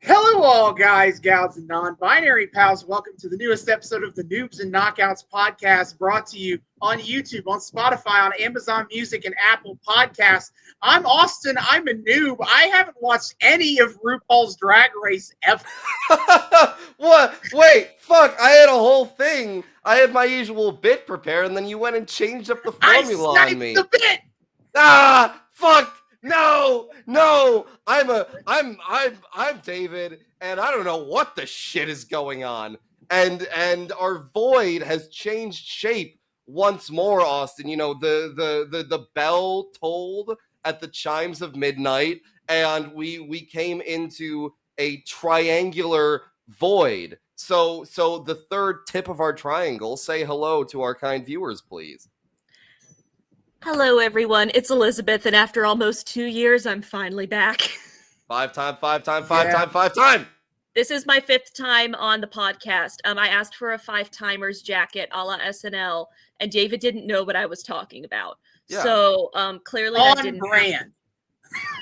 Hello, all guys, gals, and non-binary pals. Welcome to the newest episode of the Noobs and Knockouts Podcast, brought to you on YouTube, on Spotify, on Amazon Music, and Apple Podcasts. I'm Austin. I'm a noob. I haven't watched any of RuPaul's Drag Race ever. What? Wait, fuck! I had a whole thing. I had my usual bit prepared, and then you went and changed up the formula I on me. sniped the bit. Fuck! No! I'm David, and I don't know what the shit is going on. And our void has changed shape once more, Austin. You know, the bell tolled at the chimes of midnight, and we came into a triangular void. So the third tip of our triangle, say hello to our kind viewers, please. Hello, everyone. It's Elizabeth, and after almost 2 years, I'm finally back. Five time. This is my 5th time on the podcast. I asked for a 5-timers jacket a la SNL, and David didn't know what I was talking about. Yeah. So clearly that didn't brand.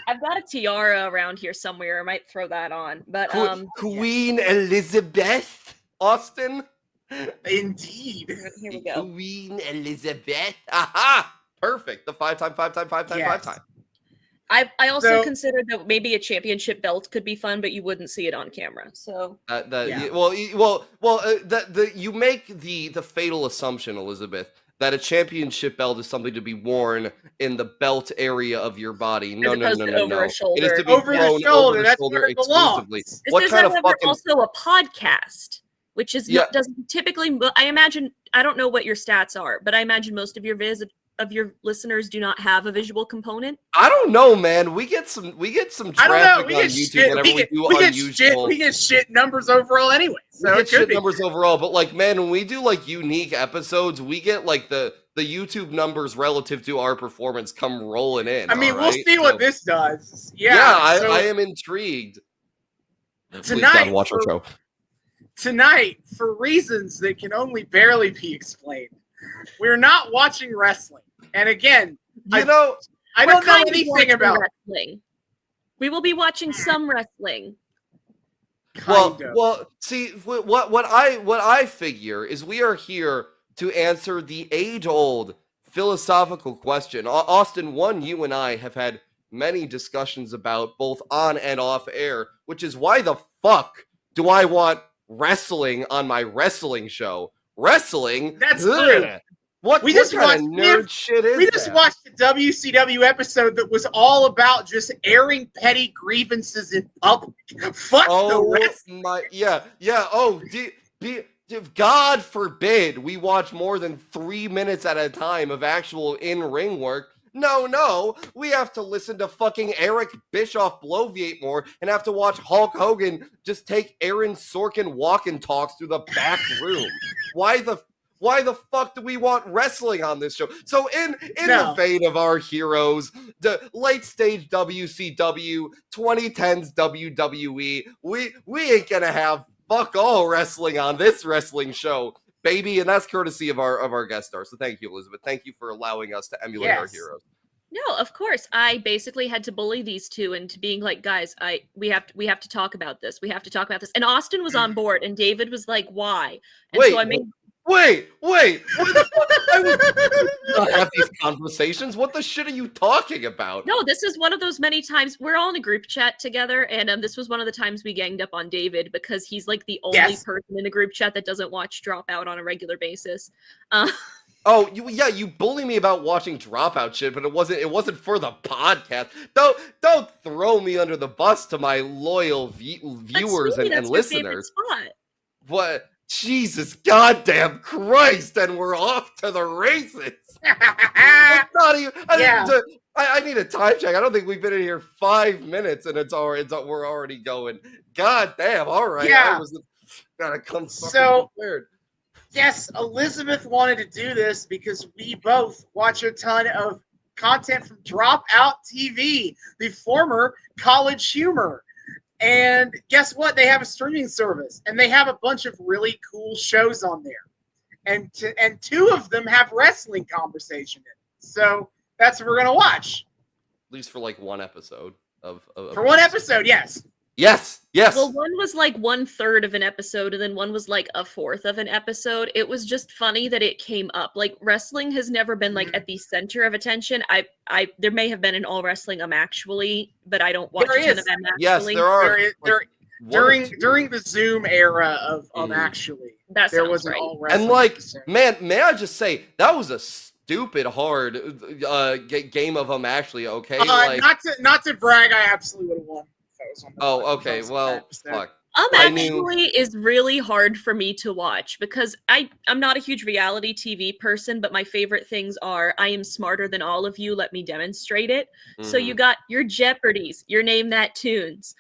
I've got a tiara around here somewhere. I might throw that on. But Queen Elizabeth, Austin. Indeed. Here we go. Queen Elizabeth. Aha! Perfect. The 5 time. I also considered that maybe a championship belt could be fun, but you wouldn't see it on camera. So you make the fatal assumption, Elizabeth, that a championship belt is something to be worn in the belt area of your body. No. Over a shoulder. It is to be Over the thrown shoulder. over the That's shoulder where it belongs. exclusively. This What is, kind of however, fucking also a podcast, which is doesn't typically. I imagine, I don't know what your stats are, but I imagine most of your listeners do not have a visual component. I don't know, man. We get some traffic on YouTube whenever we do unusual. We get shit numbers overall anyway. So we get shit numbers overall, but like, man, when we do like unique episodes, we get like the YouTube numbers relative to our performance come rolling in. I mean, we'll see what this does. I am intrigued. Tonight, watch our show. Tonight, for reasons that can only barely be explained, we're not watching wrestling. And again, I don't know anything about wrestling. We will be watching some wrestling. Well, see, what I figure is we are here to answer the age-old philosophical question. Austin, one you and I have had many discussions about both on and off air, which is why the fuck do I want wrestling on my wrestling show? Wrestling? That's true. What kind of nerd shit is that? We just watched the WCW episode that was all about just airing petty grievances in public. Fuck the wrestling. God forbid we watch more than 3 minutes at a time of actual in-ring work. No, we have to listen to fucking Eric Bischoff bloviate more and have to watch Hulk Hogan just take Aaron Sorkin walk and talks through the back room. Why the fuck do we want wrestling on this show? So in the vein of our heroes, the late stage WCW, 2010s WWE, we ain't gonna have fuck all wrestling on this wrestling show, baby, and that's courtesy of our guest star. So thank you, Elizabeth. Thank you for allowing us to emulate our heroes. No, of course. I basically had to bully these two into being like, guys, we have to talk about this. We have to talk about this. And Austin was on board, and David was like, why? And so I made. Wait! What the fuck? I would not have these conversations. What the shit are you talking about? No, this is one of those many times we're all in a group chat together, and this was one of the times we ganged up on David because he's like the only person in the group chat that doesn't watch Dropout on a regular basis. You bully me about watching Dropout shit, but it wasn't for the podcast. Don't throw me under the bus to my loyal viewers and listeners. What? Jesus goddamn Christ, and we're off to the races. Not even, I need a time check. I don't think we've been in here 5 minutes and we're already going. God damn, all right. Yeah. I was gotta come prepared. Yes, Elizabeth wanted to do this because we both watch a ton of content from Dropout TV, the former College Humor. And guess what? They have a streaming service, and they have a bunch of really cool shows on there. And two of them have wrestling conversation in it. So that's what we're going to watch. At least for like one episode. For one episode, yes. Yes. Well, one was like 1/3 of an episode, and then one was like 1/4 of an episode. It was just funny that it came up. Like, wrestling has never been like at the center of attention. There may have been an all wrestling Actually, but I don't watch a ton of Actually. Yes, there are. During the Zoom era of Actually, there was an all wrestling. And like, episode. man, may I just say that was a stupid hard game of Actually. Okay, like, not to brag, I absolutely would have won. Okay. Well, fuck. Actually is really hard for me to watch because I'm not a huge reality TV person, but my favorite things are I am smarter than all of you. Let me demonstrate it. So you got your Jeopardies, your Name That Tunes.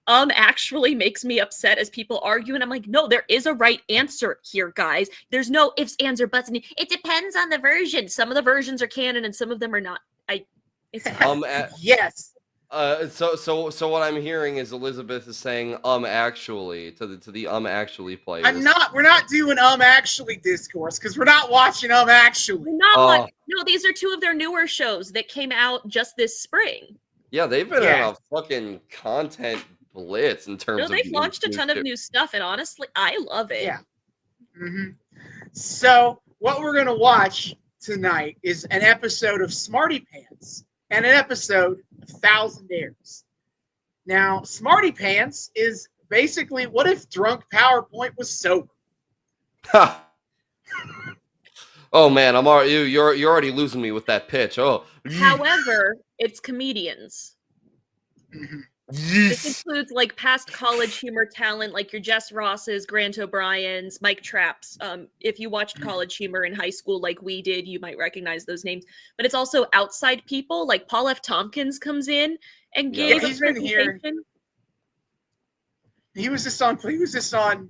Actually makes me upset as people argue, and I'm like, no, there is a right answer here, guys. There's no ifs, ands, or buts. It depends on the version. Some of the versions are canon, and some of them are not. It's yes. So what I'm hearing is Elizabeth is saying actually to the actually players. We're not doing actually discourse because we're not watching actually. We're not no, these are two of their newer shows that came out just this spring. Yeah, they've been on a fucking content blitz in terms of. No, they've launched a ton of new stuff, and honestly, I love it. Yeah. So what we're gonna watch tonight is an episode of Smartypants and an episode of Thousandaires. Now, Smartypants is basically what if Drunk PowerPoint was sober? Oh man, you're already losing me with that pitch. Oh. However, it's comedians. This includes like past college humor talent, like your Jess Rosses, Grant O'Briens, Mike Trapps. If you watched College Humor in high school like we did, you might recognize those names. But it's also outside people, like Paul F. Tompkins comes in and gives a presentation. He was just on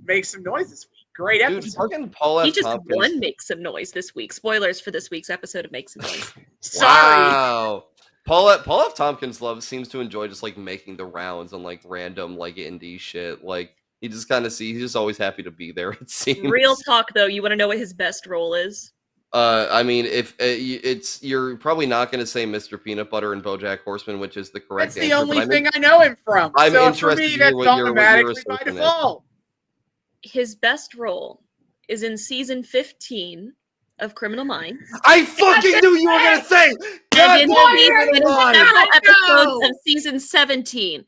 Make Some Noise this week. Great episode. Dude, fucking Paul F. He just Tompkins. won Make Some Noise this week. Spoilers for this week's episode of Make Some Noise. Sorry. Wow. Paul F. Tompkins seems to enjoy just like making the rounds on like random like indie shit. Like he just kind of he's just always happy to be there. It seems. Real talk though, you want to know what his best role is? I mean, if you're probably not going to say Mr. Peanut Butter and BoJack Horseman, which is the correct answer. That's the only thing I know him from. I'm so interested for me, to that's hear what your automatically by default. His best role is in season 15 of Criminal Minds. I fucking knew you were gonna say. And in several episodes of season 17,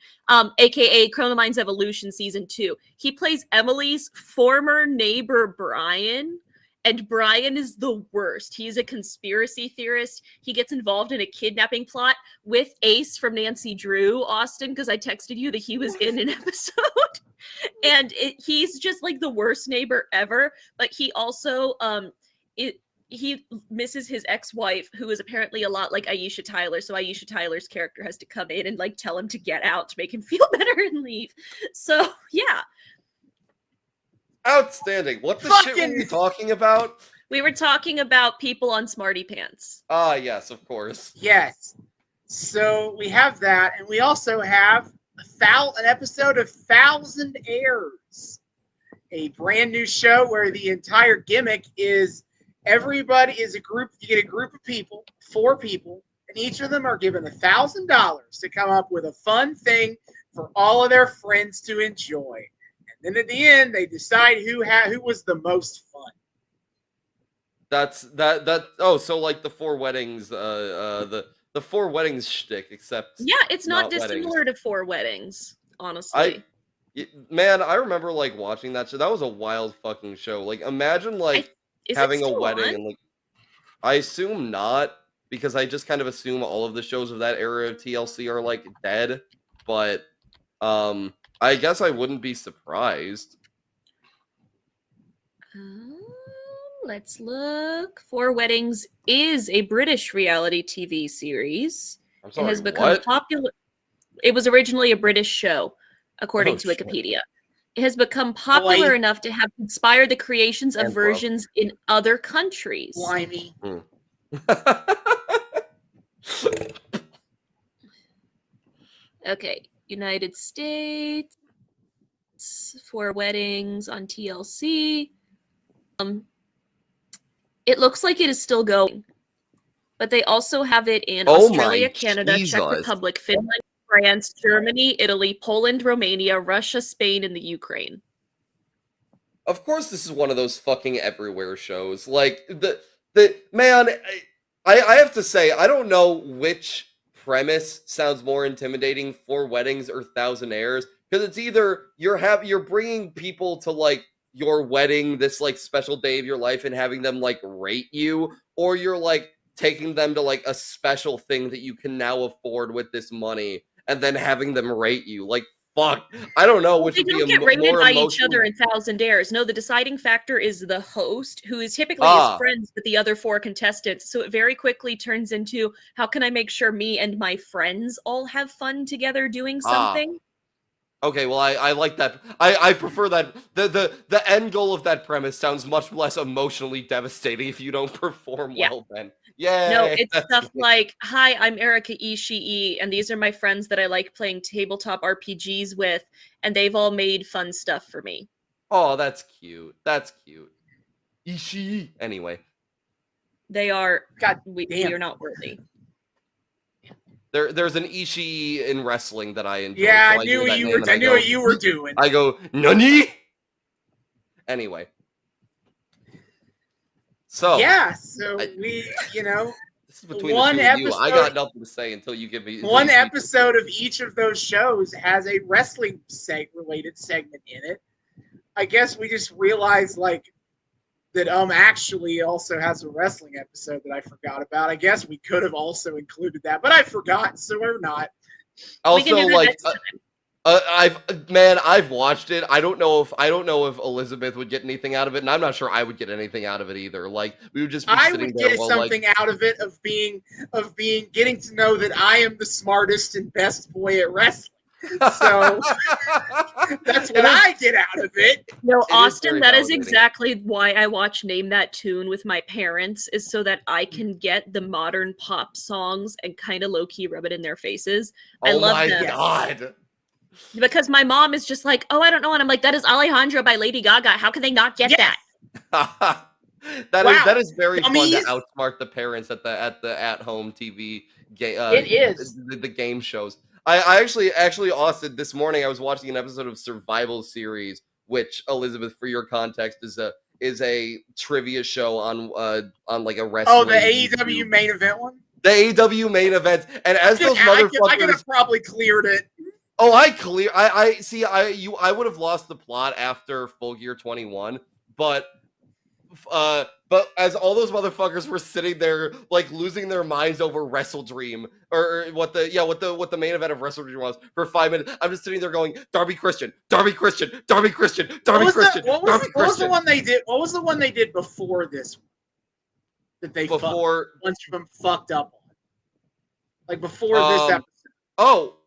aka Criminal Minds Evolution season 2. He plays Emily's former neighbor Brian, and Brian is the worst. He's a conspiracy theorist. He gets involved in a kidnapping plot with Ace from Nancy Drew, Austin, because I texted you that he was in an episode. And he's just like the worst neighbor ever. But he also he misses his ex-wife, who is apparently a lot like Aisha Tyler. So Aisha Tyler's character has to come in and like tell him to get out to make him feel better and leave. So yeah. Outstanding. What the shit were we talking about? We were talking about people on Smartypants. Ah, yes, of course. Yes. So we have that, and we also have an episode of Thousandaires, a brand new show where the entire gimmick is everybody is a group. You get a group of people, 4 people, and each of them are given $1,000 to come up with a fun thing for all of their friends to enjoy. And then at the end, they decide who was the most fun. That's that. Oh, so like the 4 weddings, the 4 weddings shtick, except it's not dissimilar weddings. to 4 weddings, honestly. Man, I remember like watching that show. That was a wild fucking show. Like, imagine like having a wedding and like. I assume not, because I just kind of assume all of the shows of that era of TLC are like dead. But I guess I wouldn't be surprised. Let's look. 4 Weddings is a British reality TV series. I'm sorry, it has become popular. It was originally a British show, according to Wikipedia. It has become popular enough to have inspired the creations of versions in other countries. Blimey. Okay, United States, 4 Weddings on TLC. It looks like it is still going, but they also have it in Australia, Canada, Czech Republic, Finland, France, Germany, Italy, Poland, Romania, Russia, Spain, and the Ukraine. Of course, this is one of those fucking everywhere shows. Like the man, I have to say, I don't know which premise sounds more intimidating for weddings or Thousandaires, because it's either you're bringing people to like your wedding, this like special day of your life, and having them like rate you, or you're like taking them to like a special thing that you can now afford with this money, and then having them rate you. Like, fuck, I don't know which They would be don't get rated more by each emotional. other in Thousandaires. No, the deciding factor is the host, who is typically is friends with the other 4 contestants. So it very quickly turns into, how can I make sure me and my friends all have fun together doing something? Okay, well, I like that. I prefer that. The end goal of that premise sounds much less emotionally devastating if you don't perform well, then. Yeah. No, it's stuff like, hi, I'm Erica Ishii, and these are my friends that I like playing tabletop RPGs with, and they've all made fun stuff for me. Oh, that's cute. That's cute. Ishii. Anyway. They are, God we damn. are not worthy. There's an Ishii in wrestling that I enjoy. Yeah, so I knew hear what that you name were. and I knew what you were doing. I go, Nani? Anyway. So. Yeah, so we, This is between one the two of you. I got episode- nothing to say until you give me one episode of each of those shows has a wrestling related segment in it. I guess we just realized that actually also has a wrestling episode that I forgot about. I guess we could have also included that, but I forgot, so we're not. Also, like, I've watched it. I don't know if Elizabeth would get anything out of it, and I'm not sure I would get anything out of it either. Like, we would just be I sitting would there get while, something out of it of getting to know that I am the smartest and best boy at wrestling. So that's what I get out of it. No, Austin, that is validating. exactly why I watch Name That Tune with my parents, is so that I can get the modern pop songs and kind of low-key rub it in their faces. I love my them. God. Because my mom is just like, oh, I don't know. And I'm like, that is Alejandro by Lady Gaga. How can they not get that? That is very Dummies. fun to outsmart the parents at the at-home TV game. It is. The game shows. I actually, Austin, this morning I was watching an episode of Survival Series, which, Elizabeth, for your context, is a trivia show on like a wrestling. Oh, the AEW main event one. The AEW main event, and as those motherfuckers, I could have probably cleared it. Oh, I see. I would have lost the plot after Full Gear 21, but as all those motherfuckers were sitting there like losing their minds over Wrestle Dream or what the main event of Wrestle Dream was for 5 minutes, I'm just sitting there going, Darby Christian, Darby Christian, Darby Christian, Darby Christian. What was the one they did? What was the one they did before this one? That they bunch of them fucked up on, like before this episode. Oh,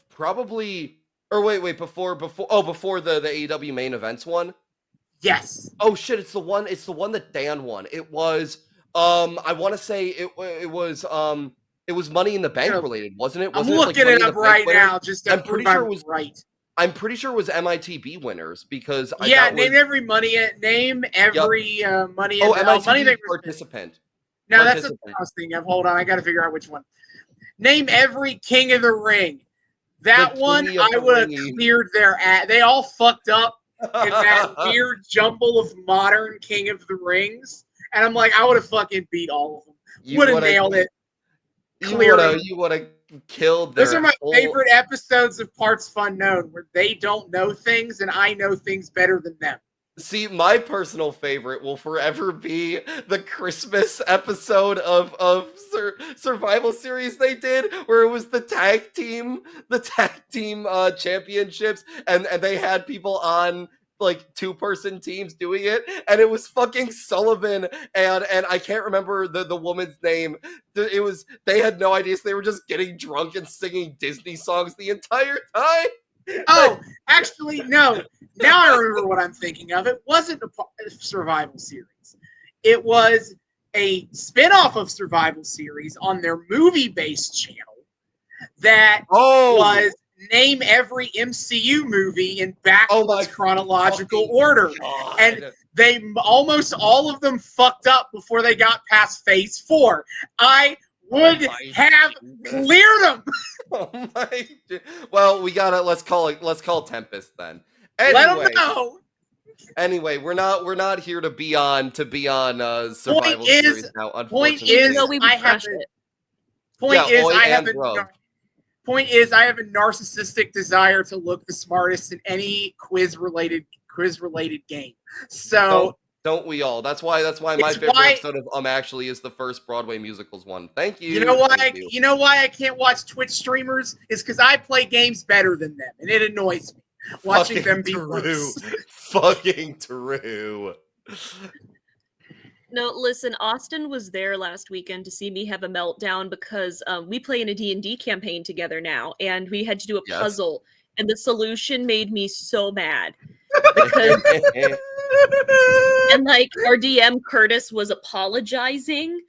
probably. Or wait, before the AEW main events one. Yes. Oh shit! It's the one that Dan won. It was I want to say it was Money in the Bank related, wasn't it? I'm looking it up right now just to prove I'm right. I'm pretty sure it was MITB winners because name every money MITB participant. No, that's what I was thinking of. Hold on, I got to figure out which one. Name every King of the Ring. That one I would have cleared their ass. They all fucked up in that weird jumble of modern King of the Rings, and I'm like, I would have fucking beat all of them. Would have nailed it. You would have killed their Those are my favorite episodes of Parts Fun Known, where they don't know things and I know things better than them. See, my personal favorite will forever be the Christmas episode of Survival Series they did, where it was the tag team championships, and they had people on like 2-person teams doing it, and it was fucking Sullivan and I can't remember the woman's name. They had no idea, so they were just getting drunk and singing Disney songs the entire time. Oh, actually, no. Now I remember what I'm thinking of. It wasn't a Survival Series. It was a spinoff of Survival Series on their movie-based channel that was name every MCU movie in backwards chronological order. God. And they almost all of them fucked up before they got past Phase 4. I would my have Jesus. cleared them. Oh my! Well, we gotta let's call Tempest then. Let Anyway, them know. anyway, we're not here to be on survival Point is- series now. point Unfortunately, is, No, we would I have crush it. it. Point Yeah, is, Oi I have and Grub. Point is, I have a narcissistic desire to look the smartest in any quiz-related game. So don't we all? That's why my It's favorite why- episode of actually is the first Broadway musicals one. Thank you. you know why? Thank you. You know why I can't watch Twitch streamers is because I play games better than them, and it annoys me watching them be true. worse. Fucking true. No, listen, Austin was there last weekend to see me have a meltdown because we play in a D&D campaign together now, and we had to do a Yes. puzzle, and the solution made me so mad. Because, and like, our DM, Curtis, was apologizing,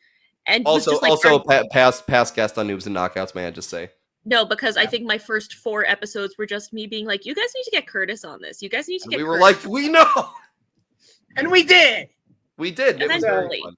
and was also, just like, also a past guest on Noobs and Knockouts, may I just say? no, because I think my first 4 episodes were just me being like, you guys need to get Curtis on this. You guys need to And get we were Curtis. like, we know. And we did. We did. It was very Eventually. fun.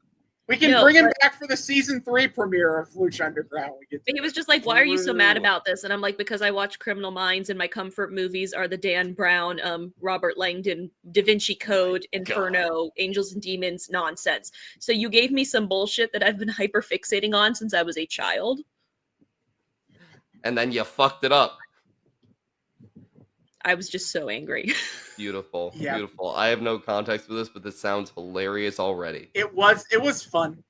We can No, bring him but- back for the season 3 premiere of Lucha Underground. We get to He was just like, why are you so mad True. about this? And I'm like, because I watch Criminal Minds and my comfort movies are the Dan Brown, Robert Langdon, Da Vinci Code, Inferno, Angels and Demons nonsense. So you gave me some bullshit that I've been hyper fixating on since I was a child. And then you fucked it up. I was just so angry. Beautiful. Yeah. Beautiful. I have no context for this, but this sounds hilarious already. It was fun.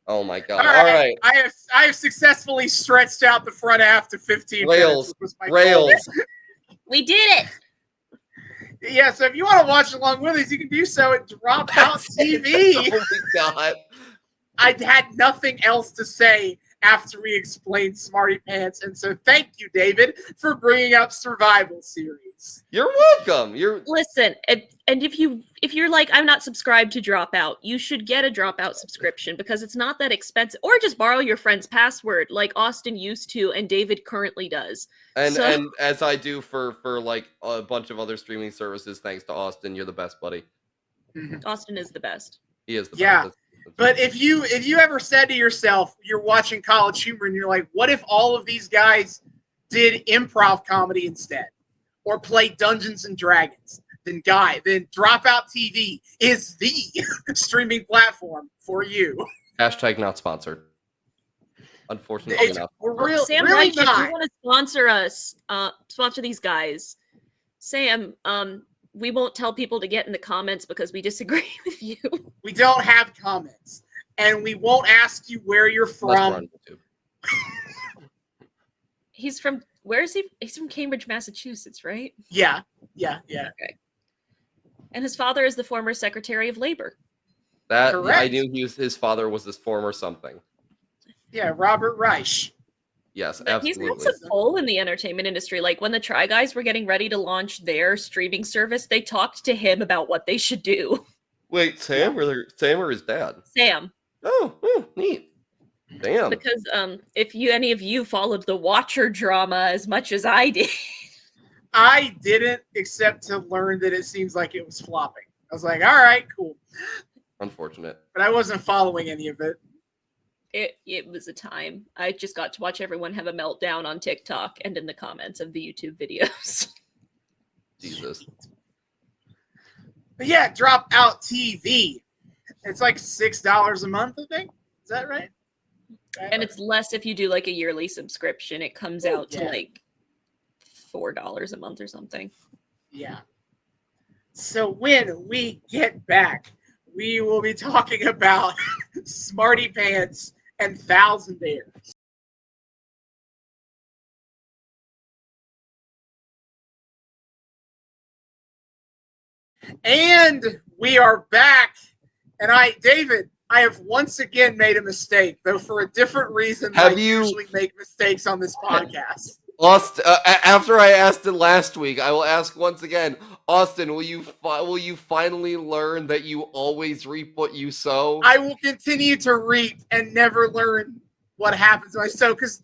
Oh my god. All All right. right. I have successfully stretched out the front half to 15 Rails. minutes. Which was my Rails. goal. We did it! Yeah, so if you want to watch along with us, you can do so at Dropout TV. Oh my god. I had nothing else to say after we explained Smartypants, and so thank you, David, for bringing up Survival Series. You're welcome. You're Listen, and if you're like, I'm not subscribed to Dropout, you should get a Dropout subscription because it's not that expensive. Or just borrow your friend's password, like Austin used to, and David currently does. and So- and as I do for like a bunch of other streaming services, thanks to Austin, you're the best, buddy. Austin is the best. He is the Yeah. best. But if you ever said to yourself, you're watching College Humor, and you're like, what if all of these guys did improv comedy instead, or played Dungeons and Dragons? Then Dropout TV is the streaming platform for you. Hashtag not sponsored. Unfortunately It's, not. we're Sam really Reich, if you not. want to sponsor us, sponsor these guys, Sam, we won't tell people to get in the comments because we disagree with you. We don't have comments, and we won't ask you where you're Unless we're from. on YouTube. He's from, where is he? He's from Cambridge, Massachusetts, right? Yeah. And his father is the former Secretary of Labor. That I Correct. knew his father was this former something. Yeah, Robert Reich. Yes, But he's absolutely. got some pull in the entertainment industry. Like when the Try Guys were getting ready to launch their streaming service, they talked to him about what they should do. Wait, Sam or his dad? Sam, Oh, neat. Damn. because if any of you followed the Watcher drama as much as I did, I didn't, except to learn that it seems like it was flopping. I was like, all right, cool. Unfortunate. But I wasn't following any of it. it was a time. I just got to watch everyone have a meltdown on TikTok and in the comments of the YouTube videos. Jesus. But yeah, Dropout TV. It's like $6 a month, I think. Is that right? And it's less if you do like a yearly subscription. It comes out to Yeah. like $4 a month or something. Yeah. So when we get back, we will be talking about Smartypants and Thousandaires. And we are back. And David, I have once again made a mistake, though for a different reason than Have I you- usually make mistakes on this podcast. Austin, after I asked it last week, I will ask once again. Austin, will you finally learn that you always reap what you sow? I will continue to reap and never learn what happens when I sow, because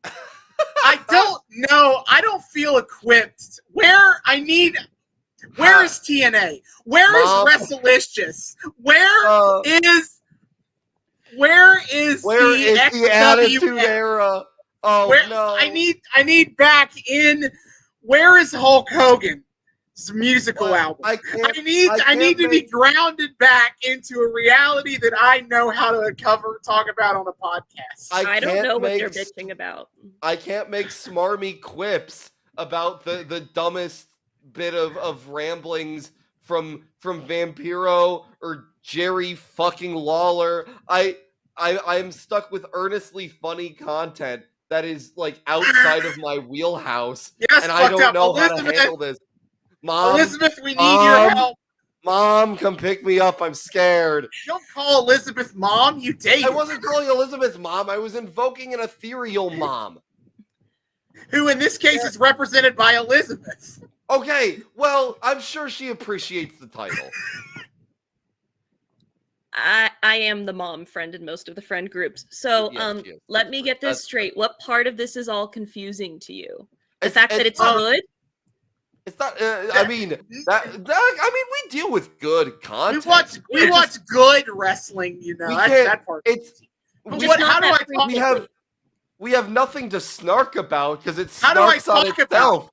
I don't know. I don't feel equipped. Where is TNA? Where is Mom. Wrestlicious? Where is Where is the Attitude XWF? Era? Oh no! I need back in. Where is Hulk Hogan's musical album? I need to be grounded back into a reality that I know how to talk about on a podcast. I don't know what they're bitching about. I can't make smarmy quips about the dumbest bit of ramblings from Vampiro or Jerry fucking Lawler. I'm stuck with earnestly funny content that is like outside of my wheelhouse, yes, and I don't know how to handle this. Mom, Elizabeth, we need your help. Mom, come pick me up. I'm scared. You don't call Elizabeth mom, you date. I wasn't calling Elizabeth mom. I was invoking an ethereal mom. Who in this case is represented by Elizabeth. Okay, well, I'm sure she appreciates the title. I am the mom friend in most of the friend groups. So let me get this straight. What part of this is all confusing to you? The fact that it's good? It's not. I mean, we deal with good content. We watch good wrestling. You know, that part. We have nothing to snark about because it's how do I talk talk about?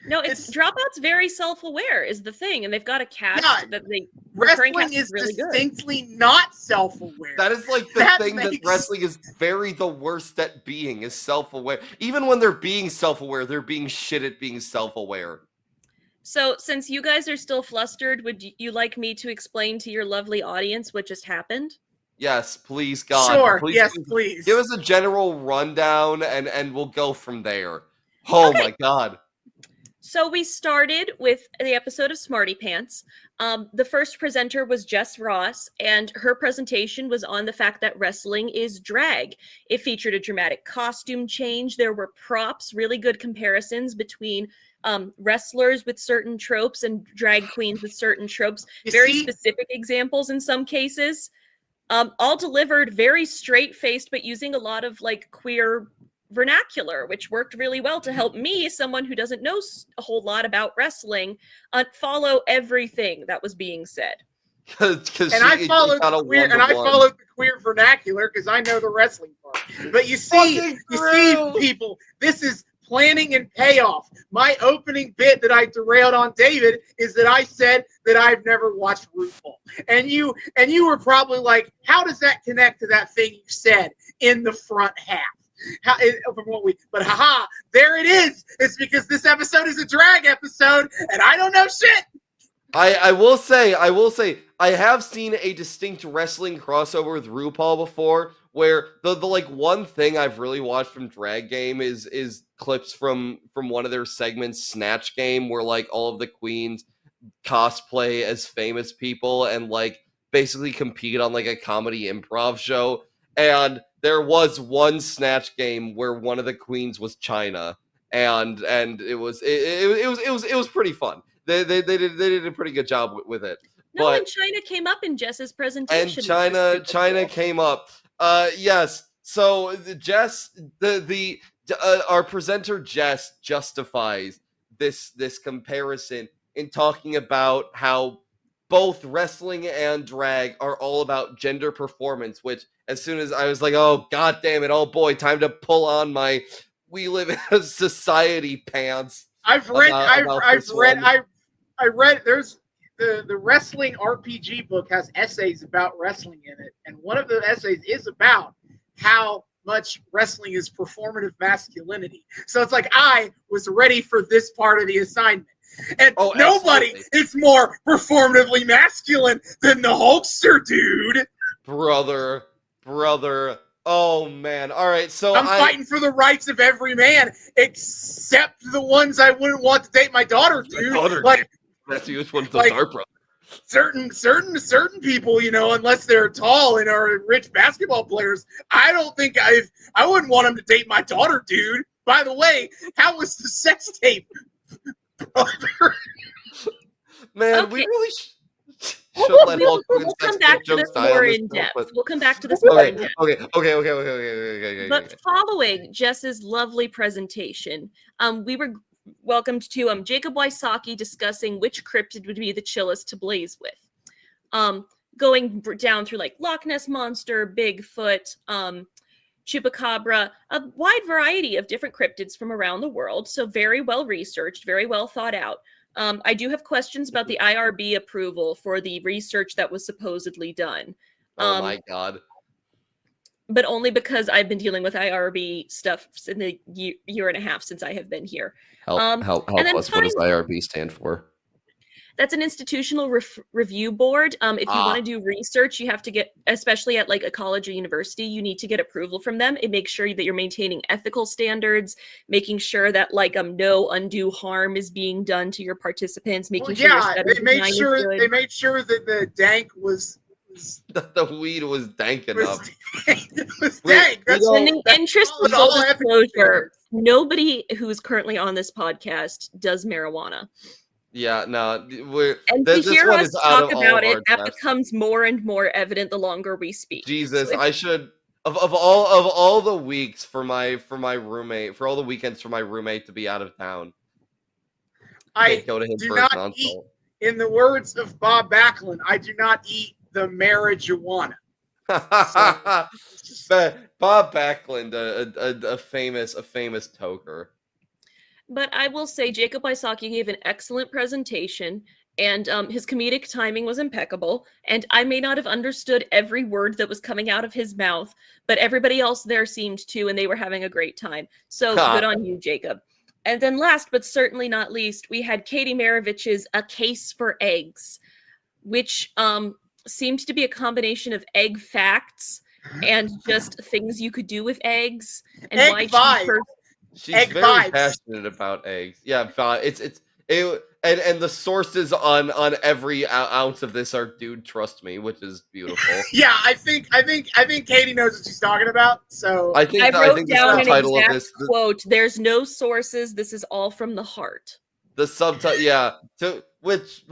No, Dropout's very self-aware is the thing, and they've got a cast that they wrestling is really distinctly good. Not self-aware. That is like the thing that wrestling is the worst at being is self-aware. Even when they're being self-aware, they're being shit at being self-aware. So, since you guys are still flustered, would you like me to explain to your lovely audience what just happened? Yes, please, God. Sure. Please. Give us a general rundown, and we'll go from there. Oh my God. So we started with the episode of Smartypants. The first presenter was Jess Ross, and her presentation was on the fact that wrestling is drag. It featured a dramatic costume change. There were props, really good comparisons between wrestlers with certain tropes and drag queens with certain tropes. Specific examples in some cases. All delivered very straight-faced, but using a lot of like queer vernacular, which worked really well to help me, someone who doesn't know a whole lot about wrestling, follow everything that was being said. I followed the queer vernacular because I know the wrestling part. But you see, people, this is planning and payoff. My opening bit that I derailed on David is that I said that I've never watched RuPaul, and you were probably like, how does that connect to that thing you said in the front half? But haha, there it is. It's because this episode is a drag episode, and I don't know shit. I will say, I have seen a distinct wrestling crossover with RuPaul before, where the like one thing I've really watched from Drag Game is clips from one of their segments, Snatch Game, where like all of the queens cosplay as famous people and like basically compete on like a comedy improv show. And there was one Snatch Game where one of the queens was China, and it was pretty fun. They did a pretty good job with it. No, and China came up in Jess's presentation. And China came up. Yes. So Jess, our presenter Jess justifies this comparison in talking about how both wrestling and drag are all about gender performance, which as soon as I was like, oh, God damn it, oh boy, time to pull on my We Live in a Society pants. I read there's the wrestling RPG book has essays about wrestling in it. And one of the essays is about how much wrestling is performative masculinity. So it's like, I was ready for this part of the assignment. And nobody is more performatively masculine than the Hulkster dude. Brother. Oh, man. All right, so I'm fighting for the rights of every man, except the ones I wouldn't want to date my daughter, dude. That's which one's the star brother. Certain people, you know, unless they're tall and are rich basketball players, I don't think I wouldn't want them to date my daughter, dude. By the way, how was the sex tape? Man, okay. we really we'll come back to this more in depth. We'll come back to this more in depth. Okay. But following Jess's lovely presentation, we were welcomed to Jacob Wysocki discussing which cryptid would be the chillest to blaze with. going down through like Loch Ness Monster, Bigfoot, Chupacabra, a wide variety of different cryptids from around the world. So very well researched, very well thought out. I do have questions about the IRB approval for the research that was supposedly done. Oh my God. But only because I've been dealing with IRB stuff in the year and a half since I have been here. Help and then us. What does IRB stand for? That's an institutional review board. If you want to do research, you have to get, especially at like a college or university, you need to get approval from them. It makes sure that you're maintaining ethical standards, making sure that like no undue harm is being done to your participants, making sure they made sure that the dank was the weed was dank enough. It was dank. In the interest of full disclosure, nobody who's currently on this podcast does marijuana. Yeah, no. And to hear us talk about it, that becomes more and more evident the longer we speak. Jesus, I should of all the weeks for my roommate, for all the weekends for my roommate to be out of town. I do not eat, in the words of Bob Backlund, I do not eat the marijuana. Bob Backlund, a famous toker. But I will say Jacob Wysocki gave an excellent presentation, and his comedic timing was impeccable. And I may not have understood every word that was coming out of his mouth, but everybody else there seemed to, and they were having a great time. So good on you, Jacob. And then last, but certainly not least, we had Katie Maravich's A Case for Eggs, which seemed to be a combination of egg facts and just things you could do with eggs. And egg why She's very passionate about eggs. Yeah, and the sources on every ounce of this are "Dude, trust me," which is beautiful. Yeah, I think Katie knows what she's talking about. So I wrote down an exact quote. There's no sources. This is all from the heart. The subtitle, yeah. Which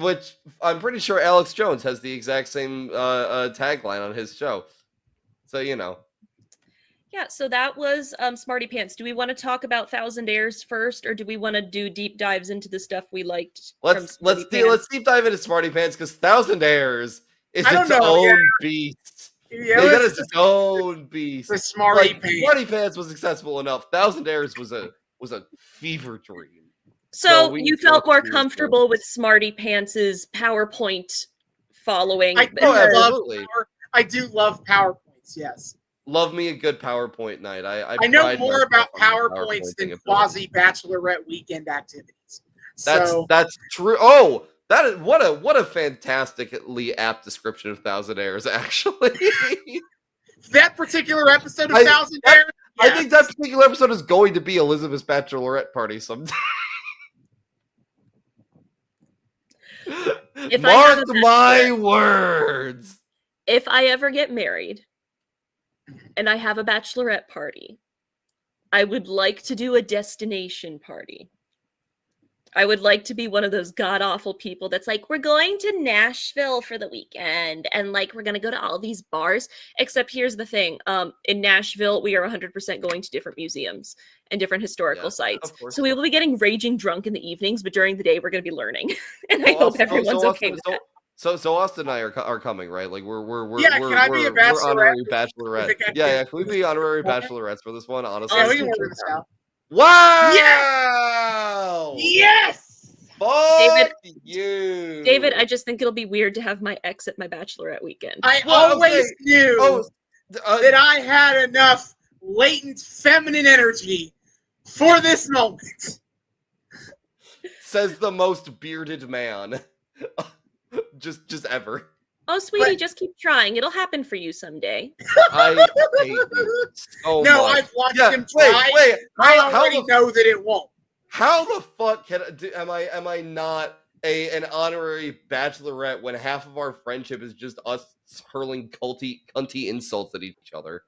I'm pretty sure Alex Jones has the exact same tagline on his show. So you know. Yeah, so that was Smartypants. Do we want to talk about Thousandaires first, or do we want to do deep dives into the stuff we liked? Let's deep dive into Smartypants because Thousandaires is its own beast. Yeah, that is its own beast. The Smartypants was successful enough. Thousandaires was a fever dream. So you felt more comfortable with Smartypants' PowerPoint following? I do love PowerPoints. Yes. Love me a good PowerPoint night. I know more about PowerPoints than quasi bachelorette weekend activities. That's true. Oh, that is what a fantastically apt description of Thousandaires. Actually, that particular episode of Thousandaires. I think that particular episode is going to be Elizabeth's bachelorette party someday. Mark my words. If I ever get married and I have a bachelorette party, I would like to do a destination party. I would like to be one of those god-awful people that's like, we're going to Nashville for the weekend, and like, we're going to go to all these bars. Except here's the thing. In Nashville, we are 100% going to different museums and different historical sites. So we will be getting raging drunk in the evenings, but during the day, we're going to be learning. And I hope everyone's okay with that. So Austin and I are coming, right? Like we're can I be a bachelorette? Honorary bachelorette. Yeah. Can we be honorary bachelorettes for this one? Honestly, we can work this out. Wow! Yes! Fuck you, David. I just think it'll be weird to have my ex at my bachelorette weekend. I always knew that I had enough latent feminine energy for this moment. Says the most bearded man. just ever. Oh, sweetie, just keep trying. It'll happen for you someday. I hate you so much. I've watched him try. Wait. I already know that it won't. How the fuck am I not an honorary bachelorette when half of our friendship is just us hurling cunty insults at each other?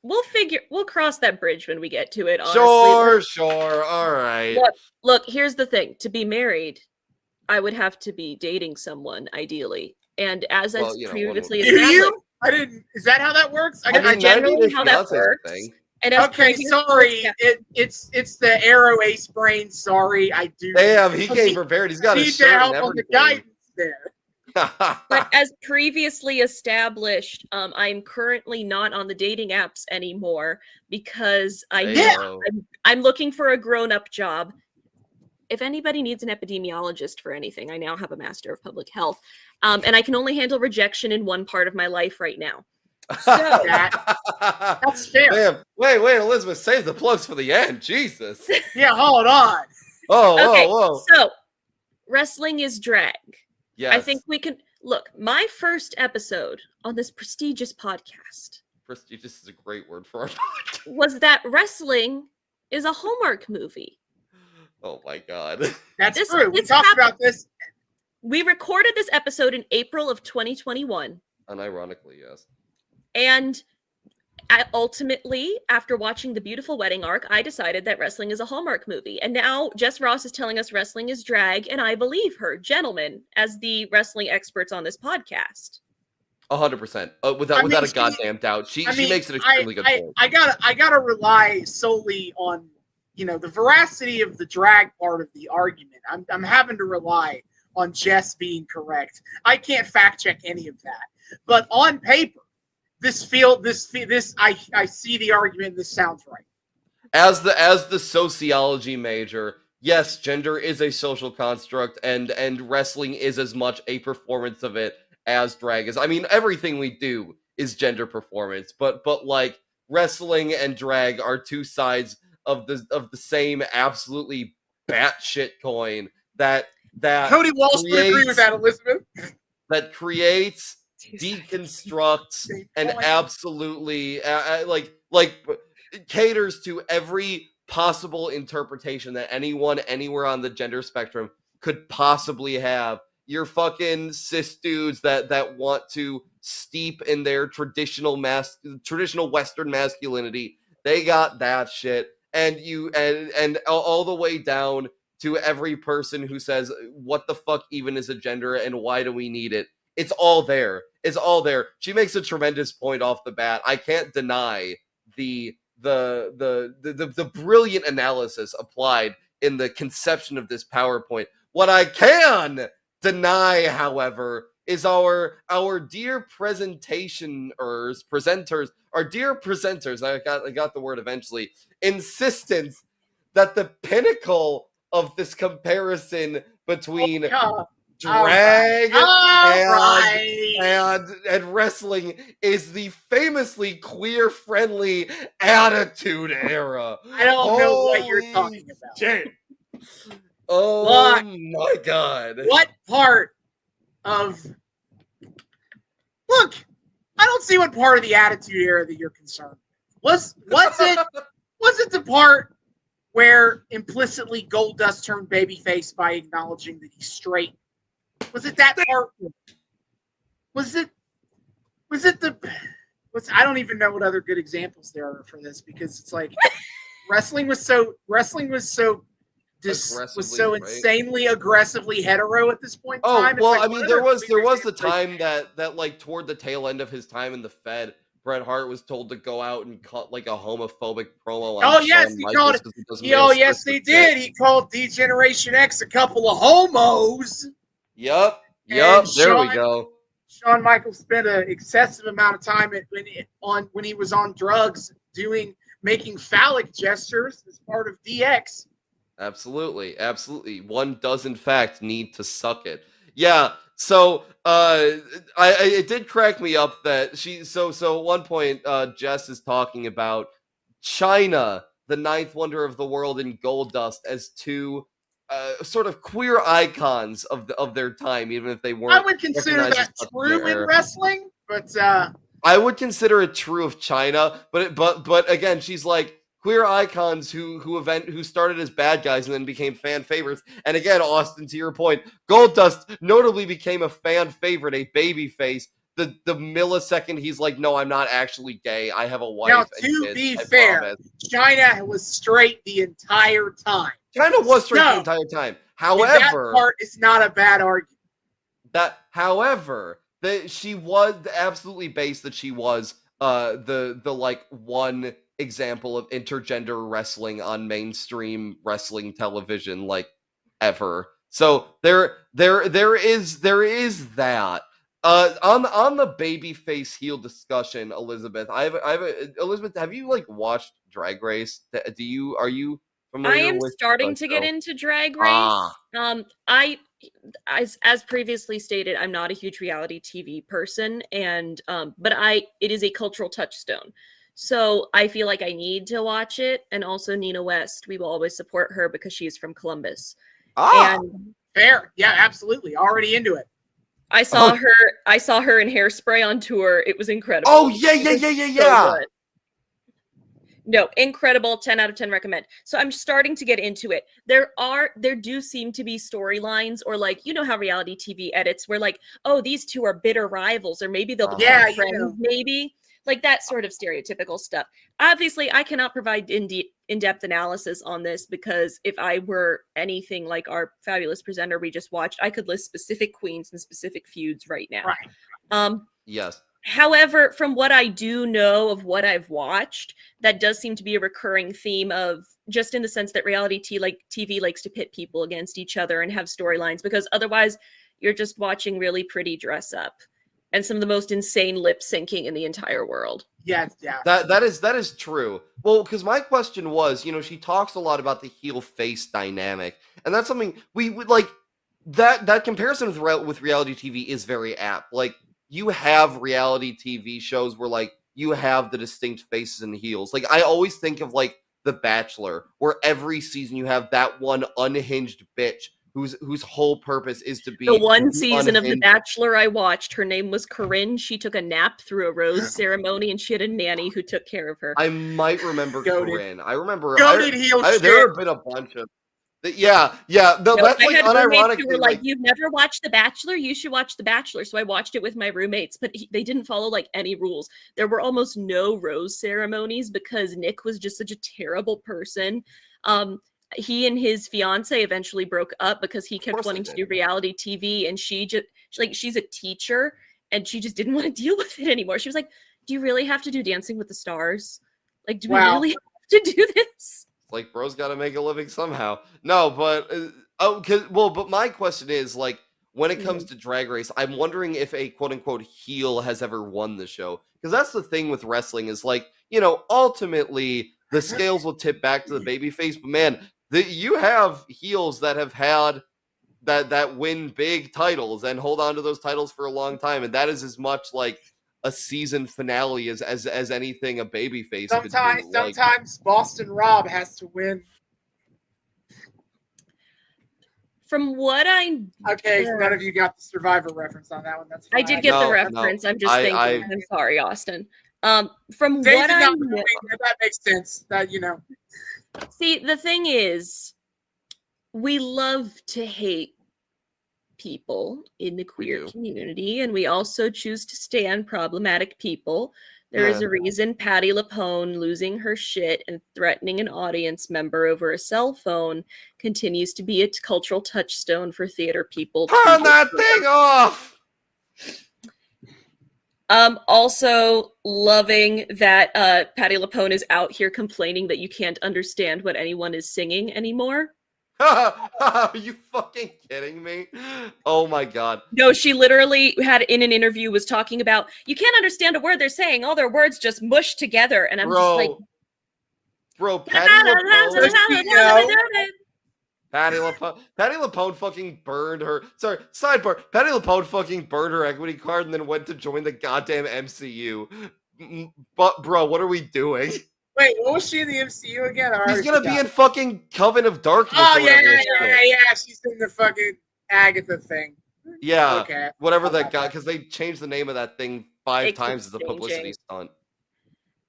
We'll cross that bridge when we get to it, honestly. Sure. All right. Look, here's the thing. To be married, I would have to be dating someone, ideally. And as I previously established... Is that how that works? That's generally how that works. And sorry. It's the Arrow Ace brain. Sorry, I do. Damn, he came prepared. He's got his shirt and everything. On the guidance there. But as previously established, I'm currently not on the dating apps anymore because I'm looking for a grown-up job. If anybody needs an epidemiologist for anything, I now have a Master of Public Health, and I can only handle rejection in one part of my life right now. So that's fair. Damn. Wait, Elizabeth, save the plugs for the end. Jesus. Yeah, hold on. Oh, okay, whoa. So wrestling is drag. Yes. I think we can look. My first episode on this prestigious podcast. Prestigious is a great word for our podcast. Was that wrestling is a Hallmark movie. Oh my god. That's true. We talked about this. We recorded this episode in April of 2021. Unironically, yes. And ultimately, after watching The Beautiful Wedding Arc, I decided that wrestling is a Hallmark movie. And now Jess Ross is telling us wrestling is drag, and I believe her, gentlemen, as the wrestling experts on this podcast. 100%. Without a goddamn doubt. She makes an extremely good point. I gotta rely solely on, the veracity of the drag part of the argument. I'm having to rely on Jess being correct. I can't fact check any of that. But on paper, I see the argument. This sounds right. As the sociology major, yes, gender is a social construct, and wrestling is as much a performance of it as drag is. I mean, everything we do is gender performance, but like wrestling and drag are two sides of the same absolutely batshit coin that Cody Walsh would agree with that, Elizabeth. That creates, deconstructs, and absolutely like caters to every possible interpretation that anyone anywhere on the gender spectrum could possibly have. Your fucking cis dudes that want to steep in their traditional Western masculinity, they got that shit. And and all the way down to every person who says, what the fuck even is a gender and why do we need it? It's all there. It's all there. She makes a tremendous point off the bat. I can't deny the brilliant analysis applied in the conception of this PowerPoint. What I can deny, however, is our dear presenters, our dear presenters, I got the word eventually, insistence that the pinnacle of this comparison between drag and wrestling is the famously queer-friendly Attitude Era. I don't know what you're talking about. Shit. Oh my god. What part of... Look, I don't see what part of the Attitude Era that you're concerned with. Was it the part where implicitly Goldust turned babyface by acknowledging that he's straight? Was it that part? I don't even know what other good examples there are for this, because it's like wrestling was so insanely aggressively hetero at this point in time. Well, I mean, there was the time that like toward the tail end of his time in the Fed, Bret Hart was told to go out and cut like a homophobic promo. He did. He called D-Generation X a couple of homos. Yep. There we go. Shawn Michaels spent an excessive amount of time when he was on drugs making phallic gestures as part of DX. Absolutely. One does in fact need to suck it. Yeah. So it did crack me up that so at one point Jess is talking about China, the ninth wonder of the world, and Goldust as two sort of queer icons of their time, even if they weren't. I would consider that true in wrestling, but I would consider it true of China. But again, she's like queer icons who started as bad guys and then became fan favorites. And again, Austin, to your point, Goldust notably became a fan favorite, a baby face. The millisecond he's like, no, I'm not actually gay. I have a wife. Now, to be fair, China was straight the entire time. China was straight the entire time. However, that part is not a bad argument. However, she was absolutely based that she was the like one example of intergender wrestling on mainstream wrestling television like ever. So there is that. On the babyface heel discussion, Elizabeth, Elizabeth, have you like watched Drag Race? Are you familiar I am with starting the to get show? into Drag Race. I, as previously stated, I'm not a huge reality TV person, and but it is a cultural touchstone. So I feel like I need to watch it, and also Nina West. We will always support her because she's from Columbus. And fair, yeah, absolutely, already into it. I saw her in Hairspray on tour. It was incredible. Oh yeah. So no, incredible. 10 out of 10 recommend. So I'm starting to get into it. There do seem to be storylines, or like, you know how reality TV edits where like, oh, these two are bitter rivals, or maybe they'll become friends, maybe. Like that sort of stereotypical stuff. Obviously, I cannot provide in-depth analysis on this, because if I were anything like our fabulous presenter we just watched, I could list specific queens and specific feuds right now. Right. Yes. However, from what I do know of what I've watched, that does seem to be a recurring theme of, just in the sense that reality TV likes to pit people against each other and have storylines, because otherwise you're just watching really pretty dress up and some of the most insane lip syncing in the entire world. Yeah. That is true. Well, because my question was, she talks a lot about the heel face dynamic, and that's something we would like. That comparison with reality TV is very apt. Like, you have reality TV shows where like you have the distinct faces and heels. Like, I always think of like The Bachelor, where every season you have that one unhinged bitch whose whole purpose is to be the one season unhinged. of The Bachelor I watched. Her name was Corinne. She took a nap through a rose ceremony, and she had a nanny who took care of her. I might remember Corinne. I remember. There have been a bunch of. Yeah. That's like unironically. Who were like, you've never watched The Bachelor? You should watch The Bachelor. So I watched it with my roommates, but they didn't follow like any rules. There were almost no rose ceremonies because Nick was just such a terrible person. He and his fiance eventually broke up because he kept wanting to do reality TV, and she's a teacher and she just didn't want to deal with it anymore. She was like, do you really have to do Dancing with the Stars? Like, do we really have to do this? Like, bro's got to make a living somehow. No, but but my question is, like, when it comes to Drag Race, I'm wondering if a quote unquote heel has ever won the show, because that's the thing with wrestling is like, ultimately the scales will tip back to the babyface, but man, you have heels that have had that win big titles and hold on to those titles for a long time, and that is as much like a season finale as anything a babyface could do. Sometimes Boston Rob has to win. From what none of you got the Survivor reference on that one. That's fine. I did get the reference. I'm just thinking. I'm sorry, Austin. From what I know, that makes sense. That See, the thing is, we love to hate people in the queer community, and we also choose to stand problematic people. There is a reason Patti LuPone losing her shit and threatening an audience member over a cell phone continues to be a cultural touchstone for theater people. Turn that thing off! Also loving that Patti LuPone is out here complaining that you can't understand what anyone is singing anymore. Are you fucking kidding me? Oh my god. No, she literally had in an interview was talking about you can't understand a word they're saying. All their words just mush together. And I'm just like, Patti LuPone fucking burned her. Sorry, sidebar. Patti LuPone fucking burned her equity card and then went to join the goddamn MCU. But bro, what are we doing? Wait, what was she in the MCU again? She's gonna be in fucking Coven of Darkness. Oh yeah. She's in the fucking Agatha thing. Yeah, okay. Whatever that got, because they changed the name of that thing 5 times as a publicity stunt.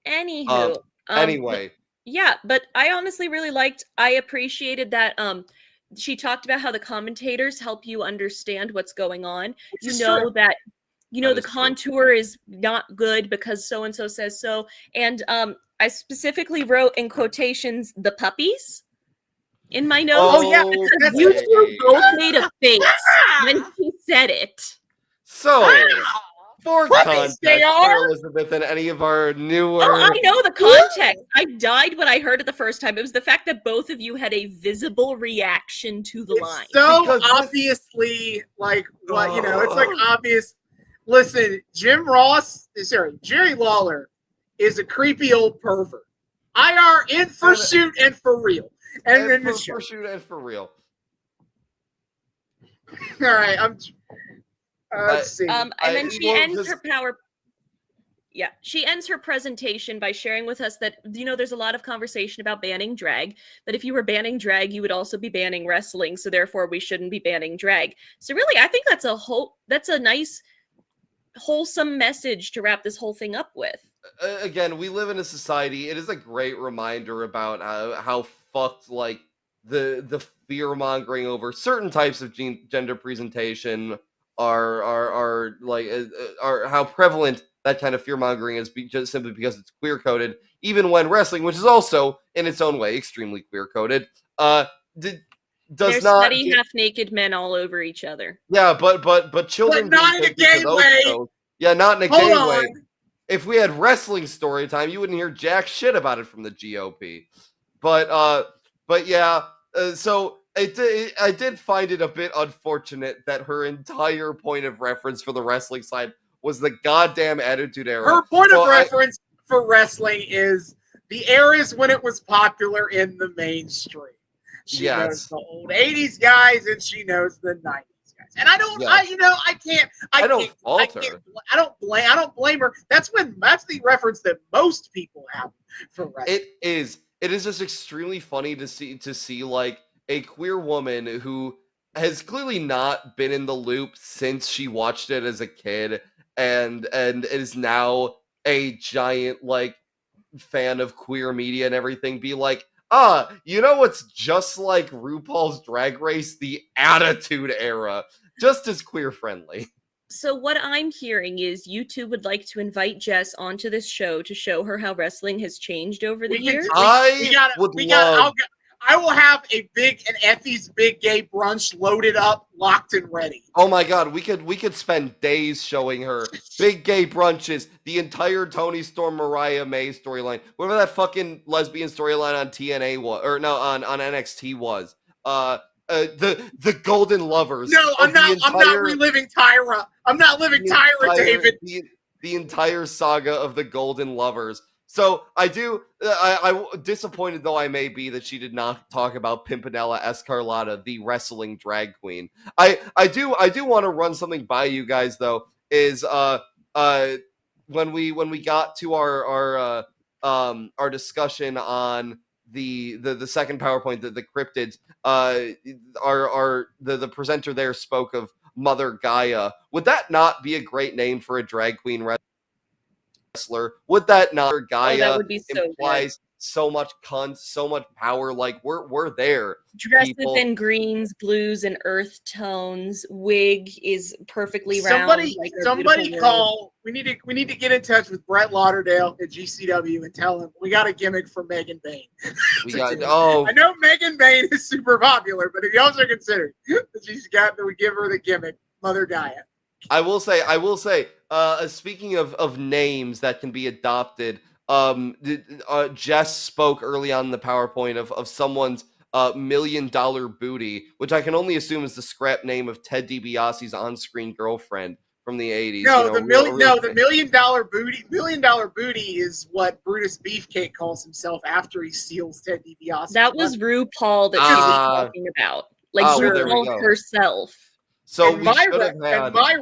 Anywho, anyway. But I honestly really I appreciated that she talked about how the commentators help you understand what's going on. The contour is not good because so and so says so. And I specifically wrote in quotations the puppies in my notes. Oh yeah, because you two both made a face when she said it. So For Puppies, context, they for are. Elizabeth and any of our newer. Oh, I know the context. I died when I heard it the first time. It was the fact that both of you had a visible reaction to the line. It's so Because this- obviously like what it's like obvious. Listen, Jerry Lawler is a creepy old pervert. IR in for shoot and for real. And in the show. For shoot and for real. All right, let's see. And then she well, ends this- her power. Yeah, she ends her presentation by sharing with us that, there's a lot of conversation about banning drag, but if you were banning drag, you would also be banning wrestling, so therefore we shouldn't be banning drag. So really, I think that's a nice, wholesome message to wrap this whole thing up with. Again, we live in a society. It is a great reminder about how fucked like the fear mongering over certain types of gender presentation are how prevalent that kind of fear mongering is, just simply because it's queer coded. Even when wrestling, which is also in its own way extremely queer coded, There's not sweaty half naked men all over each other. Yeah, but children But not being in a taken to gay those way. shows- Yeah, not in a Hold gay on. way. If we had wrestling story time, you wouldn't hear jack shit about it from the GOP. But yeah, so I did find it a bit unfortunate that her entire point of reference for the wrestling side was the goddamn Attitude Era. Her point of reference for wrestling is the eras when it was popular in the mainstream. She knows the old 80s guys and she knows the 90s guys. And I don't, I don't blame her. That's the reference that most people have for wrestling. It is just extremely funny to see like a queer woman who has clearly not been in the loop since she watched it as a kid and is now a giant like fan of queer media and everything be like, what's just like RuPaul's Drag Race, the Attitude Era, just as queer friendly. So what I'm hearing is you two would like to invite Jess onto this show to show her how wrestling has changed over the years. I will have an Effie's Big Gay Brunch loaded up, locked and ready. Oh my god, we could spend days showing her Big Gay Brunches, the entire Toni Storm Mariah May storyline, whatever that fucking lesbian storyline on TNA was, or no, on NXT was. The Golden Lovers. No, I'm not reliving Tyra. I'm not living Tyra, David. The entire saga of the Golden Lovers. So I disappointed though I may be that she did not talk about Pimpinella Escarlata, the wrestling drag queen. I do want to run something by you guys though. Is when we got to our discussion on the second PowerPoint, the cryptids, the presenter there spoke of Mother Gaia. Would that not be a great name for a drag queen wrestler? Would that not? Gaia that would be so implies so much cunt, so much power. Like we're there. Dresses in greens, blues, and earth tones. Wig is perfectly round. Somebody call. We need to get in touch with Brett Lauderdale at GCW and tell him we got a gimmick for Megan Bain. I know Megan Bain is super popular, but if you also consider that we give her the gimmick, Mother Gaia. I will say, speaking of names that can be adopted, Jess spoke early on in the PowerPoint of someone's $1 million booty, which I can only assume is the scrap name of Ted DiBiase's on-screen girlfriend from the 80s. No, the $1 million booty. $1 million booty is what Brutus Beefcake calls himself after he steals Ted DiBiase. That was RuPaul that she was talking about, like RuPaul herself. So my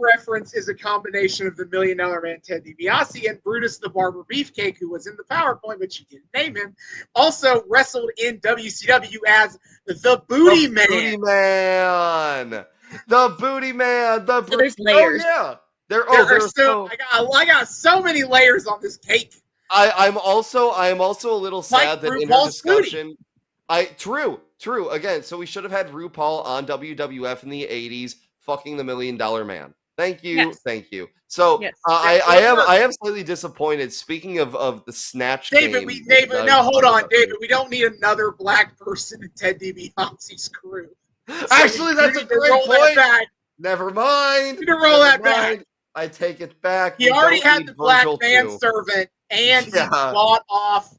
reference is a combination of the $1 Million Man Ted DiBiase and Brutus the Barber Beefcake, who was in the PowerPoint, but you didn't name him. Also wrestled in WCW as the Booty Man. The Booty Man. So there's layers. Oh yeah. I got so many layers on this cake. I am also a little sad that in her discussion. True. Again, so we should have had RuPaul on WWF in the 80s. Fucking the $1 Million Man. Thank you. Yes. Thank you. So yes. I am slightly disappointed. Speaking of the snatch David, game. Hold on, David. We don't need another black person in Ted DiBiase's crew. Actually, that's a great point. Never mind. You need to roll that back. I take it back. He We already don't had need the black Virgil manservant, and he Yeah. bought off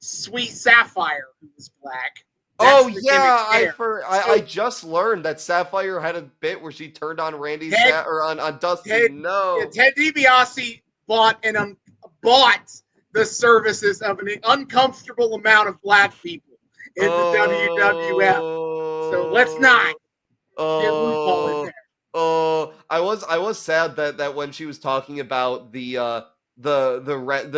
Sweet Sapphire, who was black. Oh the yeah, gimmick there. I just learned that Sapphire had a bit where she turned on Randy or on Dusty. Ted, No, Ted DiBiase bought the services of an uncomfortable amount of black people in the WWF. So let's not get loophole in there. Oh, I was sad that when she was talking about the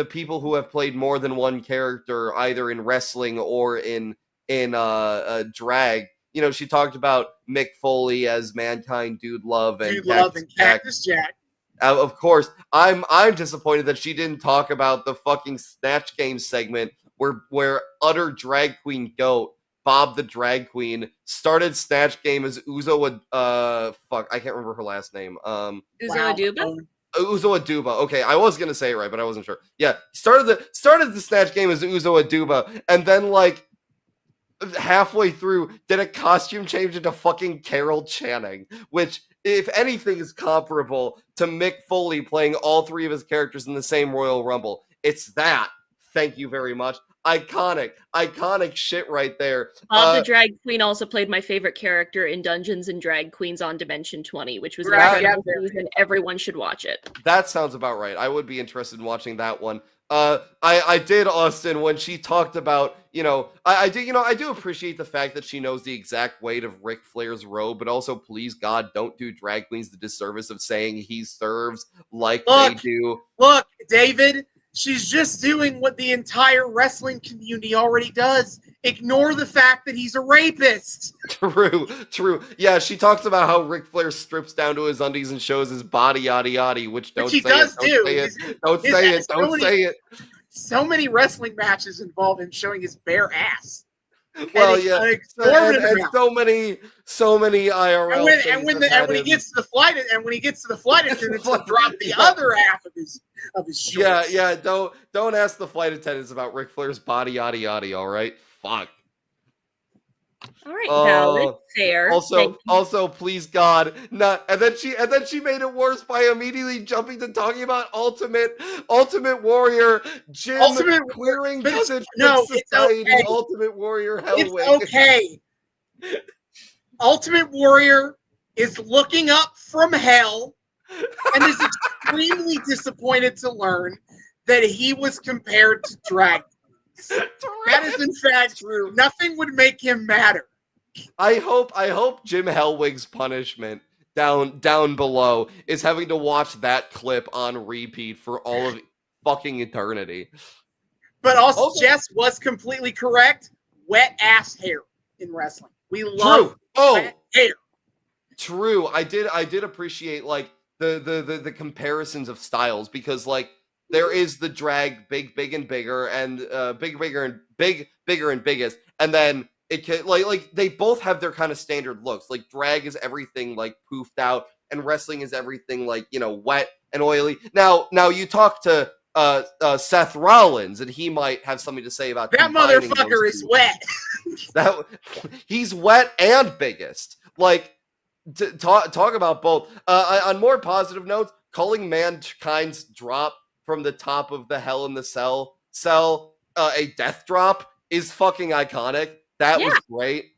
people who have played more than one character either in wrestling or in drag, you know, she talked about Mick Foley as Mankind, Dude Love, and Cactus Jack. Of course, I'm disappointed that she didn't talk about the fucking Snatch Game segment where utter drag queen goat Bob the Drag Queen started Snatch Game as Uzo. I can't remember her last name. Uzo Aduba. Uzo Aduba. Okay, I was gonna say it right, but I wasn't sure. Yeah, started the Snatch Game as Uzo Aduba, and then like halfway through did a costume change into fucking Carol Channing, which, if anything, is comparable to Mick Foley playing all three of his characters in the same Royal Rumble. It's that. Thank you very much. Iconic shit right there. Bob the Drag Queen also played my favorite character in Dungeons and Drag Queens on Dimension 20, which was an incredible season. Everyone should watch it. That sounds about right. I would be interested in watching that one. I did, Austin, when she talked about, you know, I do appreciate the fact that she knows the exact weight of Ric Flair's robe, but also, please God, don't do drag queens the disservice of saying he serves like they do. Look, David, she's just doing what the entire wrestling community already does. Ignore the fact that he's a rapist. True. Yeah, she talks about how Ric Flair strips down to his undies and shows his body, yada, which don't say it. Don't say it. So many wrestling matches involve him showing his bare ass. Well, yeah, and so many IRL. And when he gets to the flight attendants, he'll drop the other half of his shorts. Yeah. Don't ask the flight attendants about Ric Flair's body, yada. All right, fuck. All right, valid, fair. Also, please God, not. And then she made it worse by immediately jumping to talking about Ultimate Warrior, Jim queering Society, it's okay. Ultimate Warrior Hellwig. It's okay. Ultimate Warrior is looking up from hell and is extremely disappointed to learn that he was compared to drag. That is in fact true. Nothing would make him madder. I hope Jim Hellwig's punishment down below is having to watch that clip on repeat for all of fucking eternity. But also Jess was completely correct. Wet ass hair in wrestling. We love wet hair. True. I did appreciate like the comparisons of styles, because like there is the drag big and bigger and bigger and biggest, and then it can like they both have their kind of standard looks. Like drag is everything like poofed out, and wrestling is everything like, you know, wet and oily. Now you talk to Seth Rollins, and he might have something to say about that. Motherfucker is wet. He's wet and biggest. Like, talk about both. On more positive notes, calling Mankind's drop from the top of the Hell in the Cell a death drop is fucking iconic. That was great.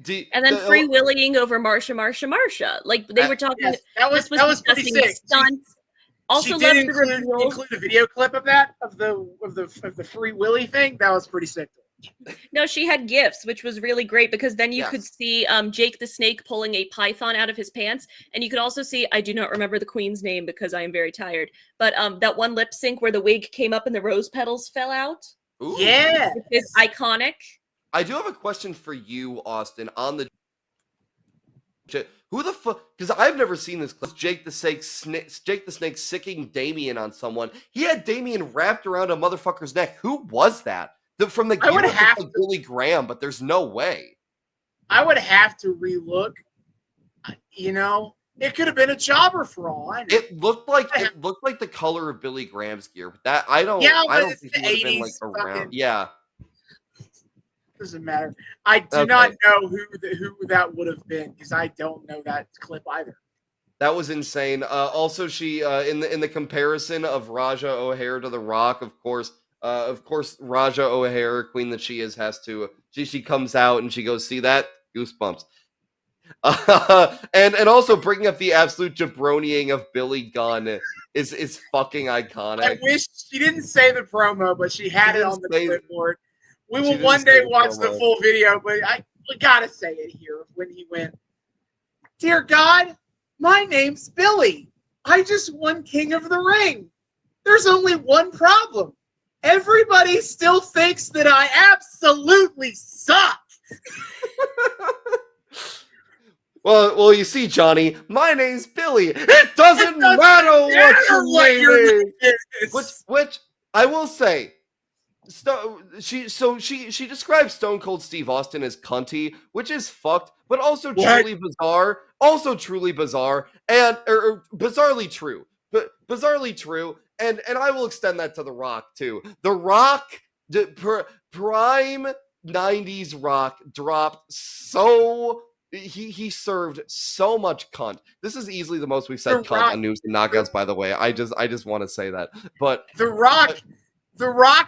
And then freewheeling over Marsha. Like they were talking. Yes, that was pretty sick. Stunts. Also, she did include a video clip of that of the Free Willy thing. That was pretty sick. No, she had gifts, which was really great, because then you could see Jake the Snake pulling a python out of his pants, and you could also see, I do not remember the queen's name because I am very tired, but that one lip sync where the wig came up and the rose petals fell out. Ooh. Yeah, it's iconic. I do have a question for you, Austin, on the who the fuck, because I've never seen this. Jake the Snake sicking Damien on someone. He had Damien wrapped around a motherfucker's neck. Who was that? From the I would have like Billy Graham, but there's no way. I would have to relook. You know, it could have been a jobber for all I know. It looked like the color of Billy Graham's gear, but that I don't think he would have been like around. Yeah. Doesn't matter. I do not know who that would have been, because I don't know that clip either. That was insane. Also, she in the comparison of Raja O'Hare to The Rock, of course, Raja O'Hare, queen that she is, has to. She comes out and she goes, "See that? Goosebumps." And also bringing up the absolute jabroniing of Billy Gunn is fucking iconic. I wish she didn't say the promo, but she had it on the clipboard. We will one day watch the full video, but I gotta say it here when he went, "Dear God, my name's Billy. I just won King of the Ring. There's only one problem. Everybody still thinks that I absolutely suck." Well, you see, Johnny, my name's Billy. It doesn't matter what your name is. Which I will say, she describes Stone Cold Steve Austin as cunty, which is fucked, but also truly bizarre. Also truly bizarre, and bizarrely true. But bizarrely true, and I will extend that to The Rock too. The Rock, prime 90s Rock, dropped so. He served so much cunt. This is easily the most we've said cunt on Noobs and Knockouts, by the way. I just want to say that. But The Rock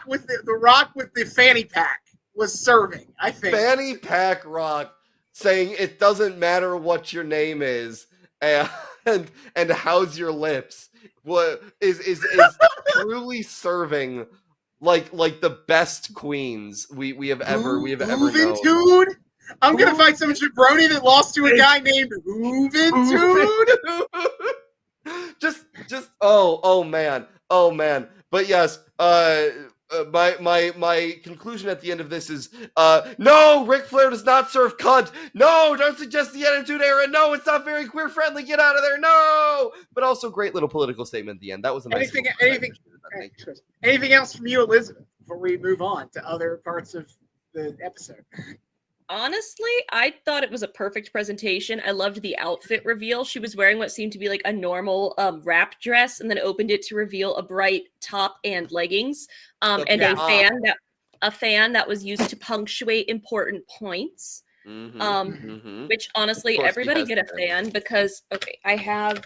with the fanny pack was serving, I think. Fanny pack Rock saying it doesn't matter what your name is and how's your lips. What is truly serving like the best queens we have ever known. I'm gonna find some jabroni that lost to a guy named Juventude. just oh man. But yes, my conclusion at the end of this is no, Ric Flair does not serve cunt. No, don't suggest the Attitude Era. No, it's not very queer friendly. Get out of there. No. But also great little political statement at the end. That was a nice anything else from you, Elizabeth, before we move on to other parts of the episode? Honestly, I thought it was a perfect presentation. I loved the outfit reveal. She was wearing what seemed to be like a normal wrap dress, and then opened it to reveal a bright top and leggings, and a fan that was used to punctuate important points. Which honestly, everybody get a fan, because I have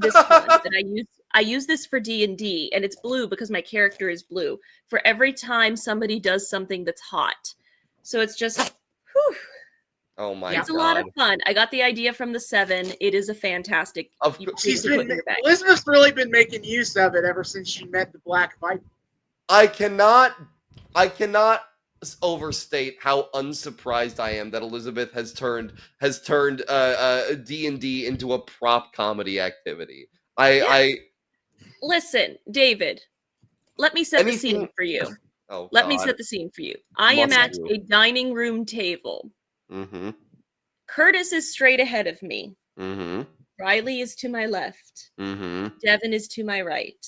this one that I use this for D&D, and it's blue because my character is blue for every time somebody does something that's hot. So it's just. Whew. Oh my god. It's a lot of fun. I got the idea from the 7. It is a fantastic. Elizabeth's really been making use of it ever since she met the Black Viper. I cannot overstate how unsurprised I am that Elizabeth has turned D&D into a prop comedy activity. Listen, David, let me set the scene for you. Let me set the scene for you. I am at a dining room table. Curtis is straight ahead of me. Riley is to my left. Devin is to my right.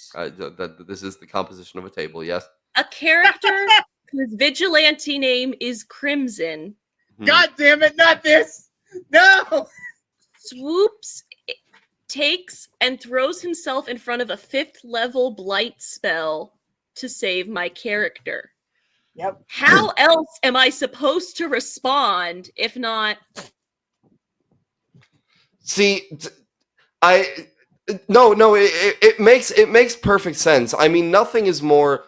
This is the composition of a table, yes. A character whose vigilante name is Crimson. God damn it, not this! No! Swoops, takes, and throws himself in front of a 5th level blight spell to save my character. Yep. How else am I supposed to respond if not? See, it makes perfect sense. I mean, nothing is more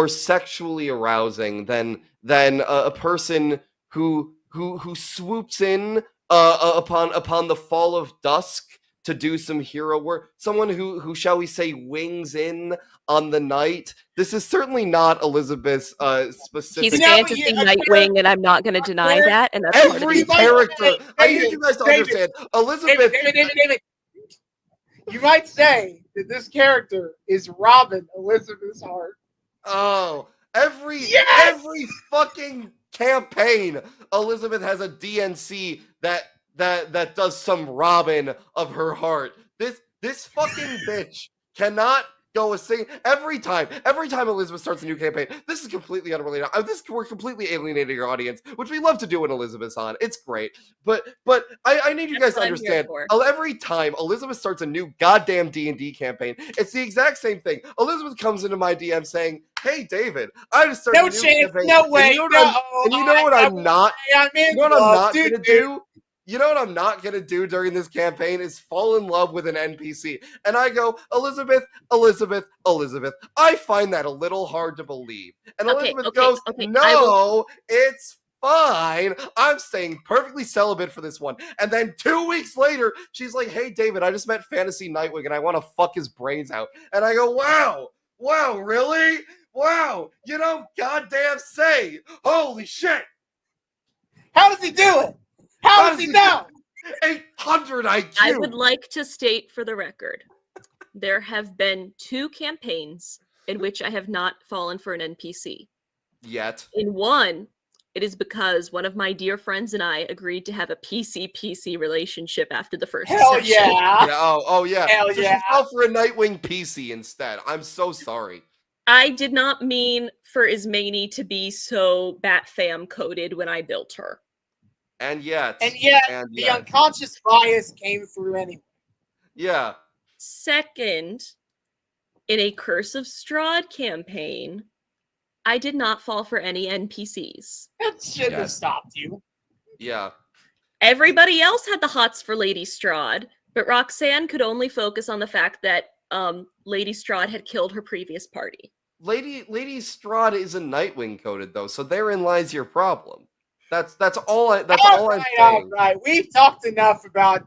sexually arousing than a person who swoops in upon the fall of dusk to do some hero work. Someone who shall we say wings in on the night. This is certainly not Elizabeth's specific. He's fantasy Nightwing, and I'm not going to deny that. And that's every character. I need you guys to understand. Elizabeth. David. You might say that this character is Robin, Elizabeth's heart. Oh, every fucking campaign, Elizabeth has a DNC that does some Robin of her heart. This fucking bitch cannot go a single. Every time Elizabeth starts a new campaign, this is completely unrelated. We're completely alienating our audience, which we love to do when Elizabeth's on. It's great, but I need you guys to understand. Every time Elizabeth starts a new goddamn D&D campaign, it's the exact same thing. Elizabeth comes into my DM saying, "Hey David, I just started a new campaign." No way. And you know what I'm not gonna do? you know what I'm not going to do during this campaign is fall in love with an NPC. And I go, Elizabeth, Elizabeth, Elizabeth. I find that a little hard to believe. And Elizabeth goes, no, it's fine. I'm staying perfectly celibate for this one. And then 2 weeks later, she's like, hey, David, I just met Fantasy Nightwing and I want to fuck his brains out. And I go, wow, really? Wow, you don't goddamn say. Holy shit. How does he do it? How does he know? 800 IQ. I would like to state for the record, there have been 2 campaigns in which I have not fallen for an NPC. Yet. In one, it is because one of my dear friends and I agreed to have a PC relationship after the first Hell session. yeah. Oh yeah. Hell so yeah. she fell for a Nightwing PC instead. I'm so sorry. I did not mean for Ismani to be so Bat-Fam coded when I built her. And yet, the unconscious bias came through anyway. Yeah. Second, in a Curse of Strahd campaign, I did not fall for any NPCs. That shouldn't have stopped you. Yeah. Everybody else had the hots for Lady Strahd, but Roxanne could only focus on the fact that Lady Strahd had killed her previous party. Lady Strahd is a Nightwing coded though, so therein lies your problem. That's all I'm saying. All right. We've talked enough about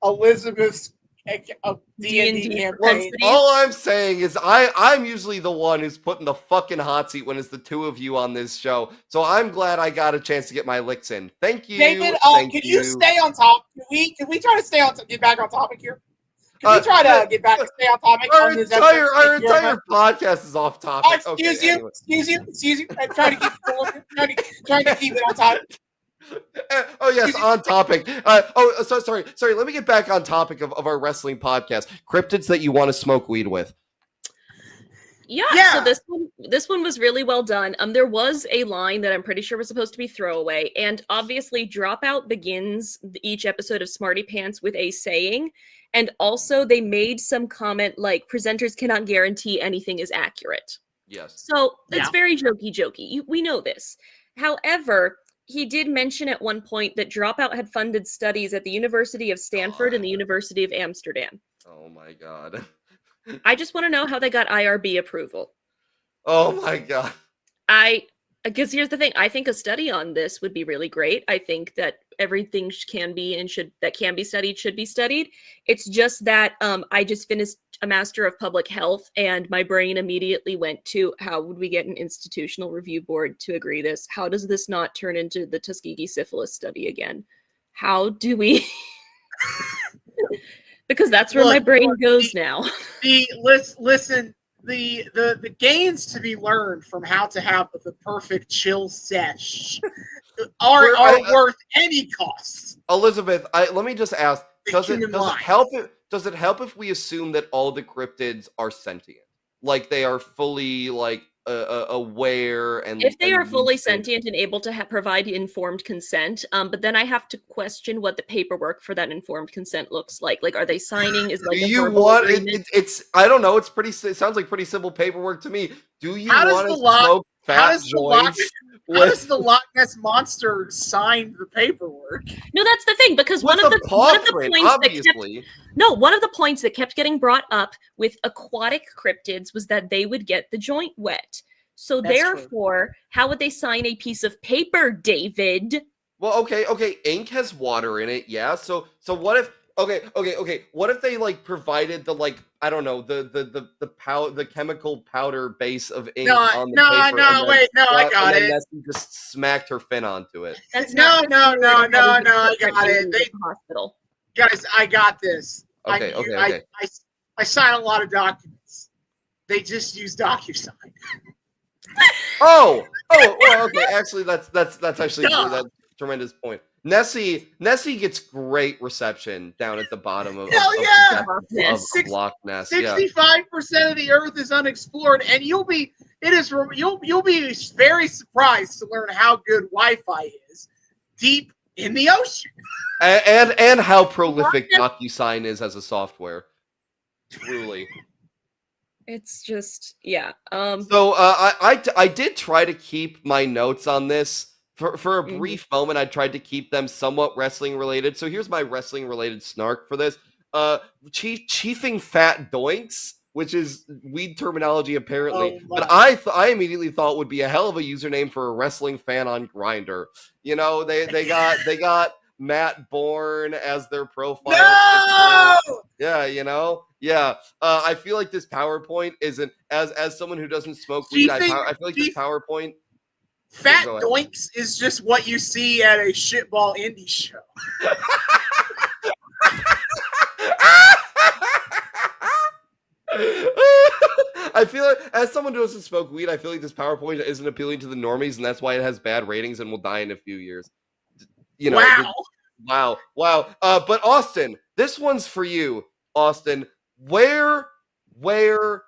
Elizabeth's D&D campaign. All I'm saying is I'm usually the one who's put in the fucking hot seat when it's the two of you on this show. So I'm glad I got a chance to get my licks in. Thank you. David, can you stay on top? Can we try to get back on topic here? Can we try to get back and stay on topic on this episode? Our entire podcast is off topic. Excuse you. I'm trying to keep it on topic. Oh yes, on topic. Sorry. Let me get back on topic of our wrestling podcast. Cryptids that you want to smoke weed with. Yeah. So this one was really well done. There was a line that I'm pretty sure was supposed to be throwaway, and obviously Dropout begins each episode of Smartypants with a saying, and also they made some comment like presenters cannot guarantee anything is accurate. Yes. So it's very jokey. We know this. However, he did mention at one point that Dropout had funded studies at the University of Stanford and the University of Amsterdam. Oh my god. I just want to know how they got IRB approval. Oh my god. Because here's the thing. I think a study on this would be really great. I think that everything can be studied should be studied. It's just that I just finished a Master of Public Health and my brain immediately went to how would we get an institutional review board to agree this? How does this not turn into the Tuskegee syphilis study again? How do we... Because that's where my brain goes now. Listen, the gains to be learned from how to have the perfect chill sesh are worth any cost. Elizabeth, let me just ask: does it help if we assume that all the cryptids are sentient, like they are fully aware and if they are fully sentient and able to provide informed consent, but then I have to question what the paperwork for that informed consent looks like. Like, are they signing? Is like do you want it? It's I don't know. It sounds like pretty simple paperwork to me. Do you want to smoke fat joints? How does the Loch Ness Monster sign the paperwork? No, that's the thing, because one of the points that kept getting brought up with aquatic cryptids was that they would get the joint wet. So therefore, how would they sign a piece of paper, David? Well, okay. Ink has water in it, yeah. So what if? Okay. What if they provided the I don't know the chemical powder base of ink on the paper? I got it. Nessie just smacked her fin onto it. That's no, I got it. Hospital. Guys, I got this. Okay. I sign a lot of documents. They just use DocuSign. Well, okay. Actually, that's actually that's a tremendous point. Nessie gets great reception down at the bottom of Loch Ness. 65% of the Earth is unexplored, and you'll be very surprised to learn how good Wi-Fi is deep in the ocean. And how prolific DocuSign is as a software. Truly. It's just So I did try to keep my notes on this For a brief moment, I tried to keep them somewhat wrestling related. So here's my wrestling related snark for this. Chiefing fat doinks, which is weed terminology apparently, but I immediately thought would be a hell of a username for a wrestling fan on Grindr. You know, they got Matt Bourne as their profile. No! Yeah, you know, yeah. I feel like this PowerPoint isn't as someone who doesn't smoke weed. I feel like this PowerPoint. Fat doinks is just what you see at a shitball indie show. I feel like, as someone who doesn't smoke weed, I feel like this PowerPoint isn't appealing to the normies, and that's why it has bad ratings and will die in a few years. You know, wow. But Austin, this one's for you, Austin. Where the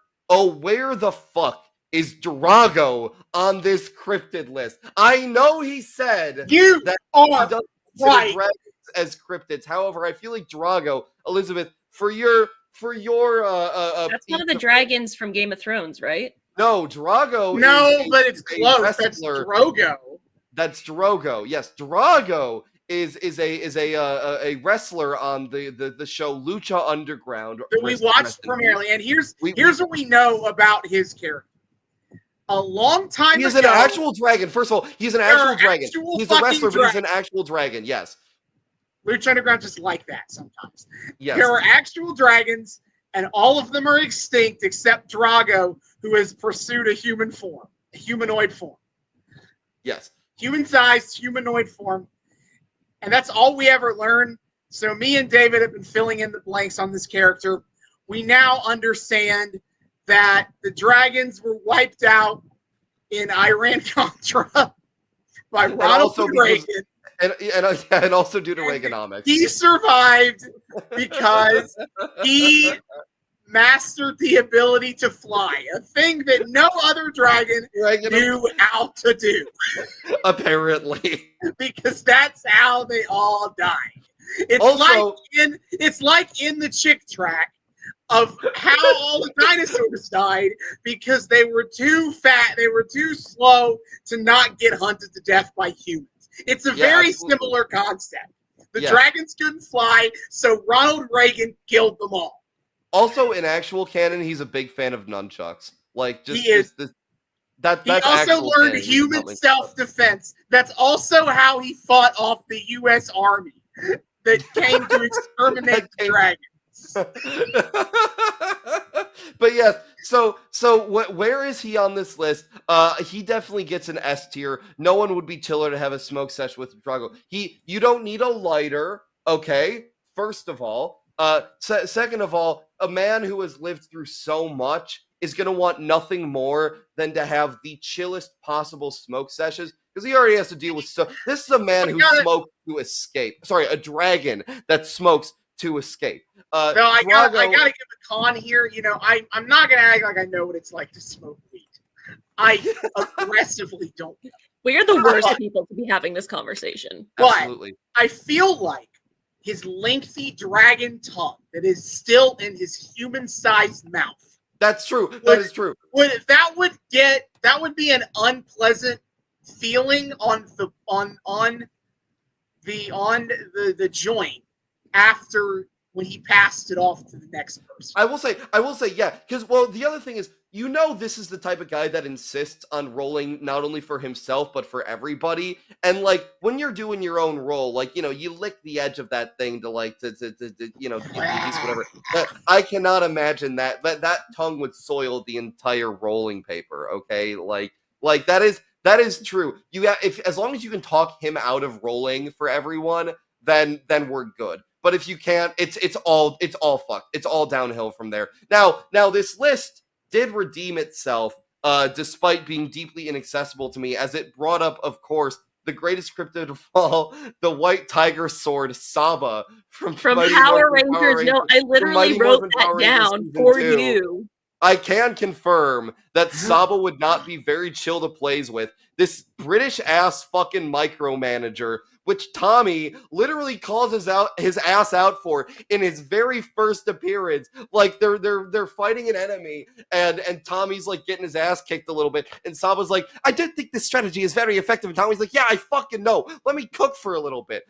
fuck is Drago on this cryptid list? I know he said that he doesn't consider dragons as cryptids. However, I feel like Drago, Elizabeth, for your that's one of the dragons from Game of Thrones, right? No, Drago. No, but it's close. That's Drogo. That's Drogo. Yes, Drago is a wrestler on the show Lucha Underground that we watched primarily. And here's what we know about his character. A long time ago, he's an actual dragon. First of all, he's an actual dragon. He's a wrestler, but he's an actual dragon. Yes. Lucha Underground just like that sometimes. Yes. There are actual dragons, and all of them are extinct except Drago, who has pursued a humanoid form. Yes. Human-sized humanoid form. And that's all we ever learn. So me and David have been filling in the blanks on this character. We now understand that the dragons were wiped out in Iran-Contra by Ronald Reagan. And also due to Reaganomics. He survived because he mastered the ability to fly, a thing that no other dragon knew how to do. Apparently. Because that's how they all died. It's like in the Chick track of how all the dinosaurs died because they were too fat, they were too slow to not get hunted to death by humans. It's a very similar concept. The dragons couldn't fly, so Ronald Reagan killed them all. Also, in actual canon, he's a big fan of nunchucks. Like, just he is. That's he also learned human self-defense. That's also how he fought off the U.S. Army that came to exterminate the dragons. But yes, so where is he on this list? He definitely gets an S tier. No one would be chiller to have a smoke session with Drago. You don't need a lighter, okay? First of all, second of all, a man who has lived through so much is going to want nothing more than to have the chillest possible smoke sessions because he already has to deal with this is a man who smoked to escape. Sorry, a dragon that smokes to escape. No, I gotta give a con here. You know, I'm not gonna act like I know what it's like to smoke weed. I aggressively don't know. We're the worst people to be having this conversation. But absolutely. I feel like his lengthy dragon tongue that is still in his human-sized mouth. That's true. That is true. That would be an unpleasant feeling on the joint after when he passed it off to the next person. I will say, yeah, because the other thing is, you know, this is the type of guy that insists on rolling not only for himself but for everybody. And like when you're doing your own roll, like, you know, you lick the edge of that thing to you know, whatever. I cannot imagine that tongue would soil the entire rolling paper. Okay, like that is true. As long as you can talk him out of rolling for everyone, then we're good. But if you can't, it's all fucked. It's all downhill from there. Now this list did redeem itself, despite being deeply inaccessible to me, as it brought up, of course, the greatest cryptid of all, the white tiger sword Saba from Power Rangers. No, I literally wrote that down for you. I can confirm that Saba would not be very chill to plays with. This British ass fucking micromanager which Tommy literally calls his ass out for in his very first appearance. Like they're fighting an enemy, and Tommy's like getting his ass kicked a little bit, and Saba's like, I did think this strategy is very effective, and Tommy's like, yeah, I fucking know. Let me cook for a little bit.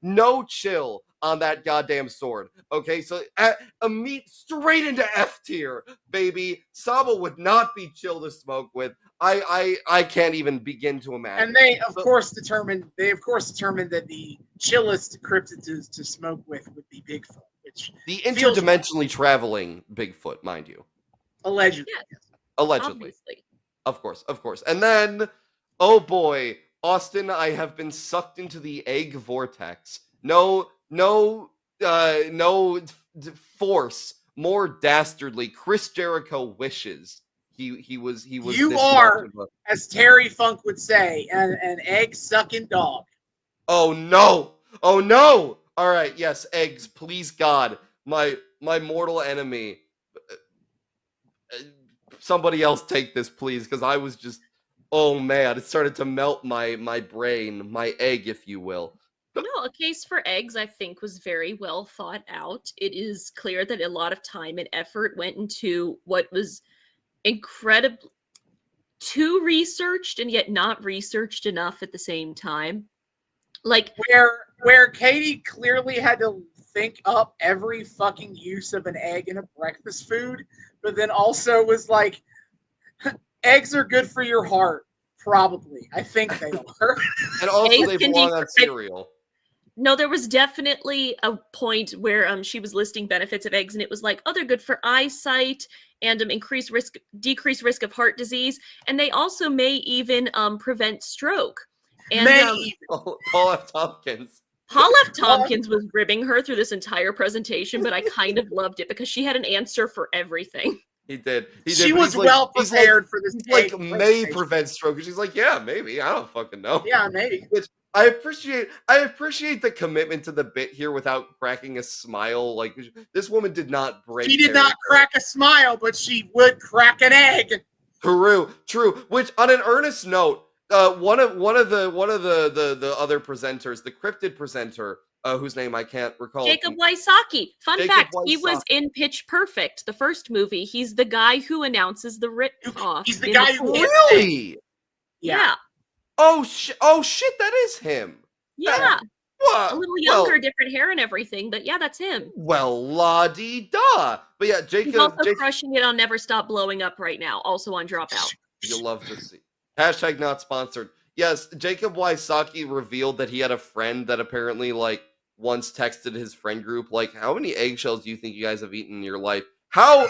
No chill on that goddamn sword. Okay, so a meat straight into F tier, baby. Saba would not be chill to smoke with. I can't even begin to imagine. And they of course determined that the chillest cryptid to smoke with would be Bigfoot, which the interdimensionally traveling Bigfoot, mind you. Allegedly. Yes, Allegedly. obviously. Of course. And then, oh boy, Austin, I have been sucked into the egg vortex. No force more dastardly. Chris Jericho wishes he was. You this are, much of as Terry Funk would say, an egg sucking dog. Oh no! All right, yes, eggs, please God, my mortal enemy. Somebody else take this, please, because I was just, oh man, it started to melt my brain, my egg, if you will. No, A Case for Eggs, I think, was very well thought out. It is clear that a lot of time and effort went into what was incredibly too researched and yet not researched enough at the same time. Like where Katie clearly had to think up every fucking use of an egg in a breakfast food, but then also was like, eggs are good for your heart. Probably. I think they are. And also Eggs they can belong be- on cereal. No, there was definitely a point where she was listing benefits of eggs, and it was like, oh, they're good for eyesight and decrease risk of heart disease, and they also may even prevent stroke. And Paul F. Tompkins. Paul F. Tompkins was ribbing her through this entire presentation, but I kind of loved it because she had an answer for everything. He did. She was well prepared for this. Like may prevent stroke. She's like, yeah, maybe. I don't fucking know. Yeah, maybe. Which I appreciate the commitment to the bit here without cracking a smile. Like this woman did not break. She did not crack a smile, but she would crack an egg. True. Which, on an earnest note, one of the other presenters, the cryptid presenter, whose name I can't recall. Jacob Wysocki. Fun fact, he was in Pitch Perfect, the first movie. He's the guy who announces the rip-off. He's the guy who really? Yeah. Oh shit, that is him. Yeah. What? A little younger, different hair and everything, but yeah, that's him. Well, la-di-da. But yeah, Jacob... He's also crushing it on Never Stop Blowing Up right now, also on Dropout. You'll love to see. Hashtag not sponsored. Yes, Jacob Wysocki revealed that he had a friend that apparently, like, once texted his friend group, like, how many eggshells do you think you guys have eaten in your life? How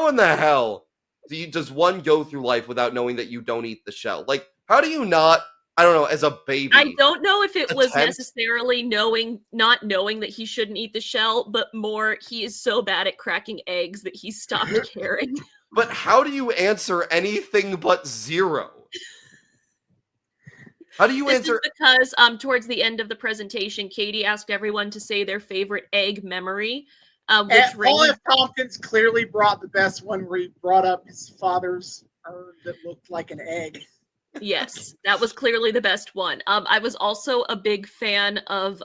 in the hell does one go through life without knowing that you don't eat the shell? Like, how do you not, I don't know, as a baby? I don't know if it was necessarily not knowing that he shouldn't eat the shell, but more he is so bad at cracking eggs that he stopped caring. But how do you answer anything but zero? How do you answer? Because towards the end of the presentation, Katie asked everyone to say their favorite egg memory. Paul F. Tompkins clearly brought the best one where he brought up his father's urn that looked like an egg. Yes, that was clearly the best one. I was also a big fan of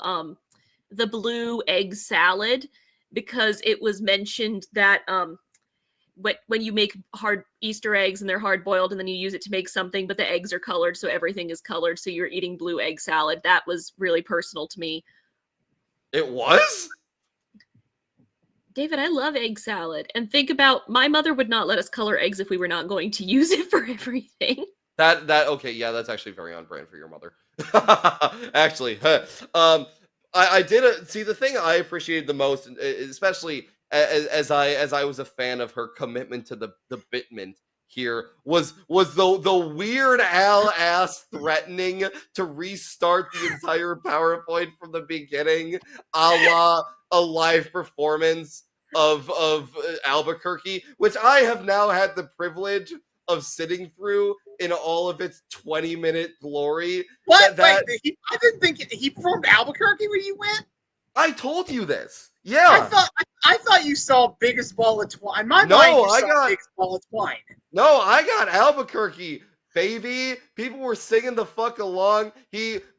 the blue egg salad because it was mentioned that when you make hard Easter eggs and they're hard boiled and then you use it to make something, but the eggs are colored, so everything is colored, so you're eating blue egg salad. That was really personal to me. It was? David, I love egg salad. And think about, my mother would not let us color eggs if we were not going to use it for everything. Okay, yeah, that's actually very on brand for your mother. Actually, I did see the thing I appreciated the most, especially as I was a fan of her commitment to the bitment here, was the Weird Al ass threatening to restart the entire PowerPoint from the beginning, a la a live performance of Albuquerque, which I have now had the privilege of sitting through in all of its 20-minute glory. What? I didn't think he performed Albuquerque when you went. I told you this. Yeah. I thought you saw Biggest Ball of Twine. In my mind, you saw Biggest Ball of Twine. No, I got Albuquerque baby. People were singing the fuck along.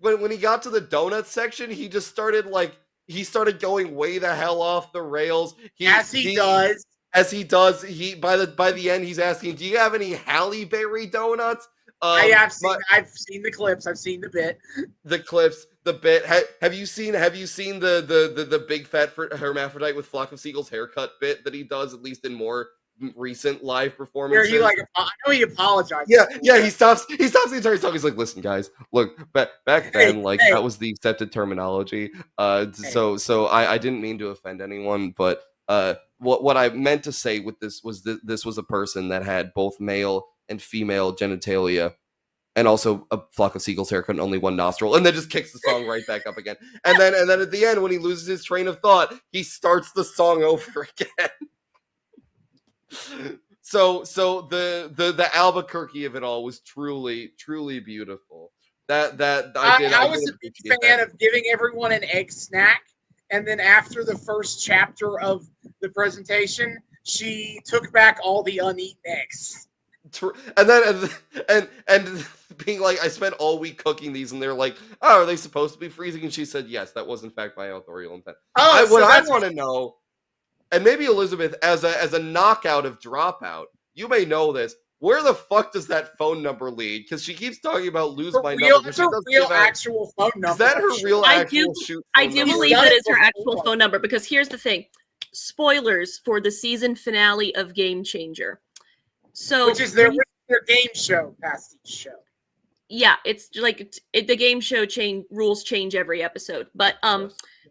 When he got to the donut section, he just started going way the hell off the rails. As he does. As he does, by the end, he's asking, "Do you have any Halle Berry donuts?" I've seen the clips. I've seen the bit. The clips, the bit. Have you seen the big fat hermaphrodite with flock of seagulls haircut bit that he does, at least in more recent live performances? Where I know he apologized. Yeah. He stops the entire song. He's like, "Listen, guys, look, back then, that was the accepted terminology. So I didn't mean to offend anyone, but what I meant to say with this was this was a person that had both male and female genitalia, and also a flock of seagulls haircut and only one nostril," and then just kicks the song right back up again. And then at the end, when he loses his train of thought, he starts the song over again. So the Albuquerque of it all was truly beautiful. I was a big fan of giving everyone an egg snack, and then after the first chapter of the presentation, she took back all the uneaten eggs. And then and being like, "I spent all week cooking these," and they're like, "Oh, are they supposed to be freezing?" And she said, "Yes, that was in fact my authorial intent." I want to know, and maybe Elizabeth, as a knockout of Dropout, you may know this. Where the fuck does that phone number lead? Because she keeps talking about lose my number. It's a real actual phone number. Is that her real actual shoot? I do believe that is her actual phone number, because here's the thing. Spoilers for the season finale of Game Changer. Which is their game show past each show. Yeah, it's like the game show rules change every episode. But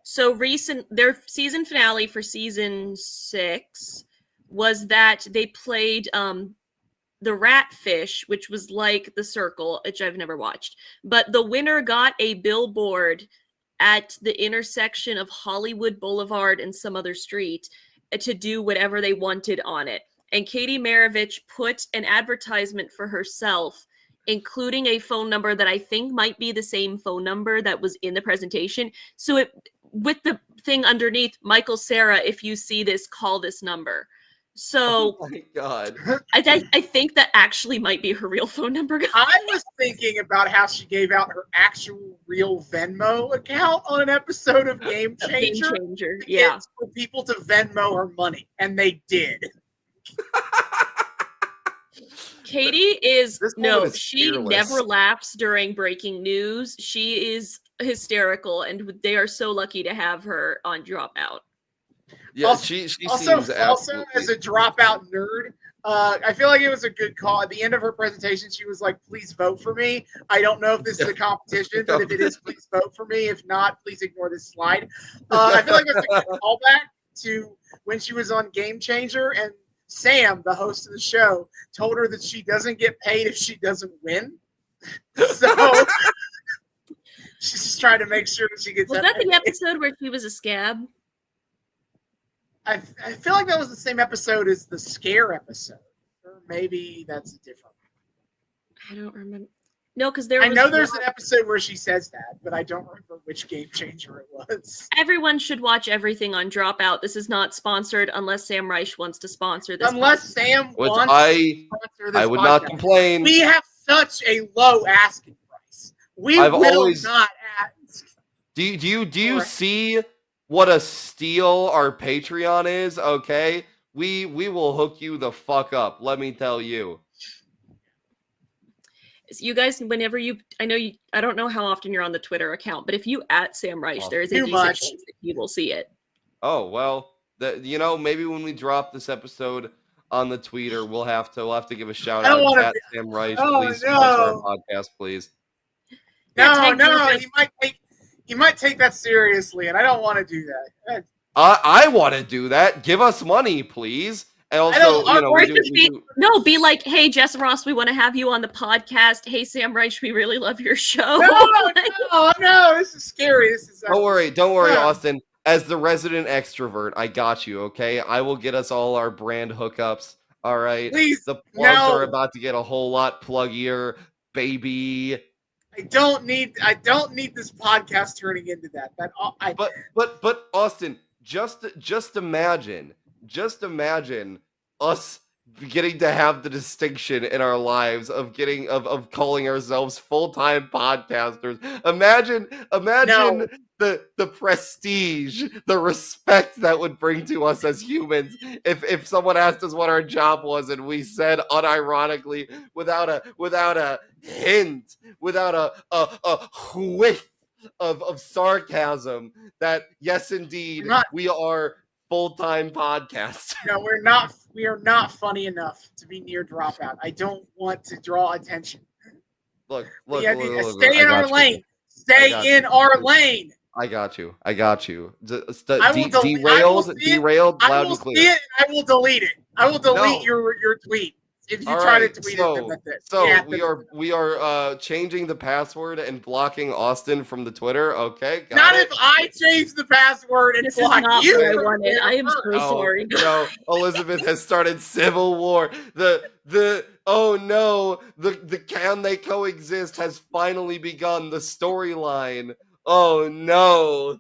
so their season finale for season 6 was that they played the Ratfish, which was like the Circle, which I've never watched. But the winner got a billboard at the intersection of Hollywood Boulevard and some other street to do whatever they wanted on it. And Katie Maravich put an advertisement for herself, including a phone number that I think might be the same phone number that was in the presentation. So with the thing underneath, "Michael Cera, if you see this, call this number." So, oh my God, I think that actually might be her real phone number. I was thinking about how she gave out her actual real Venmo account on an episode of Game Changer. Yeah, for people to Venmo her money, and they did. Katie she fearless. Never laughs during breaking news. She is hysterical, and they are so lucky to have her on Dropout. Yeah, she seems also as a Dropout nerd. I feel like it was a good call. At the end of her presentation, she was like, "Please vote for me. I don't know if this is a competition, but if it is, please vote for me. If not, please ignore this slide." I feel like it's a good callback to when she was on Game Changer, and Sam, the host of the show, told her that she doesn't get paid if she doesn't win. So she's just trying to make sure that she gets. Was that the episode where she was a scab? I feel like that was the same episode as the Scare episode, or maybe that's a different. I don't remember. No, because I know there's an episode where she says that, but I don't remember which Game Changer it was. Everyone should watch everything on Dropout. This is not sponsored unless Sam Reich wants to sponsor this. Unless Sam wants to sponsor this I would not complain. We have such a low asking price. We will not ask. Do you see what a steal our Patreon is? Okay, we will hook you the fuck up. Let me tell you. You guys, whenever I don't know how often you're on the Twitter account, but if you @Sam Reich, there is a decent chance that you will see it. Oh well, maybe when we drop this episode on the tweeter, we'll have to give a shout out at Sam Reich. Please sponsor our podcast, please. No, he might take that seriously, and I don't want to do that. I want to do that. Give us money, please. And also, be like, "Hey, Jess Ross, we want to have you on the podcast. Hey, Sam Reich, we really love your show." No, this is scary. Don't worry, Austin. As the resident extrovert, I got you. Okay, I will get us all our brand hookups. All right, please. The plugs are about to get a whole lot pluggier, baby. I don't need this podcast turning into that. But Austin, just imagine us getting to have the distinction in our lives of getting of calling ourselves full-time podcasters. Imagine No. the prestige, the respect that would bring to us as humans if someone asked us what our job was and we said unironically, without a hint, without a whiff of sarcasm, that yes indeed we are full-time podcast. No, we're not. We are not funny enough to be near Dropout. I don't want to draw attention. Look, Stay in our lane. Stay in our lane. I got you. Derailed, loud and clear. See it, and I will delete it. I will delete your tweet. If you try to tweet it, then that's it. So we are changing the password and blocking Austin from the Twitter. Okay, not if I change the password and block you. What I wanted. I am so sorry. No, Elizabeth has started civil war. Oh no, the can they coexist has finally begun. The storyline. Oh no.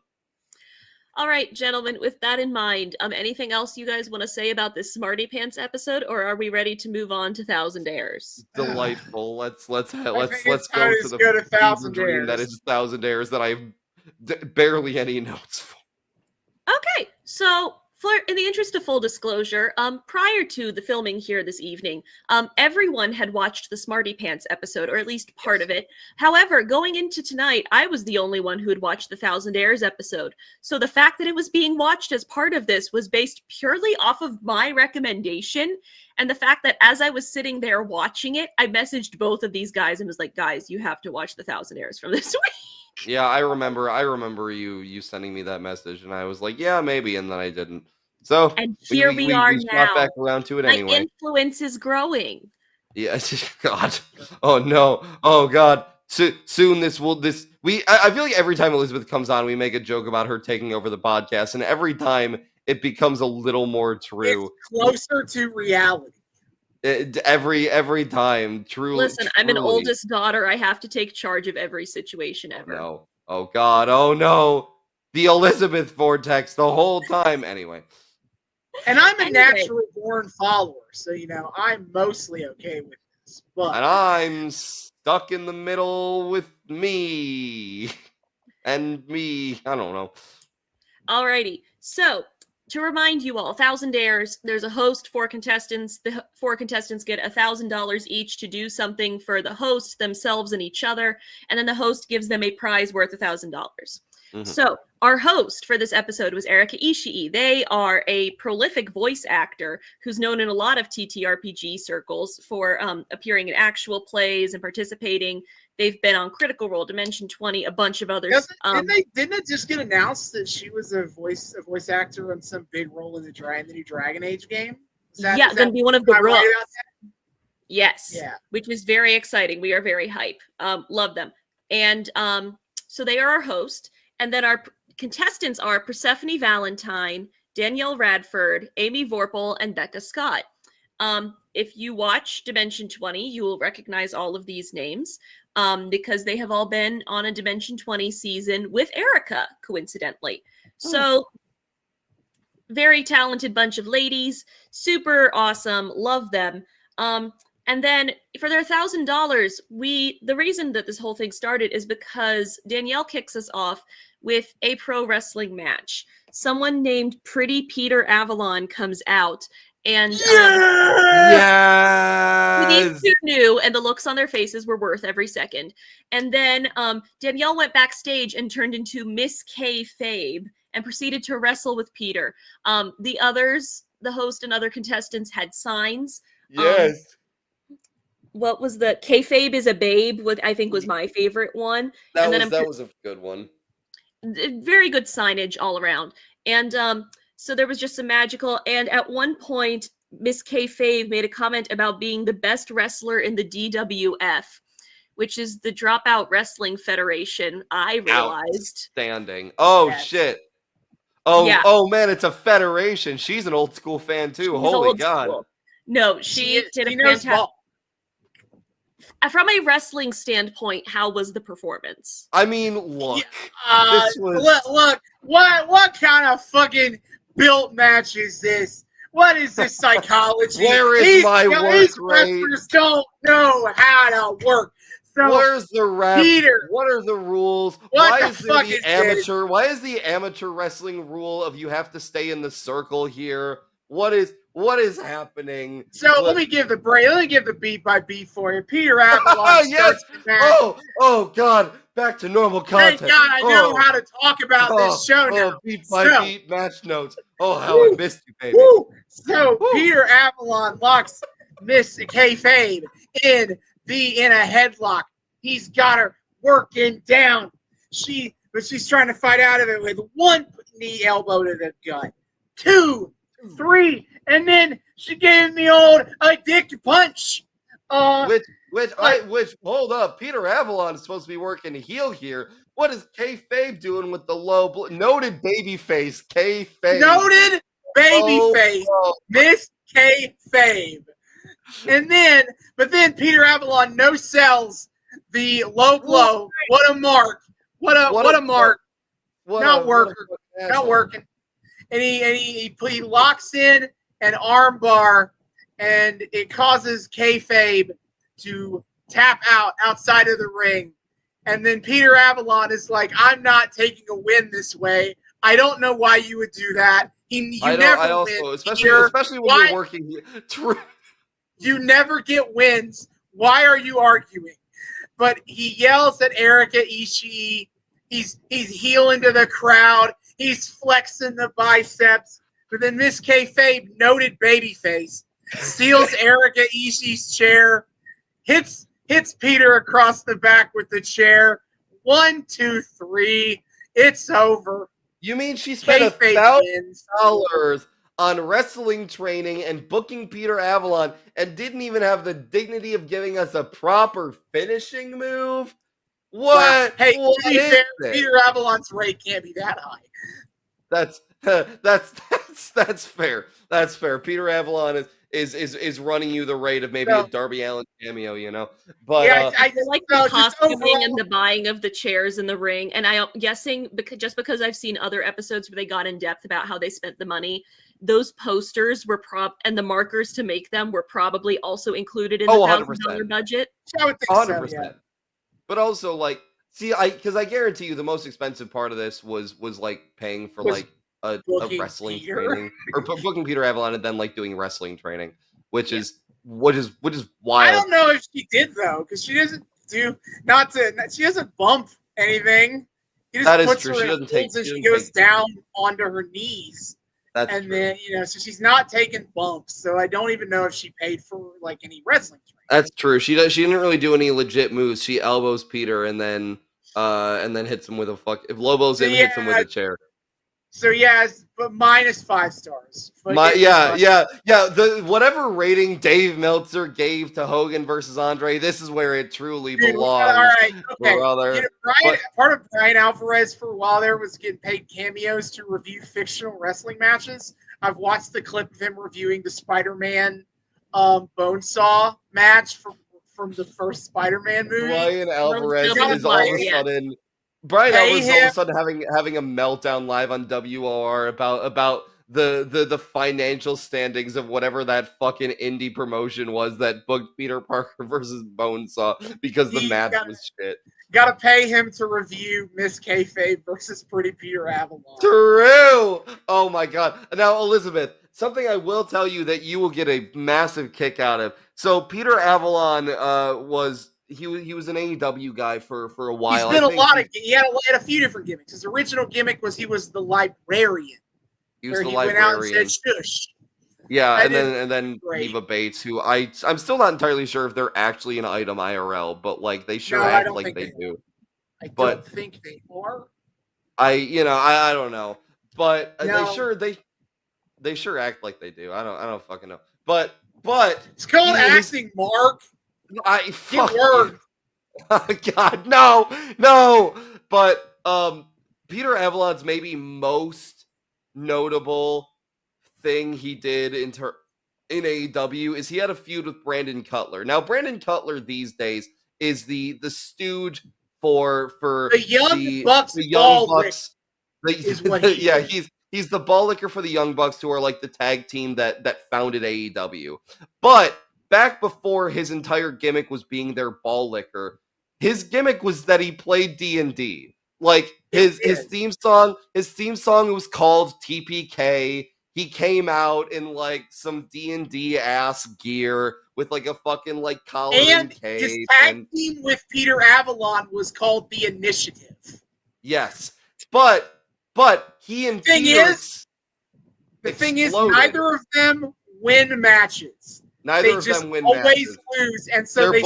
All right, gentlemen, with that in mind, anything else you guys want to say about this Smartypants episode, or are we ready to move on to Thousandaires? Delightful. Let's go to the Thousandaires. That is Thousandaires that I have barely any notes for. Okay, so in the interest of full disclosure, prior to the filming here this evening, everyone had watched the Smartypants episode, or at least part of it. However, going into tonight, I was the only one who had watched the Thousandaires episode. So the fact that it was being watched as part of this was based purely off of my recommendation, and the fact that as I was sitting there watching it, I messaged both of these guys and was like, guys, you have to watch the Thousandaires from this week. Yeah, I remember you sending me that message, and I was like, yeah, maybe, and then I didn't. So and here we are now. Back around to it anyway. My influence is growing. Yeah, God. Oh no. Oh God. Soon I feel like every time Elizabeth comes on, we make a joke about her taking over the podcast, and every time it becomes a little more true. It's closer to reality. Every time, truly. Listen, I'm an oldest daughter. I have to take charge of every situation ever. No. Oh God. Oh no. The Elizabeth vortex the whole time. Anyway. And I'm a naturally born follower, so I'm mostly okay with this. But and I'm stuck in the middle with me. And me. I don't know. Alrighty. So to remind you all, Thousandaires, there's a host, 4 contestants. The 4 contestants get $1,000 each to do something for the host, themselves, and each other. And then the host gives them a prize worth $1,000. Mm-hmm. So our host for this episode was Erika Ishii. They are a prolific voice actor who's known in a lot of TTRPG circles for appearing in actual plays and participating. They've been on Critical Role, Dimension 20, a bunch of others. Didn't it just get announced that she was a voice actor on some big role in the new Dragon Age game? Going to be one of the Rooks. Yes. Yeah. Which is very exciting. We are very hype. Love them. And so they are our host. And then our contestants are Persephone Valentine, Danielle Radford, Amy Vorpal, and Becca Scott. If you watch Dimension 20, you will recognize all of these names because they have all been on a Dimension 20 season with Erika, coincidentally. So, very talented bunch of ladies, super awesome, love them. And then for their $1,000, the reason that this whole thing started is because Danielle kicks us off with a pro wrestling match. Someone named Pretty Peter Avalon comes out, and these two knew, and the looks on their faces were worth every second. And then Danielle went backstage and turned into Miss K Fabe and proceeded to wrestle with Peter. The others, the host and other contestants, had signs. Yes. What was the kayfabe is a babe? What I think was my favorite one. That was a good one. Very good signage all around. And so there was just some magical. And at one point, Miss Kayfabe made a comment about being the best wrestler in the DWF, which is the Dropout Wrestling Federation. I realized. Outstanding. Oh shit. Oh yeah. Oh man, it's a federation. She's an old school fan too. She's Holy God. School. No, she did a fantastic. From a wrestling standpoint, how was the performance? I mean, look. Look. What kind of fucking built match is this? What is this psychology? Where is my work these rate? wrestlers don't know how to work. So Where's the ref? Peter, What are the rules? what Why the is there fuck the is amateur? Why is the amateur wrestling rule of you have to stay in the circle here? What is happening? So let me give the beat by beat for you. Peter Avalon Yes. starts the match. Oh God! Back to normal content. Thank God I know how to talk about this show now. Beat by So, beat match notes. Oh, how I missed you, baby. woo. So Woo. Peter Avalon locks Miss Kayfabe in a headlock. He's got her working down. But she's trying to fight out of it with one knee elbow to the gut, 2, 3, and then she gave me old dick punch. Which hold up, Peter Avalon is supposed to be working heel here. What is Kayfabe doing with the low noted babyface Kayfabe? Noted babyface, Miss Kayfabe. But then Peter Avalon no sells the low blow. What a mark! What a mark! Not working. And he locks in an arm bar, and it causes Kayfabe to tap outside of the ring. And then Peter Avalon is like, "I'm not taking a win this way. I don't know why you would do that. You never win, especially when you're working here. You never get wins. Why are you arguing?" But he yells at Erika Ishii. He's heeling to the crowd. He's flexing the biceps. But then Miss Kayfabe, noted babyface, steals Erika Ishii's chair, hits Peter across the back with the chair. 1, 2, 3. It's over. You mean she spent $1,000 on wrestling training and booking Peter Avalon and didn't even have the dignity of giving us a proper finishing move? What? Wow. Hey, what to be fair, Peter Avalon's rate can't be that high. That's fair. That's fair. Peter Avalon is running you the rate of maybe a Darby Allin cameo, you know. But yeah, I like the costuming and the buying of the chairs in the ring. And I'm guessing because I've seen other episodes where they got in depth about how they spent the money. Those posters were and the markers to make them were probably also included in the $1,000 budget. 100%. But also, like, see, because I guarantee you the most expensive part of this was like paying for like a wrestling training or booking Peter Avalon and then like doing wrestling training, which is wild. I don't know if she did though, because she doesn't she doesn't bump anything. He just puts her in holds and she goes down onto her knees. Then, so she's not taking bumps. So I don't even know if she paid for like any wrestling training. That's true. She didn't really do any legit moves. She elbows Peter and then hits him with a If Lobo's in, hits him with a chair. So but minus 5 stars. The whatever rating Dave Meltzer gave to Hogan versus Andre, this is where it truly belongs. All right, okay. Part of Brian Alvarez for a while there was getting paid cameos to review fictional wrestling matches. I've watched the clip of him reviewing the Spider-Man Bonesaw match from the first Spider-Man movie. Brian Alvarez is all of a sudden. Brian Alvarez is all of a sudden having a meltdown live on WOR about the financial standings of whatever that fucking indie promotion was that booked Peter Parker versus Bonesaw because the match was shit. Got to pay him to review Miss Kayfabe versus Pretty Peter Avalon. True. Oh my god. Now, Elizabeth, something I will tell you that you will get a massive kick out of. So Peter Avalon was an AEW guy for a while. He's been he had a few different gimmicks. His original gimmick was he was the librarian. He went out and said shush. Yeah, and then Eva Bates, who I'm still not entirely sure if they're actually an item IRL, but like they sure act like they do. I don't think they are. I don't know, but they sure act like they do. I don't fucking know. But it's called acting, Mark. Get word. Oh, God, no. But Peter Avalon's maybe most notable thing he did in AEW is he had a feud with Brandon Cutler. Now, Brandon Cutler these days is the stooge for the Young Bucks. The Young Bucks. He's He's the ball licker for the Young Bucks, who are like the tag team that founded AEW. But back before his entire gimmick was being their ball licker, his gimmick was that he played D&D. Like his theme song was called TPK. He came out in like some D&D ass gear with like a fucking like collar and cape. His tag team with Peter Avalon was called The Initiative. Yes, but he and The thing is, neither of them win matches. Neither of them win matches. They matches. just always lose, and so they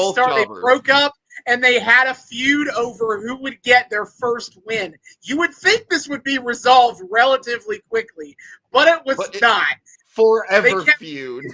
broke up, and they had a feud over who would get their first win. You would think this would be resolved relatively quickly, but it was not. Forever feud.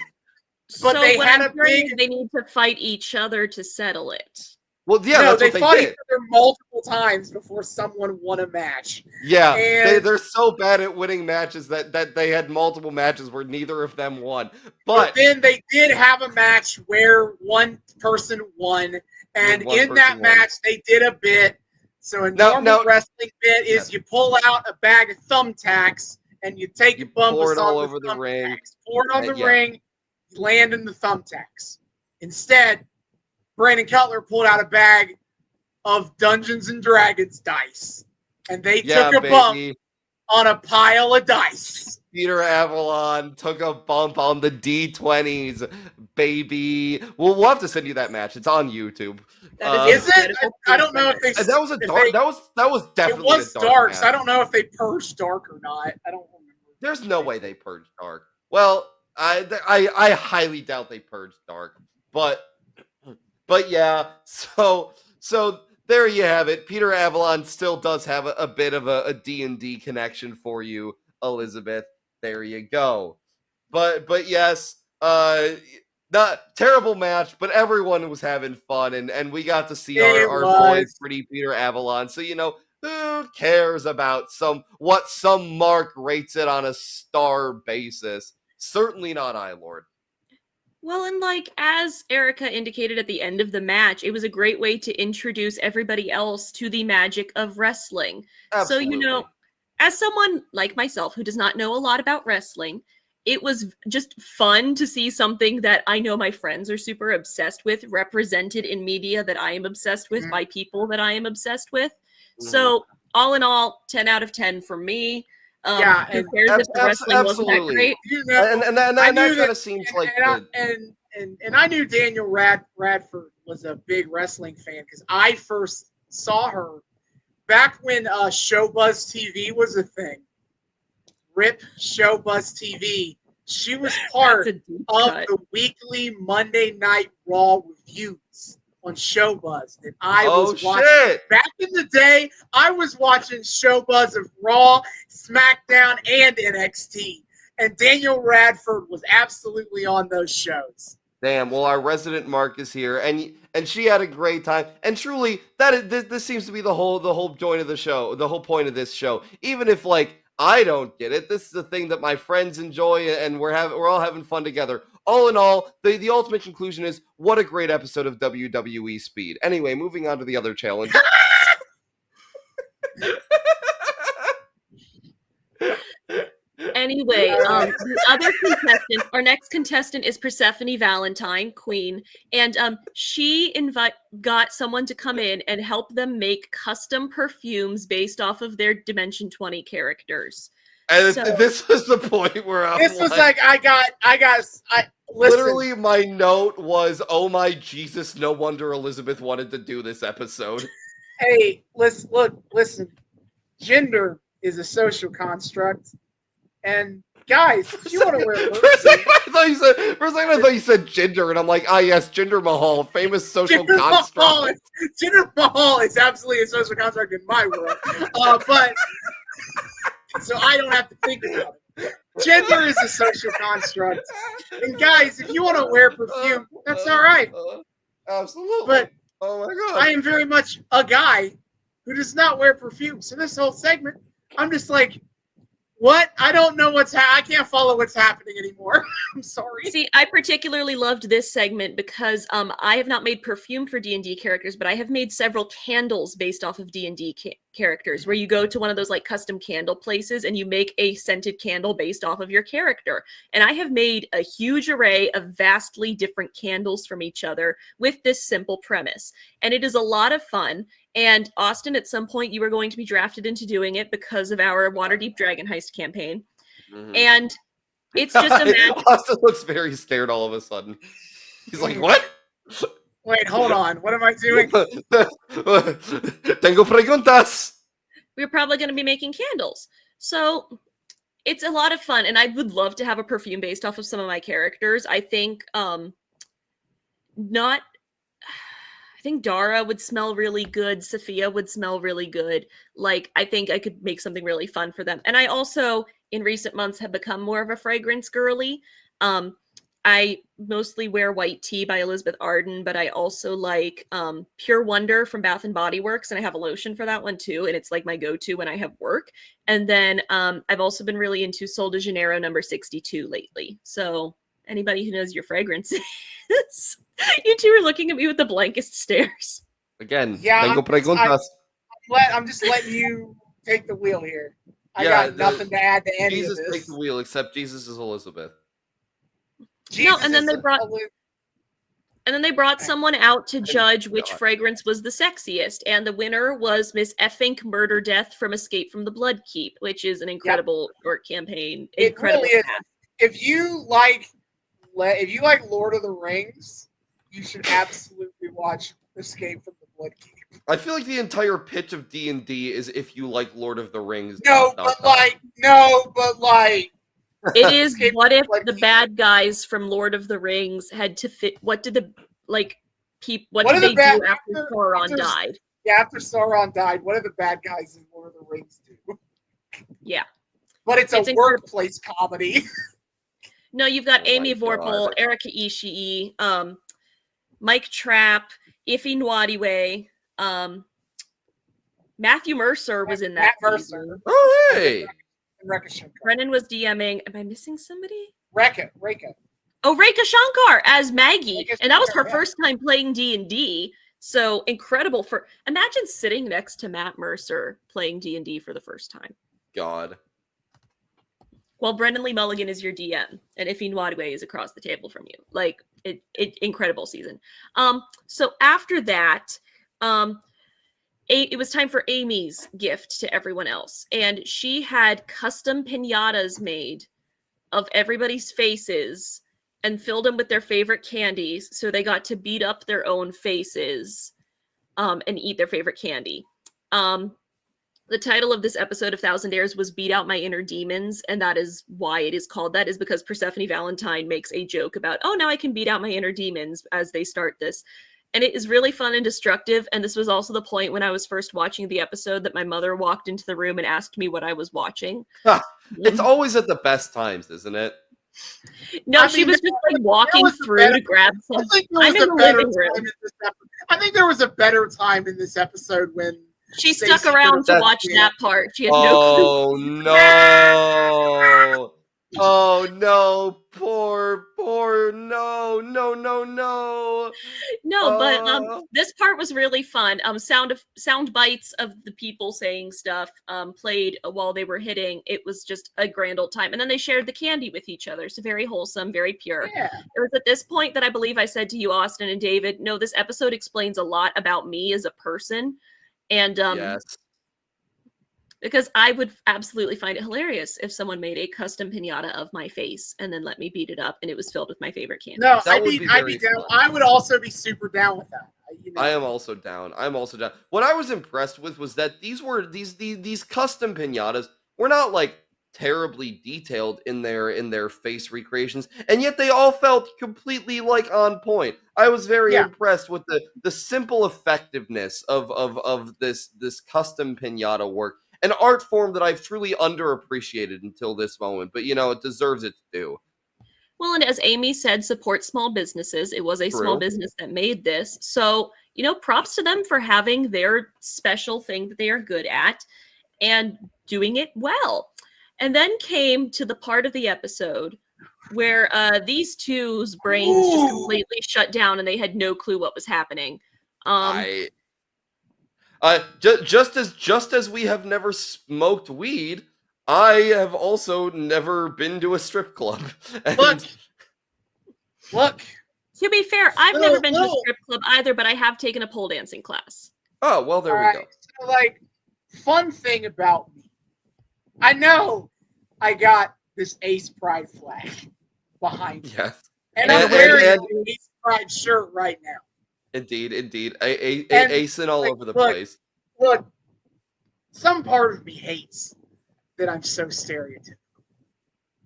But so they had a big. They need to fight each other to settle it. Well, yeah, no, that's they what fought they did. each other multiple times before someone won a match. Yeah, they're so bad at winning matches that they had multiple matches where neither of them won. But then they did have a match where one person won, and in that match they did a bit. So a normal wrestling bit is you pull out a bag of thumbtacks and you take a bump pour it all on over the ring. Pour it on the ring, you land in the thumbtacks. Instead, Brandon Cutler pulled out a bag of Dungeons and Dragons dice, and they took a bump on a pile of dice. Peter Avalon took a bump on the D20s, baby. We'll have to send you that match. It's on YouTube. Is it? I don't know if they. That was a dark. That was definitely. It was dark. So I don't know if they purged dark or not. I don't remember. There's no way they purged dark. Well, I highly doubt they purged dark, but yeah. So there you have it. Peter Avalon still does have a bit of a D&D connection for you, Elizabeth. There you go. But yes, not terrible match, but everyone was having fun, and we got to see our boy, pretty Peter Avalon. So, who cares about what some mark rates it on a star basis? Certainly not I, Lord. Well, and as Erica indicated at the end of the match, it was a great way to introduce everybody else to the magic of wrestling. Absolutely. So, as someone like myself who does not know a lot about wrestling, it was just fun to see something that I know my friends are super obsessed with represented in media that I am obsessed with by people that I am obsessed with. Mm-hmm. So, all in all, 10 out of 10 for me. Who cares if the wrestling wasn't that great? And that kind of seems like and I knew Danielle Radford was a big wrestling fan because I first saw her back when Showbuzz TV was a thing. RIP Showbuzz TV. She was part of the weekly Monday Night Raw reviews on Showbuzz that I was watching. Shit. Back in the day, I was watching Showbuzz of Raw, SmackDown, and NXT. And Danielle Radford was absolutely on those shows. Damn, well, our resident Mark is here, and she had a great time. And truly, this seems to be the whole joint of the show, the whole point of this show. Even if I don't get it, this is a thing that my friends enjoy, and we're all having fun together. All in all, the ultimate conclusion is what a great episode of WWE Speed. Anyway, moving on to the other challenge. Anyway, the other contestant, our next contestant is Persephone Valentine, Queen, and she got someone to come in and help them make custom perfumes based off of their Dimension 20 characters. And this was the point where literally my note was, oh my Jesus, no wonder Elizabeth wanted to do this episode. Hey, listen. Gender is a social construct. And guys, if you want to wear for a second I thought you said gender, and I'm like, yes, Jinder Mahal, famous social construct. Jinder Mahal is absolutely a social construct in my world. But so I don't have to think about it. Gender is a social construct. And guys, if you want to wear perfume, that's all right. Absolutely. But oh my God, I am very much a guy who does not wear perfume. So this whole segment, I'm just like, What? I don't know I can't follow what's happening anymore. I'm sorry. See, I particularly loved this segment because I have not made perfume for D&D characters, but I have made several candles based off of D&D characters, where you go to one of those like custom candle places and you make a scented candle based off of your character. And I have made a huge array of vastly different candles from each other with this simple premise. And it is a lot of fun. And Austin, at some point, you were going to be drafted into doing it because of our Waterdeep Dragon Heist campaign. Mhm. And it's just a magic. Austin looks very scared all of a sudden. He's like, what? Wait, hold on. What am I doing? Tengo preguntas. We're probably going to be making candles. So it's a lot of fun. And I would love to have a perfume based off of some of my characters. I think I think Dara would smell really good. Sophia would smell really good. Like, I think I could make something really fun for them. And I also, in recent months, have become more of a fragrance girly. I mostly wear White Tea by Elizabeth Arden, but I also like Pure Wonder from Bath & Body Works, and I have a lotion for that one too, and it's like my go-to when I have work. And then I've also been really into Sol de Janeiro number 62 lately. So anybody who knows your fragrances, you two are looking at me with the blankest stares. Again, Yeah, tengo preguntas. I'm just letting you take the wheel here. I Yeah, got nothing to add to any Jesus of takes this. the wheel, except Jesus is Elizabeth. No, and then they brought Okay. someone out to judge which God. fragrance was the sexiest, and the winner was Miss Effink Murder Death from Escape from the Blood Keep, which is an incredible short campaign. It Incredible really is. cast. If you like Lord of the Rings, you should absolutely watch Escape from the Blood Keep. I feel like the entire pitch of D&D is if you like Lord of the Rings. No, but like. It is Escape what from if the Blood the Keep. bad guys from Lord of the Rings had to fit? What did the like keep? What What did are the they bad- do after Sauron died? Yeah, after Sauron died, what do the bad guys in Lord of the Rings do? Yeah. But it's It's a incredible. workplace comedy. No, you've got Oh Amy my Vorpal, God. Erika Ishii, Mike Trapp, Ife Nwadiwe, Matthew Mercer was in that Matt Mercer. season. Oh, hey. And Rekha Shankar. Brennan was DMing. Am I missing somebody? Rekha. Oh, Rekha Shankar as Maggie, Rekha and that was her Shankar, yeah. first time playing D&D. So incredible for imagine sitting next to Matt Mercer playing D&D for the first time. God. Well, Brendan Lee Mulligan is your DM, and Ife Nwadiwe is across the table from you. Like it incredible season. So after that, it was time for Amy's gift to everyone else, and she had custom piñatas made of everybody's faces and filled them with their favorite candies, so they got to beat up their own faces and eat their favorite candy. The title of this episode of Thousandaires was Beat Out My Inner Demons, and that is why it is called that, is because Persephone Valentine makes a joke about, oh, now I can beat out my inner demons as they start this. And it is really fun and destructive, and this was also the point when I was first watching the episode that my mother walked into the room and asked me what I was watching. It's always at the best times, isn't it? No, I she mean, was just like walking was a through better- to grab I some. think there I'm was in a the better living time room. in this episode. I think there was a better time in this episode when She Stacey stuck around to could've- watch yeah. that part. She had no clue. Oh no! Oh no! Poor, no! No, but Oh. this part was really fun. Sound bites of the people saying stuff played while they were hitting. It was just a grand old time. And then they shared the candy with each other. So very wholesome, very pure. yeah. It was at this point that I believe I said to you, Austin and David, no, this episode explains a lot about me as a person. And Yes. because I would absolutely find it hilarious if someone made a custom piñata of my face and then let me beat it up and it was filled with my favorite candy. No, That I'd would be be down. very fun. I would also be super down with that. I am also down. What I was impressed with was that these custom piñatas were not like terribly detailed in their face recreations, and yet they all felt completely like on point. I was very impressed with the simple effectiveness of this custom piñata work, an art form that I've truly underappreciated until this moment, but it deserves its due. Well, and as Amy said, support small businesses. It was a small True. business that made this. So, props to them for having their special thing that they are good at and doing it well. And then came to the part of the episode where these two's brains just completely shut down and they had no clue what was happening. Just as we have never smoked weed, I have also never been to a strip club. And Look. To be fair, I've never been to a strip club either, but I have taken a pole dancing class. Oh, well, there we go. So, like, fun thing about me, I know I got this Ace Pride flag behind me. Yes. And I'm wearing an Ace Pride shirt right now. Indeed. Acing all over the place. Look, some part of me hates that I'm so stereotypical.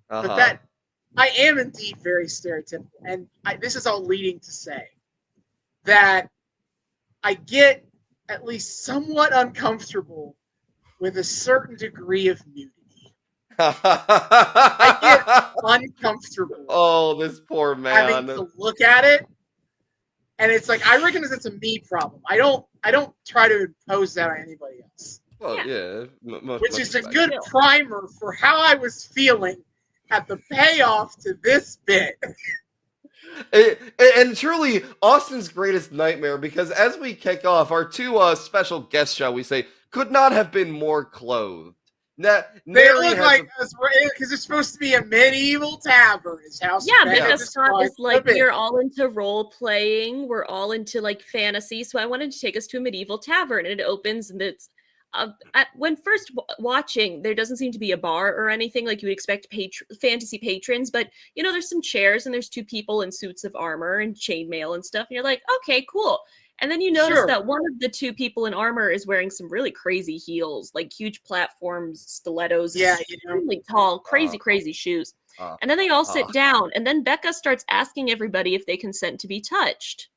But that I am indeed very stereotypical. And this is all leading to say that I get at least somewhat uncomfortable with a certain degree of nudity. I get uncomfortable. Oh, this poor man. Having to look at it. And it's like, I reckon it's a me problem. I don't try to impose that on anybody else. Well, yeah. Which is a good primer for how I was feeling at the payoff to this bit. And truly, Austin's greatest nightmare, because as we kick off, our two special guests, shall we say, could not have been more clothed. They look like us, because it's supposed to be a medieval tavern. Is how because Scott is like, we're all into role playing, we're all into like fantasy. So I wanted to take us to a medieval tavern, and it opens, and it's when first watching, there doesn't seem to be a bar or anything like you would expect fantasy patrons, but you know, there's some chairs and there's two people in suits of armor and chainmail and stuff, and you're like, okay, cool. And then you notice that one of the two people in armor is wearing some really crazy heels, like huge platforms, stilettos, extremely tall, crazy shoes. And then they all sit down, and then Becca starts asking everybody if they consent to be touched.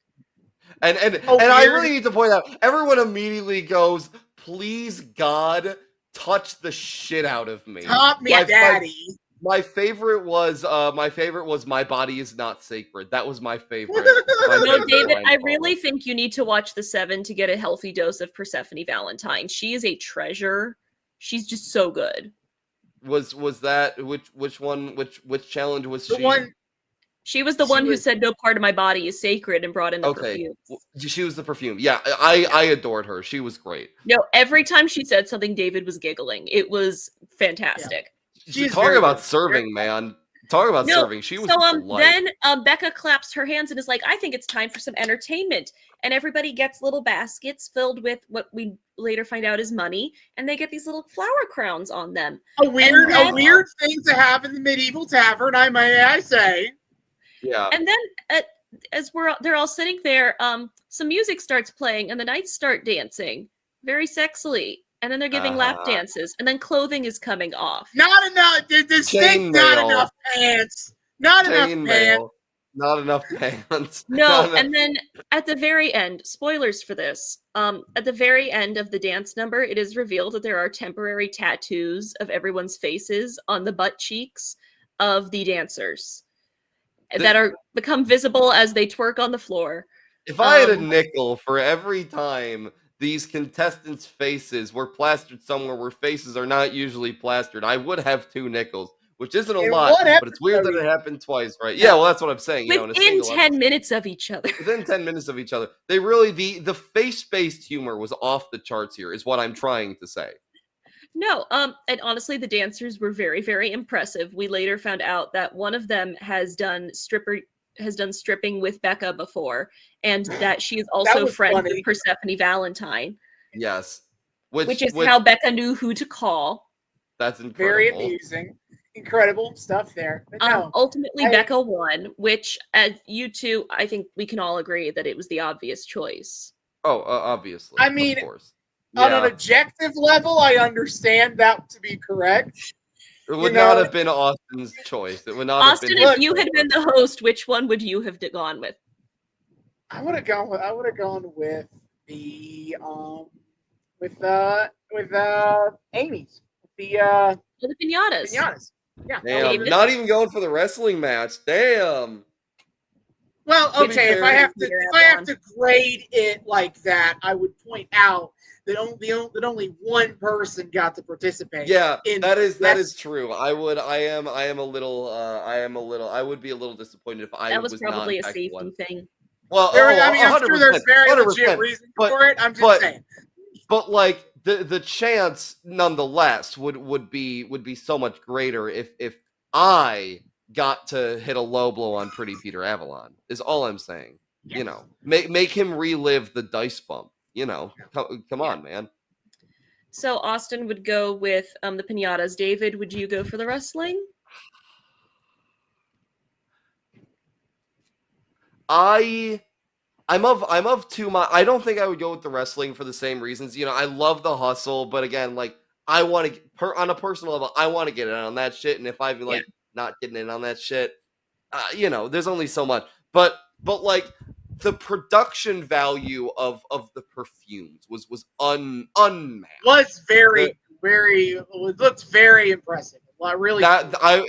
And I really need to point out, everyone immediately goes, please God, touch the shit out of me. Top me, daddy. My favorite was My Body Is Not Sacred. That was my favorite. No, David, I really think you need to watch The Seven to get a healthy dose of Persephone Valentine. She is a treasure. She's just so good. Was that which challenge was she? She was the one who said no part of my body is sacred and brought in the perfume. She was the perfume. Yeah, I adored her. She was great. No, every time she said something, David was giggling. It was fantastic. Yeah. Talking about serving, man. Talking about serving. She was then Becca claps her hands and is like, I think it's time for some entertainment. And everybody gets little baskets filled with what we later find out is money, and they get these little flower crowns on them. A weird thing to have in the medieval tavern, I say. Yeah. And then as they're all sitting there, some music starts playing and the knights start dancing very sexily. And then they're giving lap dances, and then clothing is coming off. Not enough. Not enough pants. Not enough pants. Not enough pants. No, and then at the very end, spoilers for this. At the very end of the dance number, it is revealed that there are temporary tattoos of everyone's faces on the butt cheeks of the dancers that are become visible as they twerk on the floor. If I had a nickel for every time these contestants' faces were plastered somewhere where faces are not usually plastered, I would have 2 nickels, which isn't a lot, but it's weird that it happened twice, right? Yeah, well, that's what I'm saying. Within 10 minutes of each other. Within 10 minutes of each other. They really, the face-based humor was off the charts here, is what I'm trying to say. No, and honestly, the dancers were very, very impressive. We later found out that one of them has done stripping with Becca before, and that she is also friends with Persephone Valentine. Yes. Which is how Becca knew who to call. That's incredible. Very amusing. Incredible stuff there. But no, ultimately, Becca won, which, as you two, I think we can all agree that it was the obvious choice. Oh, obviously. I mean, of course. On an objective level, I understand that to be correct. It would not have been Austin's choice. It would not Austin, have been. if you had been the host, which one would you have gone with? I would have gone with the Amy's. The pinatas. Pinatas. Yeah. Damn, not even going for the wrestling match. Damn. Well, To be okay, if fair, I have Peter to grade it like that, I would point out that only one person got to participate. Yeah, in that is yes, true. I am a little I would be a little disappointed if I that was was not in probably a fact safety one. thing. Well, I mean, I'm sure there's 100%, very legit 100%. reasons But for it. I'm just but saying. but like the chance nonetheless would be so much greater if I got to hit a low blow on Pretty Peter Avalon. Is all I'm saying. You Yes. know, make him relive the dice bump. You know, come Yeah. on, man. So Austin would go with the pinatas. David, would you go for the wrestling? I'm of two minds. I don't think I would go with the wrestling for the same reasons. You know, I love the hustle, but again, like I want to on a personal level, I want to get in on that shit. And if I'm like not getting in on that shit, you know, there's only so much. But like the production value of the perfumes was unmatched. Was very it looked very impressive. Well, really,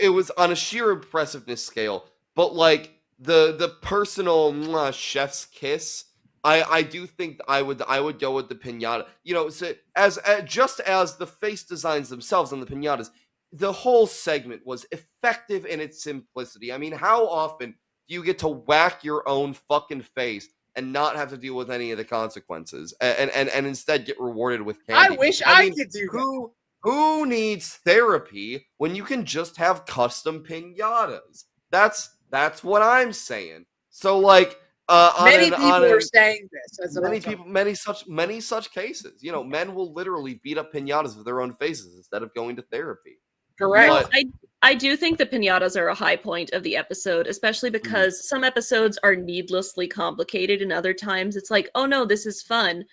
It was on a sheer impressiveness scale, but like the personal chef's kiss, I do think I would go with the pinata. You know, so as just as the face designs themselves on the pinatas, the whole segment was effective in its simplicity. I mean, how often do you get to whack your own fucking face and not have to deal with any of the consequences, and instead get rewarded with candy? I wish I I mean, could do that. who needs therapy when you can just have custom pinatas? That's what I'm saying. So like Many people are saying this as an many alternative. people many such cases. You know, men will literally beat up pinatas with their own faces instead of going to therapy. Correct. No, I do think the pinatas are a high point of the episode, especially because some episodes are needlessly complicated and other times it's like, oh no, this is fun.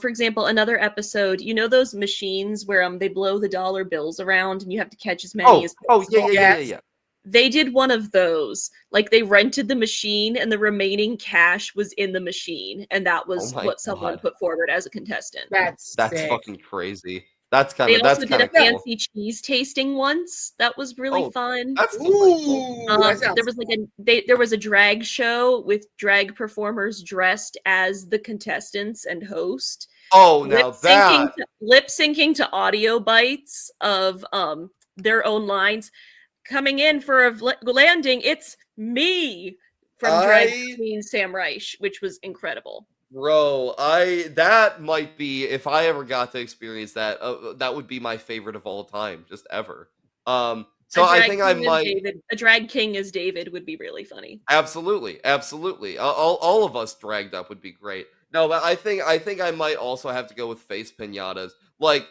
For example, another episode, you know those machines where they blow the dollar bills around and you have to catch as many as possible? Yeah. They did one of those. Like they rented the machine and the remaining cash was in the machine, and that was what someone put forward as a contestant. That's sick. Fucking crazy. That's They kind also of did a cool. fancy cheese tasting once. That was really fun. That's delightful. That There was like there was a drag show with drag performers dressed as the contestants and host. Oh, now that lip syncing to audio bites of their own lines. Coming in for a landing, it's me from drag queen Sam Reich, which was incredible. Bro, that might be, if I ever got to experience that, that would be my favorite of all time, just ever. So I think I might. A drag king as David would be really funny. Absolutely. All of us dragged up would be great. No, but I think I might also have to go with face pinatas. Like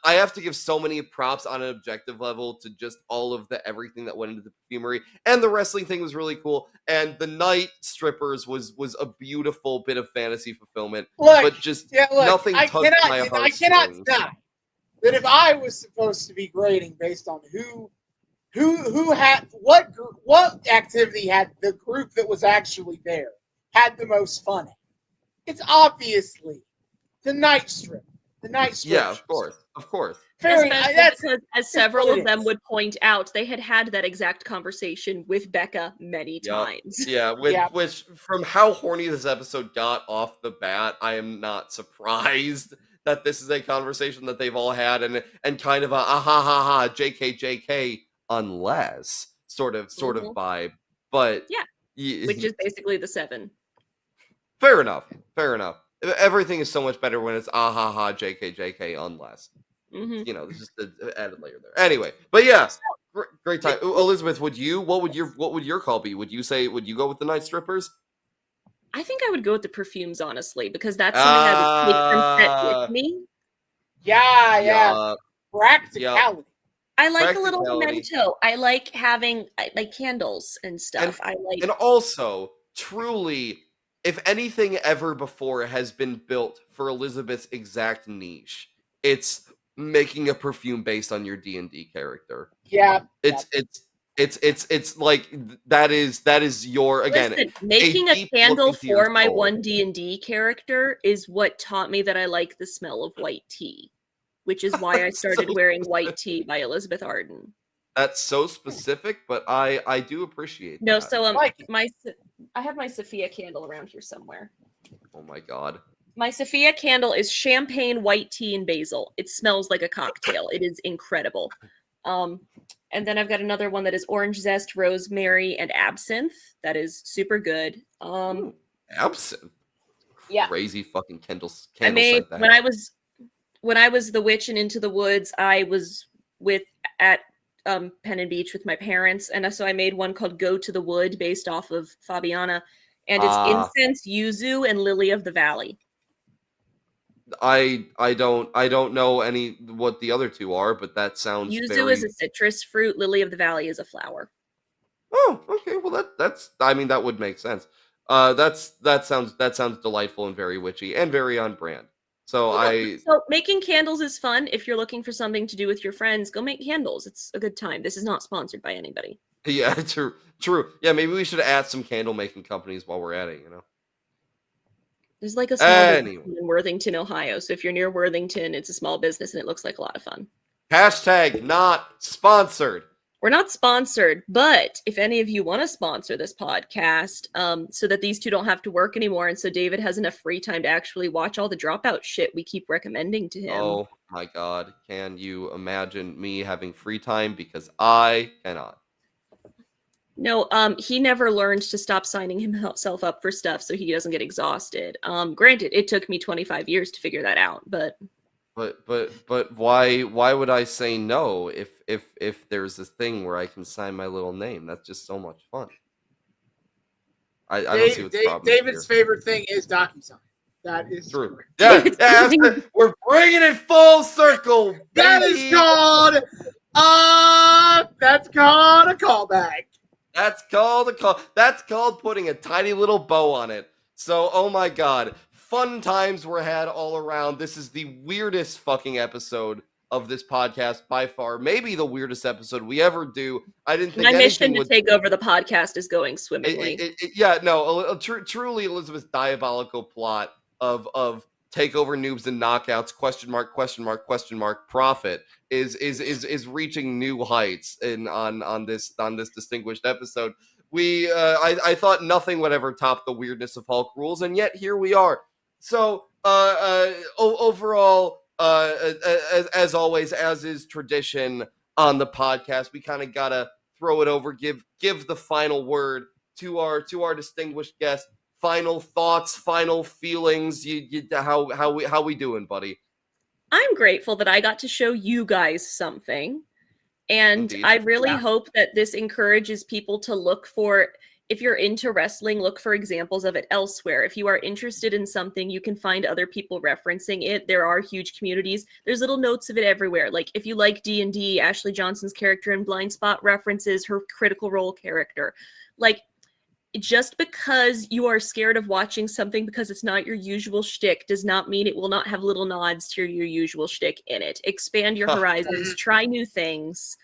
I have to give so many props on an objective level to just all of the everything that went into the perfumery, and the wrestling thing was really cool, and the night strippers was a beautiful bit of fantasy fulfillment. But just nothing touched my heart. I cannot deny that if I was supposed to be grading based on who had what activity had the group that was actually there had the most fun, it's obviously the night strip. The night strip. Yeah, of course. Because, as several of them would point out, they had that exact conversation with Becca many times. Yeah, which from how horny this episode got off the bat, I am not surprised that this is a conversation that they've all had, and kind of a JK, unless sort of vibe. But which is basically the 7. Fair enough. Everything is so much better when it's JK, unless. You know, there's just an added layer there. Anyway, but yeah, great time. Elizabeth, what would your call be? Would you go with the night strippers? I think I would go with the perfumes, honestly, because that's something I would take from set with me. Yeah. Practicality. I like a little memento. I like having candles and stuff. And also, truly, if anything ever before has been built for Elizabeth's exact niche, it's making a perfume based on your D&D character. Yeah. It's like that is your, again. Listen, making a candle for my one D&D character is what taught me that I like the smell of white tea, which is why I started wearing White Tea by Elizabeth Arden. that's so specific, but I do appreciate No, that. so Like it. I have my Sophia candle around here somewhere. Oh my god. My Sophia candle is champagne, white tea, and basil. It smells like a cocktail. It is incredible. And then I've got another one that is orange zest, rosemary, and absinthe. That is super good. Ooh, absinthe. Yeah. Crazy fucking candle I made scent. when I was the witch and Into the Woods, I was at Penn and Beach with my parents, and so I made one called Go to the Wood based off of Fabiana, and it's incense, yuzu, and lily of the valley. I don't know what the other two are, but that sounds Yuzu is a citrus fruit. Lily of the valley is a flower. Oh, okay. Well, that's I mean that would make sense. That sounds delightful and very witchy and very on brand. So So making candles is fun. If you're looking for something to do with your friends, go make candles. It's a good time. This is not sponsored by anybody. Yeah, true. Yeah, maybe we should add some candle making companies while we're at it. There's like a small business in Worthington, Ohio. So if you're near Worthington, it's a small business and it looks like a lot of fun. Hashtag not sponsored. We're not sponsored, but if any of you want to sponsor this podcast, so that these two don't have to work anymore, and so David has enough free time to actually watch all the Dropout shit we keep recommending to him. Oh my god, can you imagine me having free time? Because I cannot. No, he never learned to stop signing himself up for stuff so he doesn't get exhausted. Granted, it took me 25 years to figure that out, but why would I say no if there's this thing where I can sign my little name? That's just so much fun. I don't see what the problem is David's favorite thing is DocuSign. That is true. Yeah, we're bringing it full circle. That is called that's called a callback. That's called a call. That's called putting a tiny little bow on it. So, oh my god, fun times were had all around. This is the weirdest fucking episode of this podcast by far. Maybe the weirdest episode we ever do. I didn't think my mission to take over the podcast is going swimmingly. Truly Elizabeth's diabolical plot of take over Noobs and Knockouts ? Profit is reaching new heights on this distinguished episode. I thought nothing would ever top the weirdness of Hulk rules, and yet here we are. So overall, as always, as is tradition on the podcast, we kind of gotta throw it over, give the final word to our distinguished guest. Final thoughts, final feelings. How we doing, buddy? I'm grateful that I got to show you guys something. And Indeed. I really hope that this encourages people to look for, if you're into wrestling, look for examples of it elsewhere. If you are interested in something, you can find other people referencing it. There are huge communities. There's little notes of it everywhere. Like if you like D&D, Ashley Johnson's character in Blind Spot references her Critical Role character. Like, just because you are scared of watching something because it's not your usual shtick does not mean it will not have little nods to your usual shtick in it. Expand your horizons, try new things.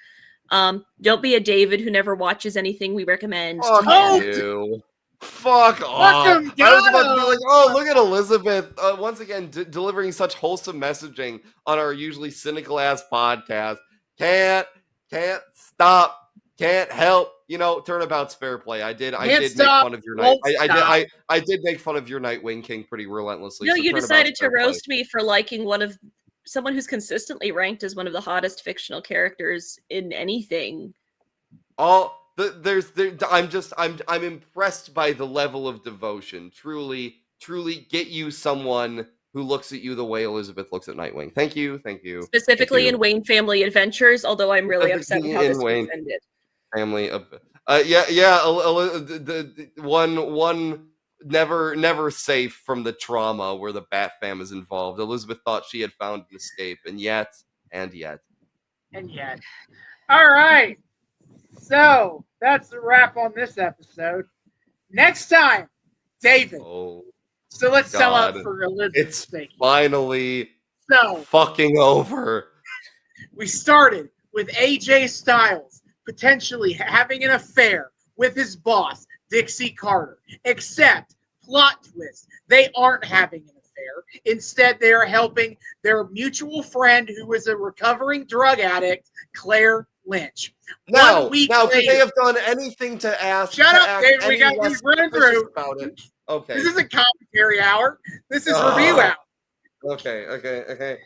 Don't be a David who never watches anything we recommend. Fuck you. Fuck off. I was about to be like, oh, look at Elizabeth once again delivering such wholesome messaging on our usually cynical ass podcast. Can't stop. Can't help, turnabout's fair play. I did make fun of your night. I did make fun of your Nightwing King pretty relentlessly. No, you decided to roast me for liking someone who's consistently ranked as one of the hottest fictional characters in anything. I'm impressed by the level of devotion. Truly get you someone who looks at you the way Elizabeth looks at Nightwing. Thank you. Specifically in Wayne Family Adventures, although I'm really upset with how this ended. Family of the one never safe from the trauma where the Bat Fam is involved. Elizabeth thought she had found an escape, and yet all right, so that's the wrap on this episode. Next time, David. So let's sell out for Elizabeth's sake. Finally fucking over. We started with AJ Styles potentially having an affair with his boss, Dixie Carter. Except, plot twist, they aren't having an affair. Instead, they are helping their mutual friend who is a recovering drug addict, Claire Lynch. Now, 1 week could later, they have done anything to ask? shut to up, act David. We any got less these running suspicious through. about it? Okay. This isn't commentary hour. This is review hour. Okay.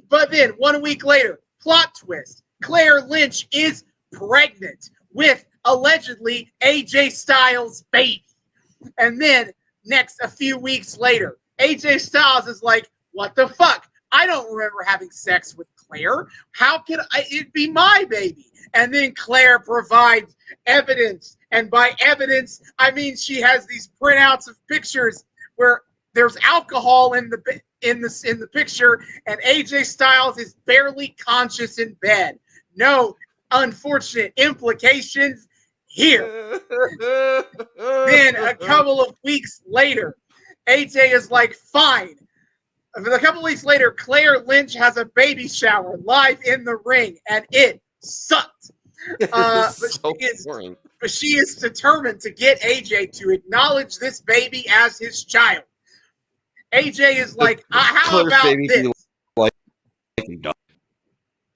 But then 1 week later, plot twist: Claire Lynch is pregnant with allegedly AJ Styles' baby. And then a few weeks later, AJ Styles is like, "What the fuck? I don't remember having sex with Claire. How can it be my baby?" And then Claire provides evidence, and by evidence, I mean she has these printouts of pictures where there's alcohol in the picture, and AJ Styles is barely conscious in bed. No unfortunate implications here. Then a couple of weeks later, AJ is like, fine. A couple of weeks later, Claire Lynch has a baby shower live in the ring, and it sucked. But she is determined to get AJ to acknowledge this baby as his child. AJ is like, how about this?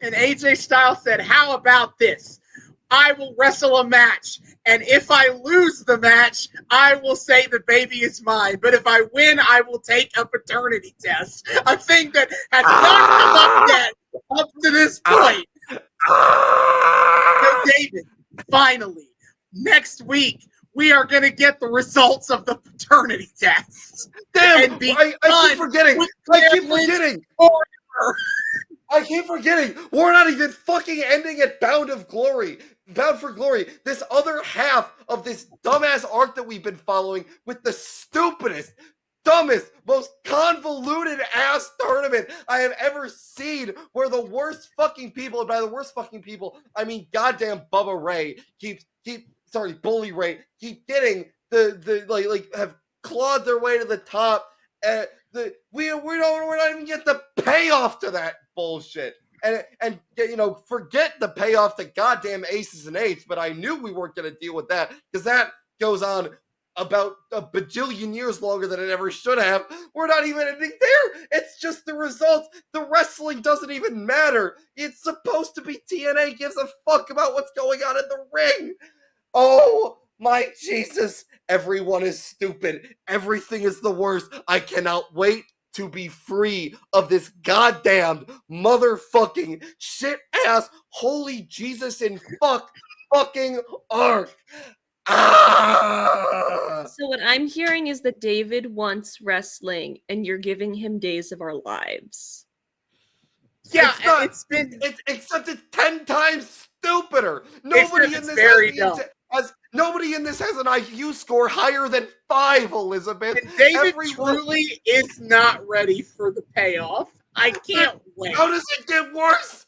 And AJ Styles said, how about this? I will wrestle a match, and if I lose the match, I will say the baby is mine. But if I win, I will take a paternity test. A thing that has not come up yet up to this point. So David, finally, next week, we are going to get the results of the paternity test. Damn, I keep forgetting. I keep forgetting. We're not even fucking ending at Bound for Glory. This other half of this dumbass arc that we've been following with the stupidest, dumbest, most convoluted ass tournament I have ever seen, where the worst fucking people, and by the worst fucking people, I mean goddamn Bubba Ray, Bully Ray, keep getting have clawed their way to the top. We're not even get the payoff to that bullshit. And forget the payoff to goddamn aces and eights, but I knew we weren't going to deal with that, because that goes on about a bajillion years longer than it ever should have. We're not even ending there. It's just the results. The wrestling doesn't even matter. It's supposed to be TNA gives a fuck about what's going on in the ring. Oh my Jesus. Everyone is stupid. Everything is the worst. I cannot wait to be free of this goddamn motherfucking shit ass holy Jesus and fucking arc. So what I'm hearing is that David wants wrestling, and you're giving him Days of Our Lives. Yeah, except it's 10 times stupider. Nobody in this has an IQ score higher than 5, Elizabeth. And David truly is not ready for the payoff. I can't wait. How does it get worse?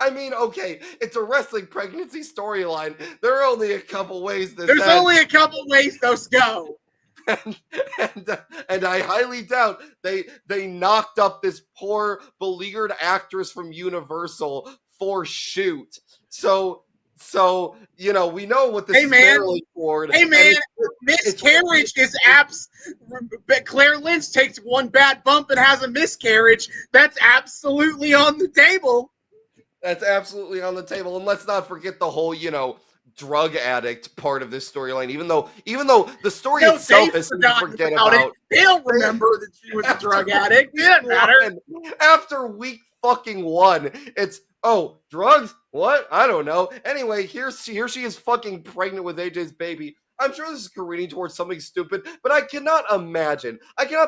I mean, okay, it's a wrestling pregnancy storyline. There are only a couple ways this ends. Only a couple ways those go. And I highly doubt they knocked up this poor beleaguered actress from Universal for shoot. So we know what this is barely for. Hey man, miscarriage is Claire Lynch takes one bad bump and has a miscarriage. That's absolutely on the table. That's absolutely on the table. And let's not forget the whole, drug addict part of this storyline. Even though the story itself is to forget about it. They'll remember that she was a drug addict. It doesn't matter. After week fucking 1, it's drugs? What? I don't know. Anyway, here she is fucking pregnant with AJ's baby. I'm sure this is careening towards something stupid, but I cannot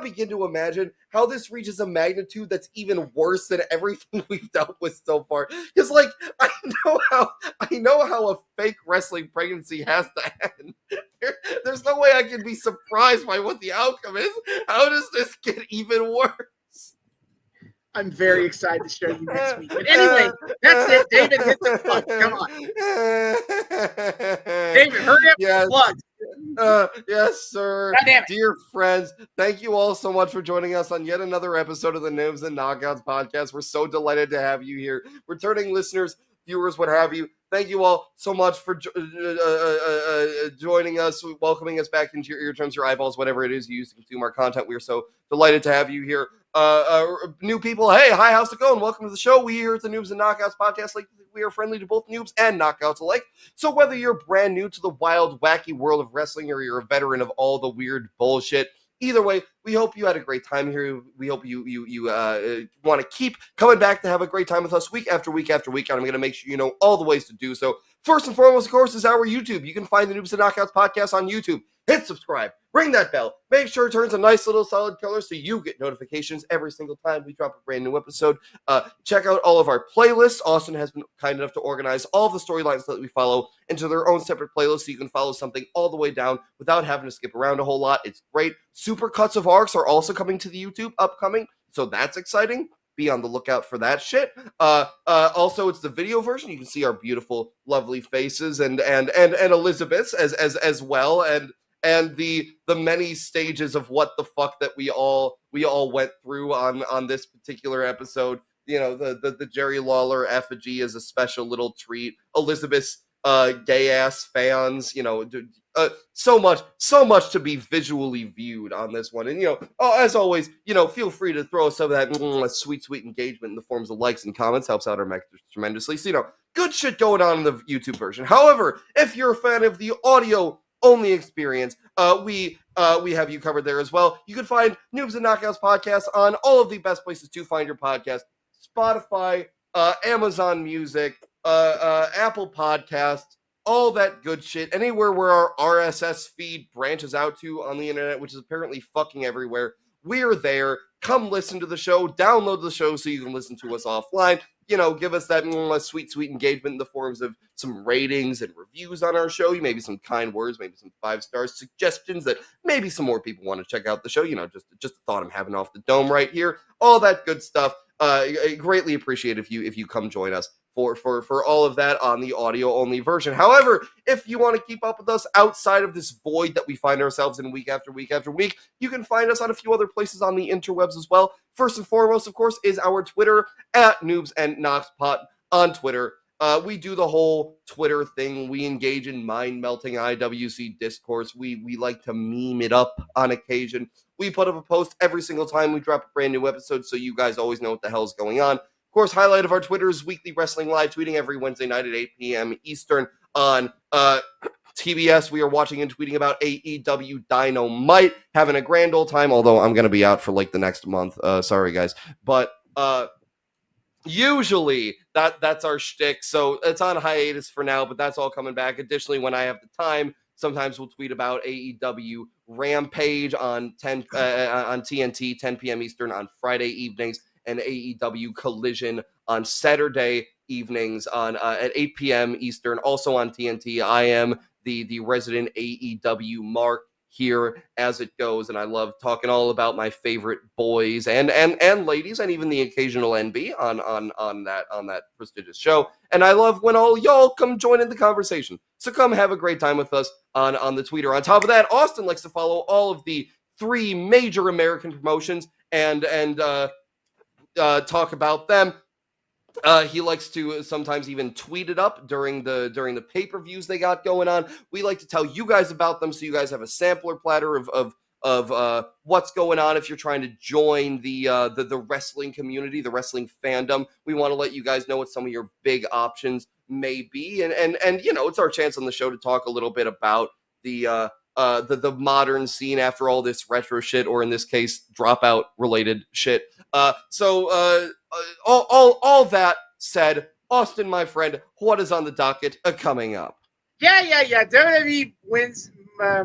begin to imagine how this reaches a magnitude that's even worse than everything we've dealt with so far. Because, I know how a fake wrestling pregnancy has to end. There's no way I can be surprised by what the outcome is. How does this get even worse? I'm very excited to show you next week. But anyway, that's it. David, hit the plug. Come on. David, hurry up with the plug. Yes, sir. Dear friends, thank you all so much for joining us on yet another episode of the Noobs and Knockouts Podcast. We're so delighted to have you here. Returning listeners, viewers, what have you, thank you all so much for joining us, welcoming us back into your eardrums, your eyeballs, whatever it is you use to consume our content. We are so delighted to have you here. New people, hey, hi, how's it going? Welcome to the show. We here at the Noobs and Knockouts Podcast, like we are friendly to both noobs and knockouts alike. So whether you're brand new to the wild, wacky world of wrestling or you're a veteran of all the weird bullshit, either way, we hope you had a great time here. We hope you want to keep coming back to have a great time with us week after week after week. And I'm going to make sure you know all the ways to do so. First and foremost, of course, is our YouTube. You can find the Noobs and Knockouts Podcast on YouTube. Hit subscribe. Ring that bell. Make sure it turns a nice little solid color so you get notifications every single time we drop a brand new episode. Check out all of our playlists. Austin has been kind enough to organize all the storylines that we follow into their own separate playlists so you can follow something all the way down without having to skip around a whole lot. It's great. Super cuts of arcs are also coming to the YouTube upcoming, so that's exciting. Be on the lookout for that shit. Also, it's the video version. You can see our beautiful, lovely faces and Elizabeth's as well, and the many stages of what the fuck that we all went through on this particular episode. You know, the Jerry Lawler effigy is a special little treat. Elizabeth's gay ass fans, you know, so much to be visually viewed on this one. And, you know, as always, you know, feel free to throw some of that sweet engagement in the forms of likes and comments. Helps out our message tremendously. So, you know, good shit going on in the YouTube version. However, if you're a fan of the audio only experience, we have you covered there as well. You can find Noobs and Knockouts Podcast on all of the best places to find your podcast: Spotify, Amazon Music, Apple Podcasts, all that good shit. Anywhere where our RSS feed branches out to on the internet, which is apparently fucking everywhere, we're there. Come listen to the show. Download the show so you can listen to us offline. You know, give us that sweet engagement in the forms of some ratings and reviews on our show. Maybe some kind words, maybe some 5-star suggestions that maybe some more people want to check out the show. You know, just a thought I'm having off the dome right here. All that good stuff. I greatly appreciate if you come join us for all of that on the audio only version. However, if you want to keep up with us outside of this void that we find ourselves in week after week after week, you can find us on a few other places on the interwebs as well. First and foremost, of course, is our Twitter at Noobs and Knockouts on Twitter. We do the whole Twitter thing. We engage in mind-melting IWC discourse. We like to meme it up on occasion. We put up a post every single time we drop a brand new episode, so you guys always know what the hell's going on. Of course, highlight of our Twitter is weekly wrestling live tweeting every Wednesday night at 8 p.m. Eastern on TBS. We are watching and tweeting about AEW Dynamite, having a grand old time, although I'm going to be out for like the next month. Sorry, guys. But usually that's our shtick, so it's on hiatus for now, but that's all coming back. Additionally, when I have the time, sometimes we'll tweet about AEW Rampage on TNT, 10 p.m. Eastern on Friday evenings, and AEW Collision on Saturday evenings at 8 p.m. Eastern, also on TNT. I am the resident AEW mark here as it goes, and I love talking all about my favorite boys and ladies, and even the occasional NB on that prestigious show. And I love when all y'all come join in the conversation. So come have a great time with us on the Twitter. On top of that, Austin likes to follow all of the 3 major American promotions and talk about them. He likes to sometimes even tweet it up during the pay-per-views they got going on. We like to tell you guys about them so you guys have a sampler platter of what's going on if you're trying to join the wrestling community, the wrestling fandom. We want to let you guys know what some of your big options may be, and you know, it's our chance on the show to talk a little bit about the modern scene after all this retro shit, or in this case, Dropout related shit. So all that said, Austin, my friend, what is on the docket coming up? Yeah. WWE wins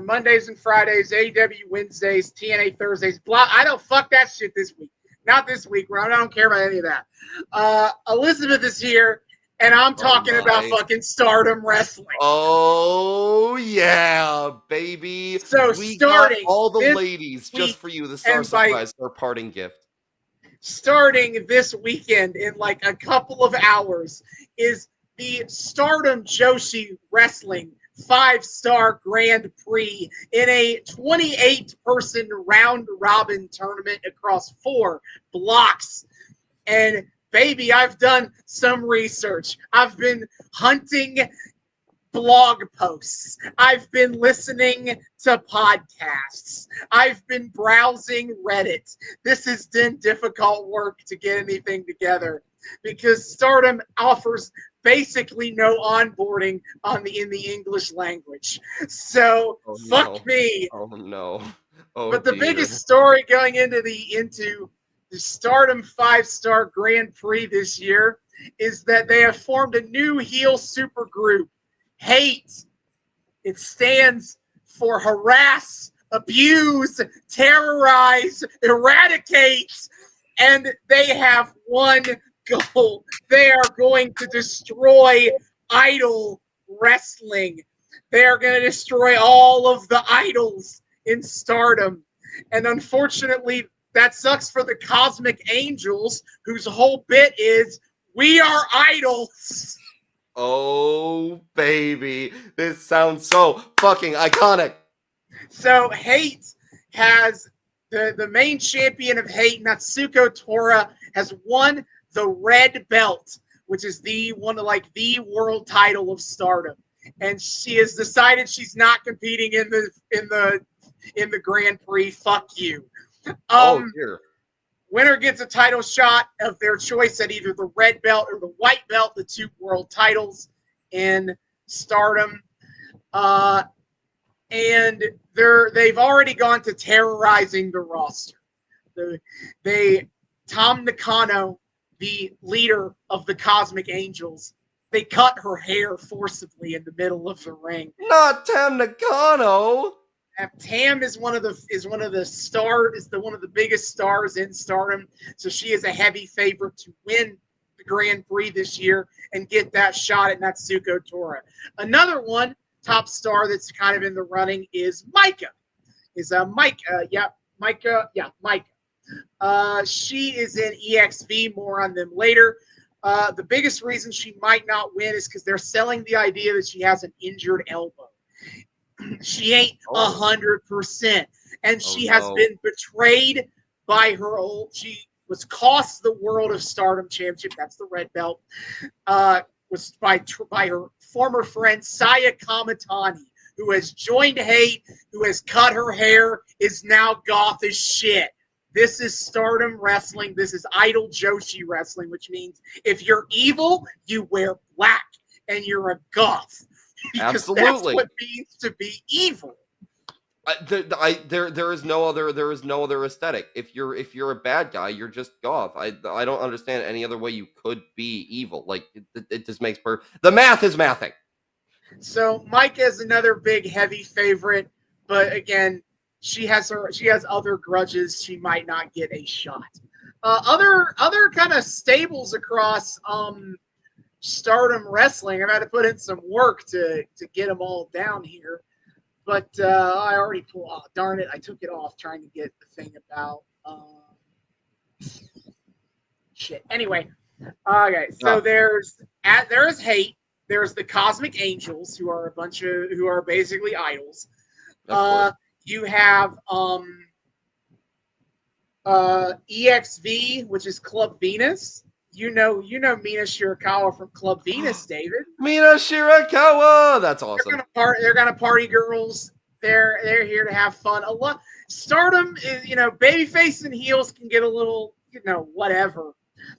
Mondays and Fridays, AEW Wednesdays, TNA Thursdays. Blah. I don't fuck that shit this week. Not this week. I don't care about any of that. Elizabeth is here, and I'm talking about fucking Stardom Wrestling. Oh, yeah, baby. So we starting got all the ladies just for you, the Star Surprise, their parting gift. Starting this weekend in like a couple of hours is the Stardom Joshi Wrestling 5-star Grand Prix in a 28-person round-robin tournament across 4 blocks. And baby, I've done some research. I've been hunting blog posts. I've been listening to podcasts. I've been browsing Reddit. This has been difficult work to get anything together because Stardom offers basically no onboarding in the English language. So fuck me. Oh no. Oh, but the dear. biggest story going into the Stardom 5-star Grand Prix this year is that they have formed a new heel supergroup, Hate. It stands for harass, abuse, terrorize, eradicate, and they have one goal. They are going to destroy idol wrestling. They are going to destroy all of the idols in Stardom. And unfortunately, that sucks for the Cosmic Angels, whose whole bit is, we are idols. Oh, baby. This sounds so fucking iconic. So Hate has the main champion of Hate, Natsuko Tora, has won the red belt, which is the world title of Stardom. And she has decided she's not competing in the Grand Prix. Fuck you. Oh dear. Winner gets a title shot of their choice at either the red belt or the white belt, the two world titles in Stardom. And they've already gone to terrorizing the roster. Tom Nakano, the leader of the Cosmic Angels, they cut her hair forcibly in the middle of the ring. Not Tam Nakano. Tam is one of the biggest stars in Stardom, so she is a heavy favorite to win the Grand Prix this year and get that shot at Natsuko Tora. Another one, top star that's kind of in the running is Micah. Micah. She is in EXV. More on them later. The biggest reason she might not win is because they're selling the idea that she has an injured elbow. She ain't 100%, and she has been betrayed by her She was cost the World of Stardom Championship. That's the red belt. Was by her former friend Saya Kamatani, who has joined Hate, who has cut her hair, is now goth as shit. This is Stardom wrestling. This is Idol Joshi wrestling, which means if you're evil, you wear black, and you're a goth. Because absolutely, that's what it means to be evil. There is no other aesthetic. If you're a bad guy, you're just goth. I don't understand any other way you could be evil. Like it just makes the math is mathing. So Micah is another big heavy favorite, but again, she has other grudges. She might not get a shot. Other kind of stables across Stardom wrestling. I've had to put in some work to get them all down here, but I already pulled. Oh, darn it! I took it off trying to get the thing about shit. Anyway, okay. So there is Hate. There's the Cosmic Angels, who are basically idols. You have EXV, which is Club Venus. You know Mina Shirakawa from Club Venus, David. Mina Shirakawa, that's awesome. They're gonna party girls. They're here to have fun. Stardom is, babyface and heels can get a little, whatever.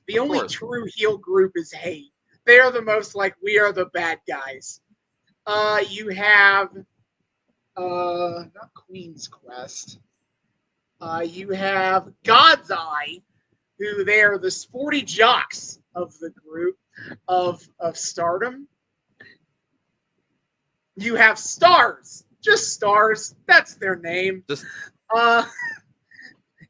The only true heel group is Hate. They are the most like, we are the bad guys. You have not Queen's Quest. You have God's Eye, who they are the sporty jocks of the group of Stardom. You have Stars, just Stars. That's their name.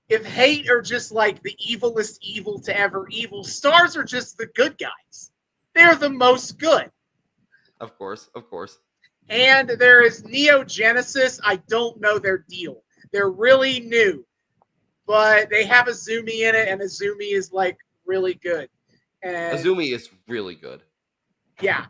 If Hate are just like the evilest evil to ever evil, Stars are just the good guys. They're the most good. Of course. And there is Neo Genesis. I don't know their deal. They're really new, but they have Azumi in it, and Azumi is like really good. And Azumi is really good. Yeah.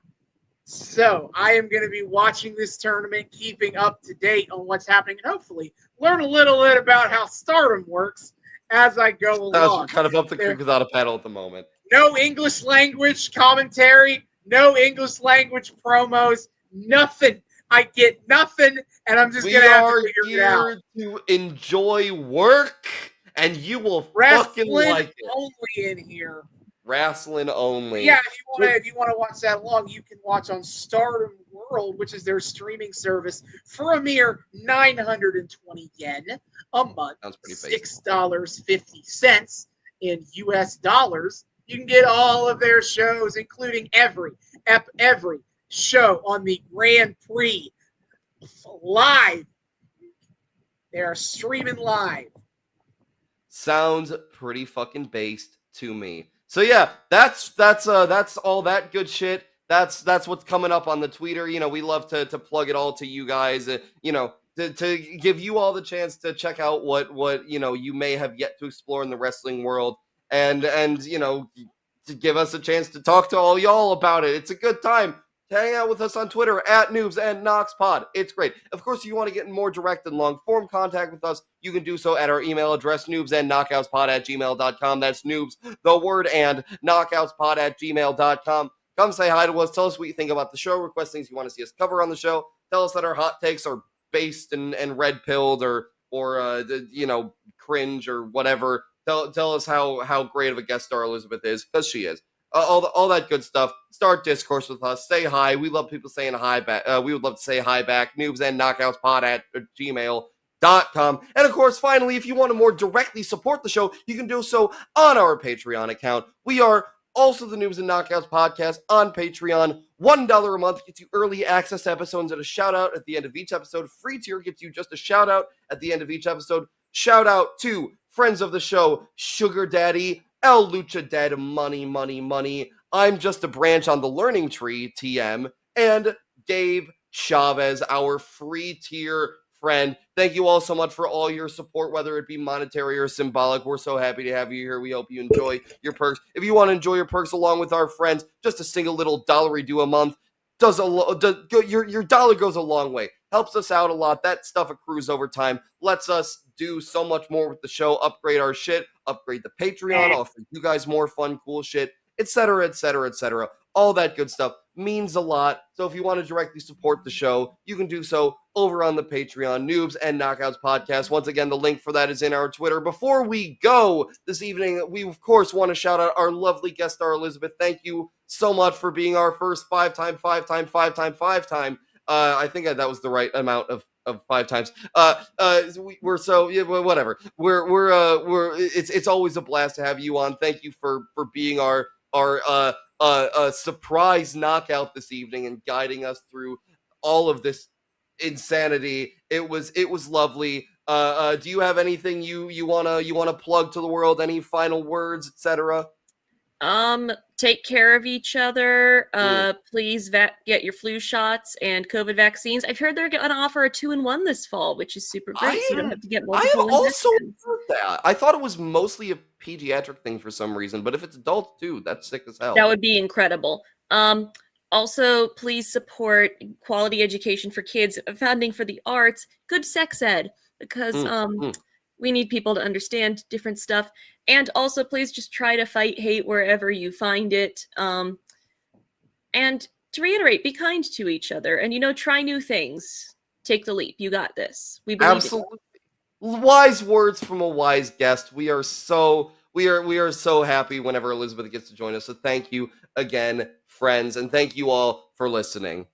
So I am going to be watching this tournament, keeping up to date on what's happening, and hopefully learn a little bit about how Stardom works as I go along. We're kind of up the creek without a paddle at the moment. No English language commentary, no English language promos, nothing. I get nothing, and I'm just going to have to figure it out. We are here to enjoy work, and you will fucking Wrestling like it. only in here. Wrestling only. Yeah, if you want to watch that long, you can watch on Stardom World, which is their streaming service, for a mere 920 yen a month. Sounds pretty $6.50 in US dollars. You can get all of their shows, including every show on the Grand Prix live. They are streaming live. Sounds pretty fucking based to me. So yeah, that's all that good shit. That's what's coming up on the Tweeter. You know, we love to plug it all to you guys. You know, to give you all the chance to check out what you know you may have yet to explore in the wrestling world, and you know, to give us a chance to talk to all y'all about it. It's a good time. Hang out with us on Twitter at Noobs and Knockouts Pod. It's great. Of course, if you want to get in more direct and long form contact with us, you can do so at our email address, noobsandknockoutspod@gmail.com. That's noobs, the word, and knockoutspod@gmail.com. Come say hi to us. Tell us what you think about the show. Request things you want to see us cover on the show. Tell us that our hot takes are based and red pilled or you know, cringe or whatever. Tell us how great of a guest star Elizabeth is, because she is. All that good stuff. Start discourse with us. Say hi. We love people saying hi back. We would love to say hi back. Noobs and knockoutspod@gmail.com. And of course, finally, if you want to more directly support the show, you can do so on our Patreon account. We are also the Noobs and Knockouts Podcast on Patreon. $1 a month gets you early access to episodes and a shout out at the end of each episode. Free tier gets you just a shout out at the end of each episode. Shout out to friends of the show, Sugar Daddy, El Lucha Dead, Money. I'm just a branch on the learning tree, TM, and Dave Chavez, our free tier friend. Thank you all so much for all your support, whether it be monetary or symbolic. We're so happy to have you here. We hope you enjoy your perks. If you want to enjoy your perks along with our friends, just a single little $1 a month your dollar goes a long way. Helps us out a lot. That stuff accrues over time. Lets us do so much more with the show. Upgrade our shit. Upgrade the Patreon. Offer you guys more fun, cool shit, etc., etc., etc. All that good stuff means a lot. So if you want to directly support the show, you can do so over on the Patreon, Noobs and Knockouts Podcast. Once again, the link for that is in our Twitter. Before we go this evening, we of course want to shout out our lovely guest star, Elizabeth. Thank you so much for being our first five-time. I think that was the right amount of 5 times. We're so yeah, whatever. It's always a blast to have you on. Thank you for being our surprise knockout this evening and guiding us through all of this insanity. It was lovely. Do you have anything you wanna plug to the world? Any final words, etc.? Take care of each other. Please get your flu shots and COVID vaccines. I've heard they're going to offer a 2-in-1 this fall, which is super great. So you don't have to get multiple. I have also heard that. I thought it was mostly a pediatric thing for some reason, but if it's adults too, that's sick as hell. That would be incredible. Also, please support quality education for kids, funding for the arts, good sex ed, because we need people to understand different stuff. And also, please just try to fight hate wherever you find it. And to reiterate, be kind to each other. And, try new things. Take the leap. You got this. We believe absolutely. Wise words from a wise guest. We are so happy whenever Elizabeth gets to join us. So thank you again, friends. And thank you all for listening.